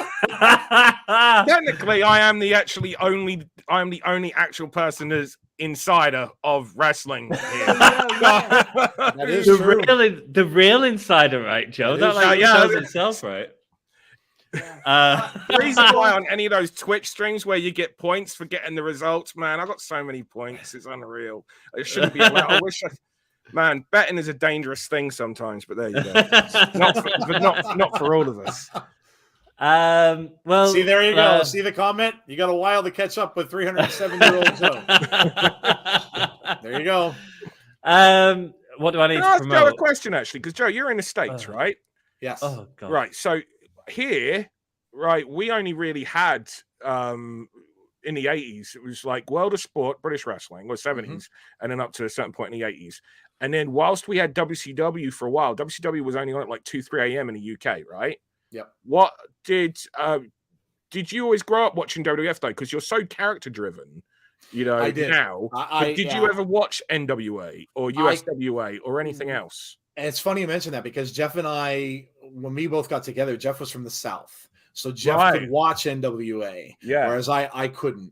I am the only actual person that's insider of wrestling here. That is true. The real insider, right, Joe? That shows itself, right? The reason why on any of those Twitch streams where you get points for getting the results, man, I got so many points. It's unreal. It shouldn't be allowed. I wish man, betting is a dangerous thing sometimes, but there you go. not for all of us. Well, see, there you go. See the comment? You got a while to catch up with 307-year-old Joe. There you go. What do I need to ask promote? Joe a question, actually, because Joe, you're in the States, right? Yes. Oh, God. Right. So here, right, we only really had in the 80s, it was like World of Sport, British Wrestling, or 70s, and then up to a certain point in the 80s. And then whilst we had WCW for a while, WCW was only on at like 2-3 a.m. in the UK, right? Yep. What did you always grow up watching WWF though? Because you're so character driven, you know. I did. Now, did you ever watch NWA or USWA or anything else? And it's funny you mention that because Jeff and I, when we both got together, Jeff was from the South, so Jeff could watch NWA, whereas I couldn't.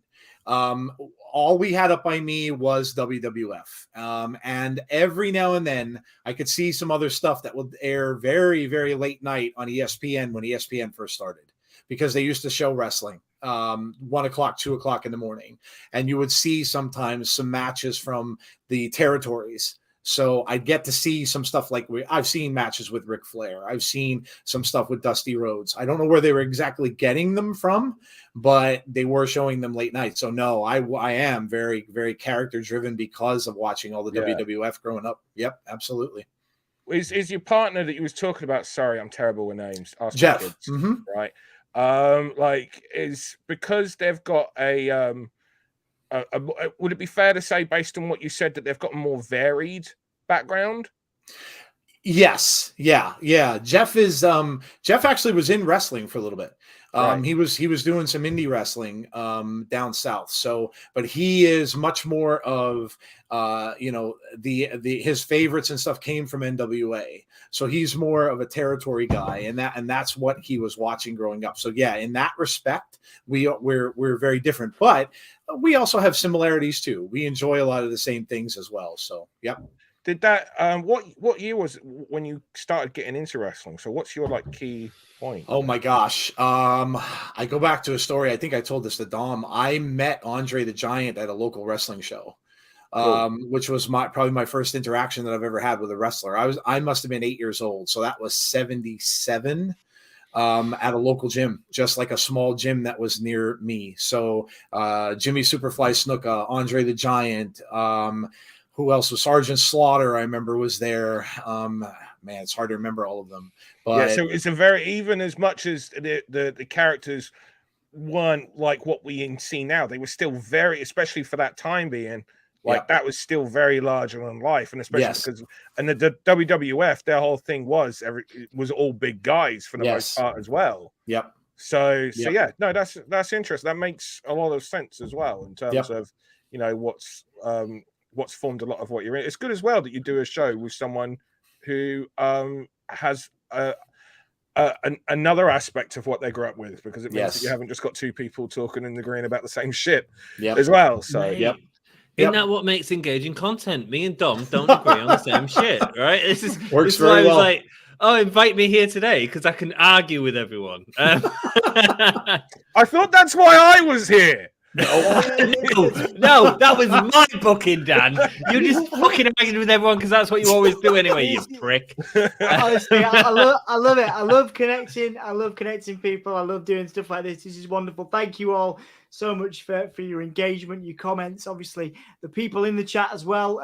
All we had up by me was WWF. And every now and then I could see some other stuff that would air very, very late night on ESPN when ESPN first started, because they used to show wrestling 1 o'clock, 2 o'clock in the morning. And you would see sometimes some matches from the territories. So I'd get to see some stuff like I've seen matches with Ric Flair. I've seen some stuff with Dusty Rhodes. I don't know where they were exactly getting them from, but they were showing them late night. So no, I am very, very character driven because of watching all the WWF growing up. Yep, absolutely. Is your partner that you was talking about? Sorry, I'm terrible with names. Jeff, kids, right? Like is because they've got a would it be fair to say, based on what you said, that they've got a more varied background? Yes. Yeah. Jeff actually was in wrestling for a little bit. Right. He was doing some indie wrestling down south. So, but he is much more of his favorites and stuff came from NWA. So he's more of a territory guy, and that's what he was watching growing up. So yeah, in that respect, we're very different, but we also have similarities too. We enjoy a lot of the same things as well. So yep. Did that what year was when you started getting into wrestling? So what's your like key point? Oh my gosh. I go back to a story. I think I told this to Dom. I met Andre the Giant at a local wrestling show. Which was probably my first interaction that I've ever had with a wrestler. I must have been 8 years old. So that was 77 at a local gym, just like a small gym that was near me. So Jimmy Superfly Snuka, Andre the Giant, who else was Sergeant Slaughter? I remember was there. Man, it's hard to remember all of them. But yeah, so it's a very, even as much as the characters weren't like what we see now, they were still very, especially for that time being, like that was still very larger than life, and especially because the WWF, their whole thing was all big guys for the most part as well. Yep. So yeah, no, that's interesting. That makes a lot of sense as well in terms of what's formed a lot of what you're in. It's good as well that you do a show with someone who has another aspect of what they grew up with, because it means Yes. that you haven't just got two people talking and agreeing about the same shit Yep. as well. So Mate. Isn't that what makes engaging content? Me and Dom don't agree on the same shit, right? This is Works this is why very I was well. like, oh, invite me here today because I can argue with everyone. I thought that's why I was here. No, that was my booking, Dan. You just fucking argued with everyone because that's what you always do anyway, you prick. Honestly, I love it. I love connecting. I love connecting people. I love doing stuff like this. This is wonderful. Thank you all so much for your engagement, your comments. Obviously, the people in the chat as well.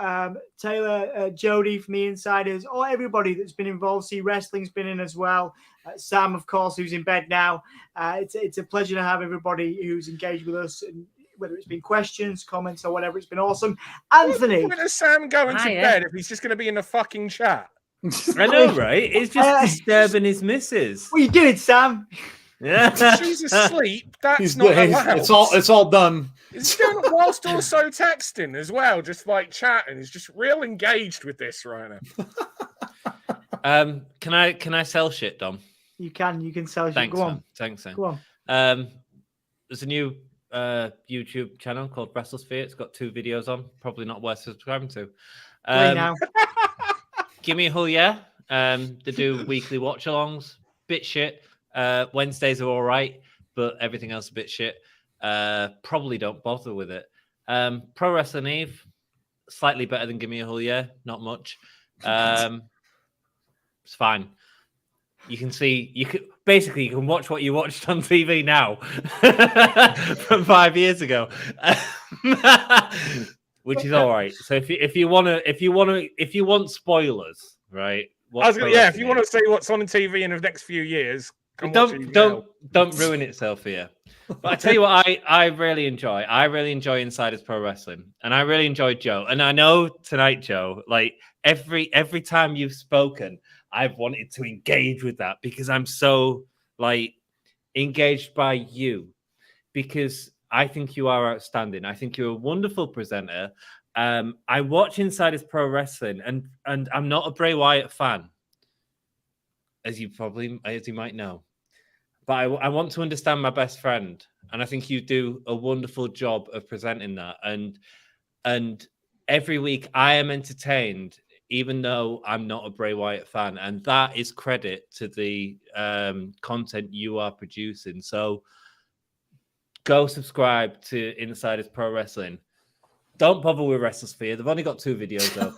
Taylor, Jody from the Insiders, or everybody that's been involved. See, Wrestling's been in as well. Sam, of course, who's in bed now. It's a pleasure to have everybody who's engaged with us, and whether it's been questions, comments, or whatever. It's been awesome. Anthony, Where does Sam go into bed if he's just going to be in the fucking chat? I know, right? It's just disturbing his missus. what are you doing, Sam? Yeah. She's asleep. That's He's not doing- allowed. it's all done. He's doing it whilst also texting as well, just like chatting. He's just real engaged with this right now. Can I sell shit, Dom? You can sell shit. Thanks, Go on. man. Thanks, man. Go on. There's a new YouTube channel called WrestleSphere. It's got 2 videos on. Probably not worth subscribing to. Play now. Give me a whole yeah. They do weekly watch-alongs. Bit shit. Wednesdays are all right, but everything else a bit shit. Probably don't bother with it. Pro Wrestling Eve, slightly better than Give Me a Whole Yeah. Not much. It's fine. You can see, you can watch what you watched on TV now from 5 years ago, which is all right. So if you want spoilers, right? If you want to see what's on TV in the next few years, don't ruin itself here. But I tell you what, I really enjoy. I really enjoy Insiders Pro Wrestling, and I really enjoy Joe. And I know tonight, Joe, like every time you've spoken, I've wanted to engage with that because I'm so like engaged by you, because I think you are outstanding. I think you're a wonderful presenter. I watch Insiders Pro Wrestling, and I'm not a Bray Wyatt fan, as you might know. But I want to understand my best friend, and I think you do a wonderful job of presenting that. And every week I am entertained, even though I'm not a Bray Wyatt fan, and that is credit to the content you are producing. So go subscribe to Insiders Pro Wrestling. Don't bother with WrestleSphere. They've only got 2 videos up.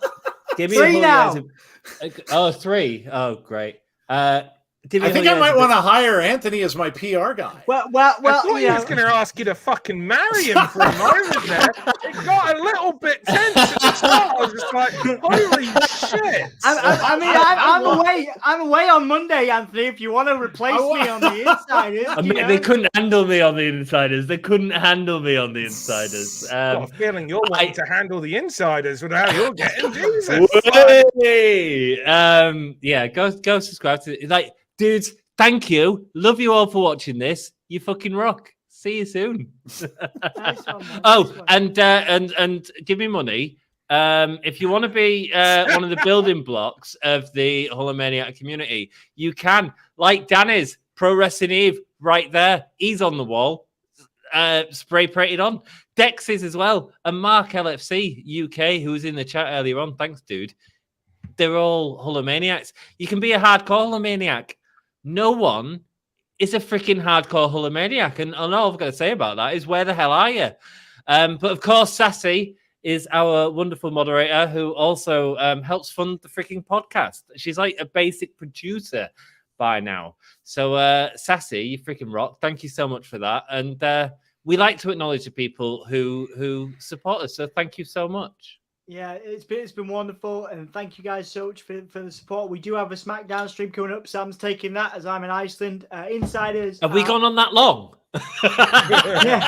Give me 3 now. 3. Oh, great. I think I might want to hire Anthony as my PR guy. Well, I thought he was going to ask you to fucking marry him for a moment there. It got a little bit tense at the start. I was just like, holy shit. I'm away on Monday, Anthony. If you want to replace me on the Insiders, I mean, they couldn't handle me on the Insiders. I've got a feeling you're wanting to handle the Insiders with how you're getting. Jesus. Yeah, go subscribe to it. Like, dudes, thank you. Love you all for watching this. You fucking rock. See you soon. Nice one, man. Oh, and give me money. If you want to be one of the building blocks of the Hulomaniac community, you can. Like Dan is, Pro Wrestling Eve, right there. He's on the wall. Spray painted on. Dex is as well. And Mark LFC UK, who was in the chat earlier on. Thanks, dude. They're all Hulomaniacs. You can be a hardcore Hulomaniac. No one is a freaking hardcore Hulomaniac. And all I've got to say about that is, where the hell are you? But of course, Sassy is our wonderful moderator who also helps fund the freaking podcast. She's like a basic producer by now. So, Sassy, you freaking rock. Thank you so much for that. And we like to acknowledge the people who support us. So thank you so much. Yeah, it's been wonderful, and thank you guys so much for the support. We do have a SmackDown stream coming up. Sam's taking that as I'm in Iceland. Insiders. Have we gone on that long? Yeah.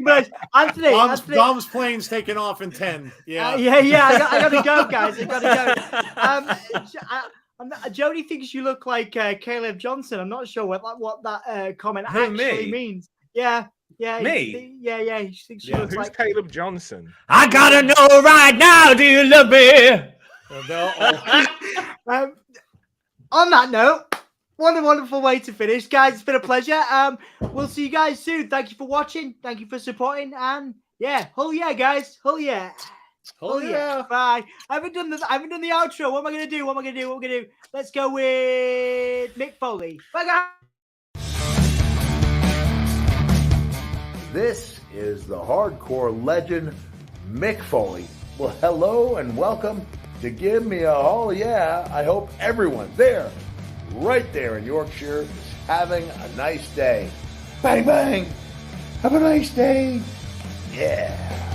But Anthony, Dom's plane's taking off in 10. Yeah. I got to go, guys. I got to go. Jody thinks you look like Caleb Johnson. I'm not sure what that comment actually means. Yeah. Yeah, me? Yeah. He thinks she looks Who's like Caleb Johnson? I gotta know right now. Do you love me? on that note, what a wonderful way to finish, guys. It's been a pleasure. We'll see you guys soon. Thank you for watching. Thank you for supporting. And yeah, hull yeah, guys. Hull yeah. Hull yeah. Bye. I haven't done the outro. What am I gonna do? Let's go with Mick Foley. Bye, guys. This is the hardcore legend, Mick Foley. Well, hello and welcome to Give Me a Hull Yeah. I hope everyone there, right there in Yorkshire, is having a nice day. Bang, bang. Have a nice day. Yeah.